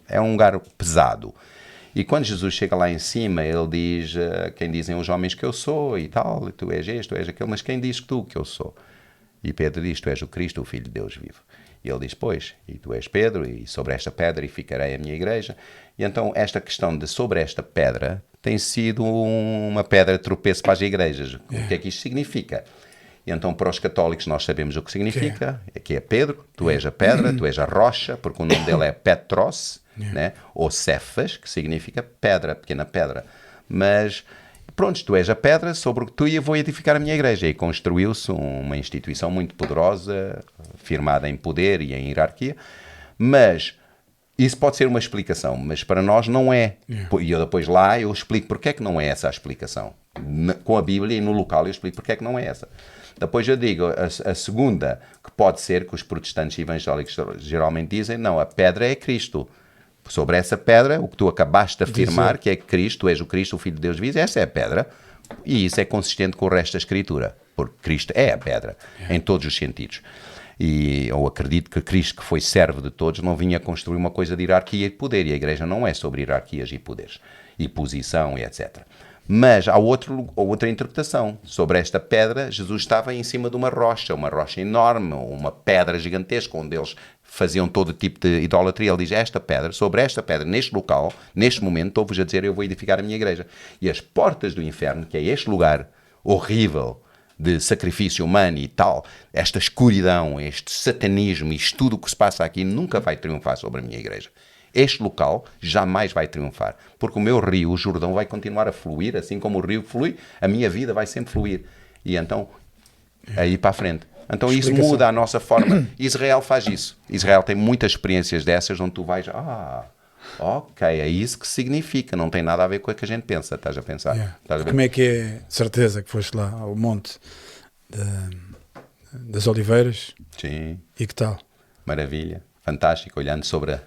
B: é um lugar pesado. E quando Jesus chega lá em cima, ele diz, quem dizem os homens que eu sou e tal, e tu és este, tu és aquele, mas quem diz tu que eu sou? E Pedro diz, tu és o Cristo, o Filho de Deus vivo. E ele diz, pois, e tu és Pedro, e sobre esta pedra edificarei a minha igreja. E então esta questão de sobre esta pedra tem sido uma pedra de tropeço para as igrejas. O que é que isto significa? E então, para os católicos, nós sabemos o que significa. Aqui é Pedro, tu és a pedra, tu és a rocha, porque o nome dele é Petros, né? Ou Cefas, que significa pedra, pequena pedra. Mas, pronto, tu és a pedra sobre o que tu e eu vou edificar a minha igreja. E construiu-se uma instituição muito poderosa, firmada em poder e em hierarquia. Mas isso pode ser uma explicação, mas para nós não é. E eu depois lá eu explico porque é que não é essa a explicação. Com a Bíblia e no local eu explico porque é que não é essa. Depois eu digo, a segunda, que pode ser, que os protestantes evangélicos geralmente dizem, não, a pedra é Cristo. Sobre essa pedra, o que tu acabaste de afirmar, que é Cristo, tu és o Cristo, o Filho de Deus vivo, essa é a pedra. E isso é consistente com o resto da Escritura, porque Cristo é a pedra, em todos os sentidos. E eu acredito que Cristo, que foi servo de todos, não vinha construir uma coisa de hierarquia e de poder, e a igreja não é sobre hierarquias e poderes, e posição e etc. Mas há outra interpretação. Sobre esta pedra, Jesus estava em cima de uma rocha enorme, uma pedra gigantesca, onde eles faziam todo tipo de idolatria. Ele diz, sobre esta pedra, neste local, neste momento, estou-vos a dizer, eu vou edificar a minha igreja. E as portas do inferno, que é este lugar horrível de sacrifício humano e tal, esta escuridão, este satanismo, isto tudo o que se passa aqui, nunca vai triunfar sobre a minha igreja. Este local jamais vai triunfar, porque o meu rio, o Jordão, vai continuar a fluir, assim como o rio flui, a minha vida vai sempre fluir. E então, aí para a frente. Então isso muda a nossa forma. Israel faz isso. Israel tem muitas experiências dessas onde tu vais, ok, é isso que significa, não tem nada a ver com o que a gente pensa, estás a pensar. Estás a ver?
C: Como é que é, certeza que foste lá ao monte das Oliveiras?
B: Sim.
C: E que tal?
B: Maravilha, fantástico, olhando sobre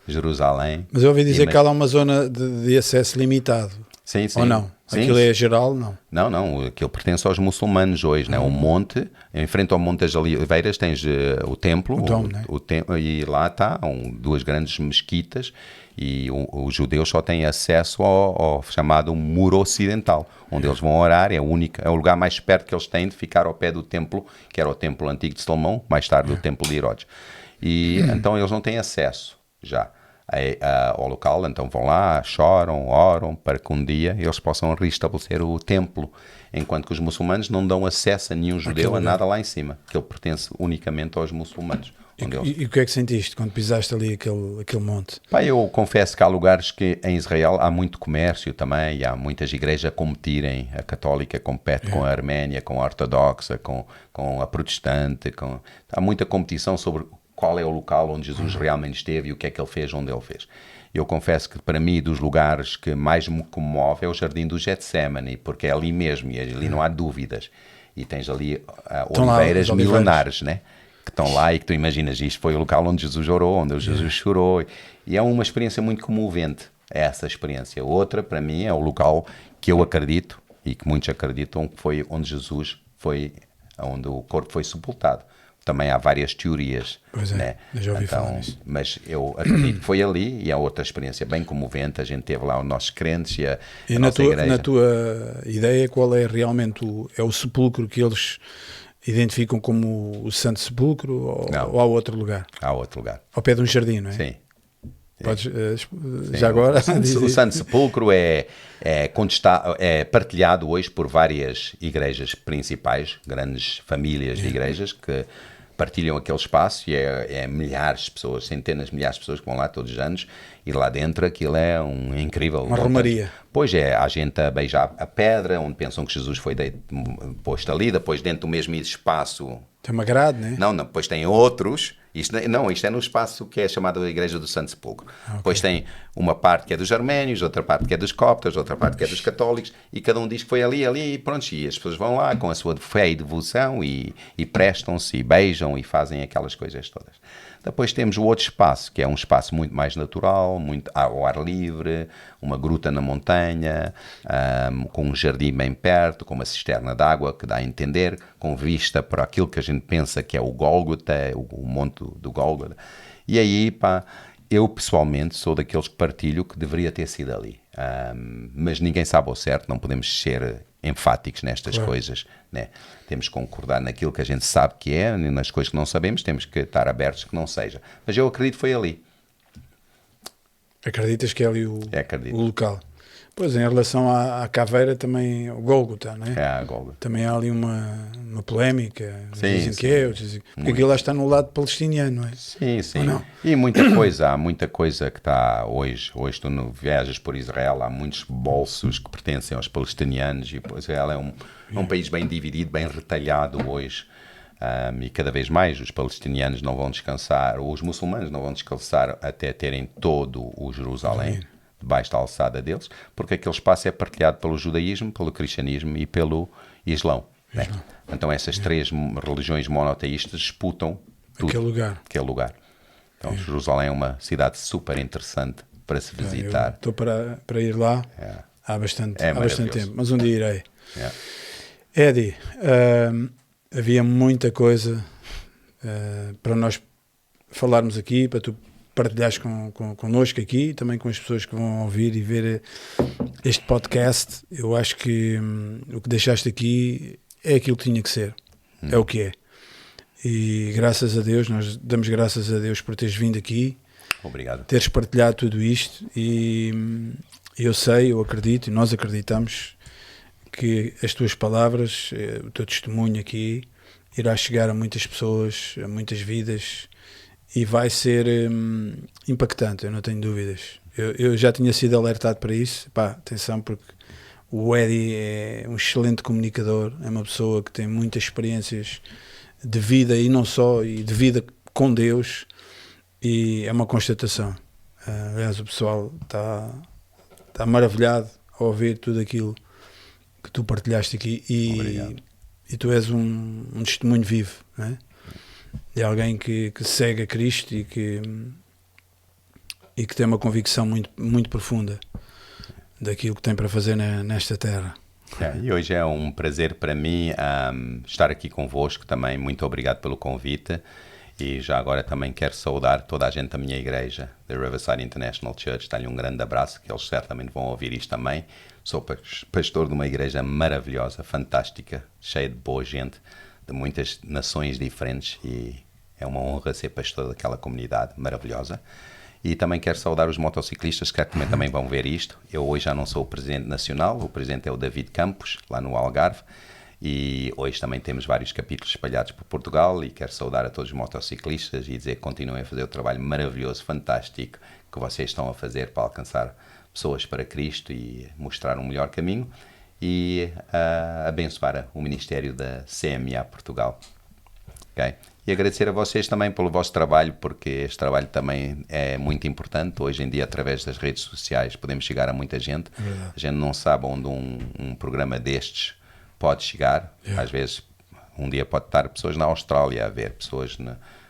B: Jerusalém.
C: Mas eu ouvi dizer que há lá uma zona de acesso limitado.
B: Sim, sim.
C: Ou não?
B: Sim.
C: Aquilo é geral, não?
B: Não, aquilo pertence aos muçulmanos hoje, né? O monte, em frente ao Monte das Oliveiras tens o templo,
C: né?
B: E lá está, duas grandes mesquitas, e os judeus só têm acesso ao chamado muro ocidental, onde eles vão orar, é o lugar mais perto que eles têm de ficar ao pé do templo, que era o templo antigo de Salomão, mais tarde o templo de Herodes. E então eles não têm acesso já ao local, então vão lá, choram, oram, para que um dia eles possam restabelecer o templo, enquanto que os muçulmanos não dão acesso a nenhum judeu a nada lá em cima, que ele pertence unicamente aos muçulmanos.
C: E o que é que sentiste quando pisaste ali aquele monte?
B: Eu confesso que há lugares que em Israel há muito comércio também, e há muitas igrejas a competirem, a católica compete com a arménia, com a ortodoxa, com a protestante, há muita competição sobre qual é o local onde Jesus realmente esteve e o que é que ele fez, onde ele fez. Eu confesso que para mim, dos lugares que mais me comove é o Jardim do Getsémani, porque é ali mesmo, e ali não há dúvidas. E tens ali oliveiras milenares, né? Que estão lá e que tu imaginas, isto foi o local onde Jesus orou, onde Jesus chorou. E é uma experiência muito comovente, essa experiência. Outra, para mim, é o local que eu acredito, e que muitos acreditam, que foi onde Jesus foi, onde o corpo foi sepultado. Também há várias teorias.
C: Pois é,
B: né?
C: Já ouvi falar nisso.
B: Mas eu acredito que foi ali, e é outra experiência bem comovente. A gente teve lá os nossos crentes e a nossa igreja.
C: Na tua ideia, qual é realmente o sepulcro que eles identificam como o Santo Sepulcro, ou há outro lugar?
B: Há outro lugar.
C: Ao pé de um jardim, não é?
B: Sim.
C: Podes, já agora?
B: O Santo Sepulcro é partilhado hoje por várias igrejas principais, grandes famílias de igrejas que partilham aquele espaço, e é milhares de pessoas, centenas de milhares de pessoas que vão lá todos os anos, e lá dentro aquilo é um incrível...
C: Uma romaria.
B: Pois há gente a beijar a pedra, onde pensam que Jesus foi posto ali, depois dentro do mesmo espaço...
C: Tem uma grade, não é?
B: Não, depois tem outros... Isto é no espaço que é chamado a Igreja do Santo Sepulcro. Okay. Depois tem uma parte que é dos arménios, outra parte que é dos coptas, outra parte que é dos católicos, e cada um diz que foi ali, e pronto, e as pessoas vão lá com a sua fé e devoção e prestam-se e beijam e fazem aquelas coisas todas. Depois temos o outro espaço, que é um espaço muito mais natural, muito ao ar livre, uma gruta na montanha, com um jardim bem perto, com uma cisterna de água que dá a entender, com vista para aquilo que a gente pensa que é o Gólgota, o monte do Gólgota. E aí, eu pessoalmente sou daqueles que partilho que deveria ter sido ali. Mas ninguém sabe ao certo, não podemos ser enfáticos nestas coisas, né? Temos que concordar naquilo que a gente sabe que é, e nas coisas que não sabemos temos que estar abertos que não seja. Mas eu acredito que foi ali.
C: Acreditas que é ali o local? Pois, em relação à caveira, também o Gólgota, não é?
B: É a Gólgota.
C: Também há ali uma polémica.
B: Sim,
C: Dizem
B: sim.
C: que é, outros dizem... Porque aquilo lá está no lado palestiniano, não é?
B: Sim, sim.
C: Ou não?
B: E há muita coisa que está hoje. Hoje tu viajas por Israel, há muitos bolsos que pertencem aos palestinianos e Israel é um país bem dividido, bem retalhado hoje. E cada vez mais os palestinianos não vão descansar, ou os muçulmanos não vão descansar até terem todo o Jerusalém debaixo da alçada deles, porque aquele espaço é partilhado pelo judaísmo, pelo cristianismo e pelo islão. Né? Então essas três religiões monoteístas disputam tudo,
C: Aquele lugar.
B: Então Jerusalém é uma cidade super interessante para se visitar.
C: Estou para ir lá há bastante tempo, mas um dia irei. Eddie, havia muita coisa para nós falarmos aqui, para tu partilhares connosco aqui, também com as pessoas que vão ouvir e ver este podcast. Eu acho que o que deixaste aqui é aquilo que tinha que ser, é o que é. E graças a Deus, nós damos graças a Deus por teres vindo aqui,
B: Obrigado.
C: teres partilhado tudo isto, e eu acredito, e nós acreditamos que as tuas palavras, o teu testemunho aqui irá chegar a muitas pessoas, a muitas vidas, e vai ser impactante, eu não tenho dúvidas. Eu já tinha sido alertado para isso. Atenção, porque o Eddie é um excelente comunicador, é uma pessoa que tem muitas experiências de vida e não só, e de vida com Deus, e é uma constatação. Aliás, o pessoal está maravilhado a ouvir tudo aquilo que tu partilhaste aqui, e tu és um testemunho vivo, não é? De alguém que segue a Cristo e que tem uma convicção muito, muito profunda daquilo que tem para fazer nesta terra.
B: E hoje é um prazer para mim estar aqui convosco também. Muito obrigado pelo convite. E já agora também quero saudar toda a gente da minha igreja, da Riverside International Church. Dá-lhe um grande abraço, que eles certamente vão ouvir isto também. Sou pastor de uma igreja maravilhosa, fantástica, cheia de boa gente, de muitas nações diferentes, e é uma honra ser pastor daquela comunidade maravilhosa. E também quero saudar os motociclistas, que também vão ver isto. Eu hoje já não sou o presidente nacional, o presidente é o David Campos, lá no Algarve, e hoje também temos vários capítulos espalhados por Portugal, e quero saudar a todos os motociclistas e dizer que continuem a fazer o trabalho maravilhoso, fantástico, que vocês estão a fazer para alcançar pessoas para Cristo e mostrar um melhor caminho, e abençoar o Ministério da CMA Portugal. Okay? E agradecer a vocês também pelo vosso trabalho, porque este trabalho também é muito importante. Hoje em dia, através das redes sociais, podemos chegar a muita gente. A gente não sabe onde um programa destes pode chegar. Às vezes, um dia pode estar pessoas na Austrália a ver, pessoas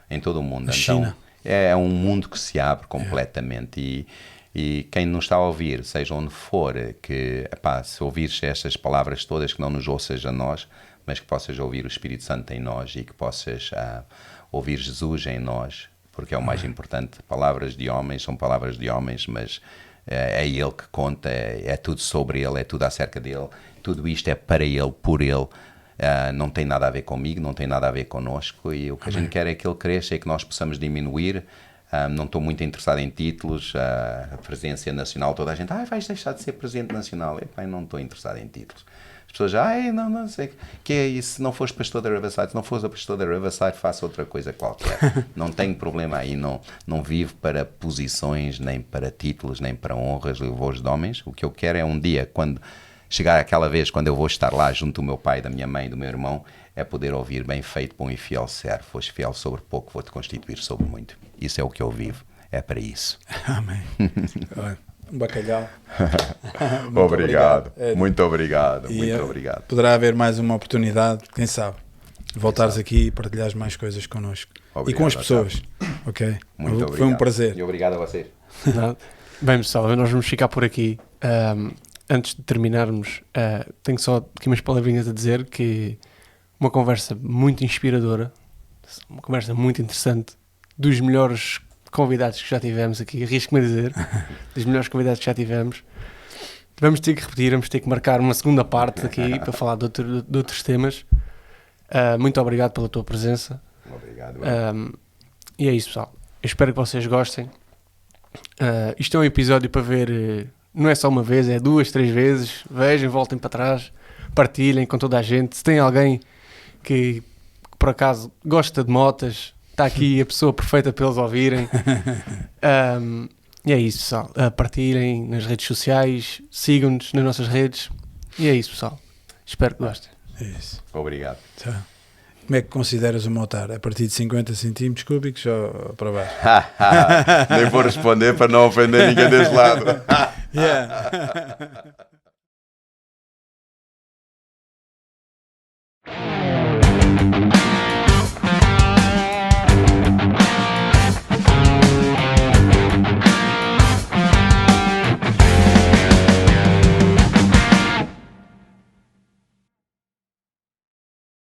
B: em todo o mundo.
C: Na
B: então,
C: China.
B: É um mundo que se abre completamente. E quem nos está a ouvir, seja onde for, que se ouvires estas palavras todas, que não nos ouças a nós, mas que possas ouvir o Espírito Santo em nós, e que possas ouvir Jesus em nós, porque é o mais importante. Palavras de homens são palavras de homens, mas é Ele que conta, é tudo sobre Ele, é tudo acerca dEle, tudo isto é para Ele, por Ele. Não tem nada a ver comigo, não tem nada a ver connosco, e o que a gente quer é que Ele cresça e que nós possamos diminuir. Não estou muito interessado em títulos, a presidência nacional, toda a gente, vais deixar de ser presidente nacional. Eu não estou interessado em títulos. As pessoas já, não sei, que é isso, se não fores pastor da Riverside, se não fores a pastor da Riverside, faça outra coisa qualquer. Não tenho problema aí, não vivo para posições, nem para títulos, nem para honras, louvores de homens. O que eu quero é um dia, quando chegar aquela vez, quando eu vou estar lá junto do meu pai, da minha mãe, do meu irmão, é poder ouvir: bem feito, bom e fiel servo, foste fiel sobre pouco, vou-te constituir sobre muito. Isso é o que eu vivo, é para isso.
C: Amém. Um bacalhau.
B: Obrigado. Muito obrigado.
C: E,
B: muito obrigado.
C: Poderá haver mais uma oportunidade, quem sabe, voltares aqui e partilhares mais coisas connosco.
B: Obrigado,
C: e com as pessoas. Ok?
B: Muito obrigado.
C: Foi um prazer.
B: E obrigado a vocês.
A: Bem, pessoal, nós vamos ficar por aqui. Antes de terminarmos, tenho só aqui umas palavrinhas a dizer, que uma conversa muito inspiradora, uma conversa muito interessante, dos melhores convidados que já tivemos aqui, arrisco-me a dizer, dos melhores convidados que já tivemos. Vamos ter que repetir, vamos ter que marcar uma segunda parte aqui para falar de outros temas. Muito obrigado pela tua presença.
B: Obrigado.
A: E é isso, pessoal. Eu espero que vocês gostem. Isto é um episódio para ver não é só uma vez, é 2, 3 vezes. Vejam, voltem para trás, partilhem com toda a gente. Se tem alguém que por acaso gosta de motas, está aqui a pessoa perfeita para eles ouvirem. E é isso, pessoal. Partilhem nas redes sociais, sigam-nos nas nossas redes. E é isso, pessoal. Espero que gostem.
C: É isso.
B: Obrigado.
C: Tá. Como é que consideras o motar? A partir de 50 centímetros cúbicos ou para baixo?
B: Nem vou responder para não ofender ninguém desse lado.
C: Yeah.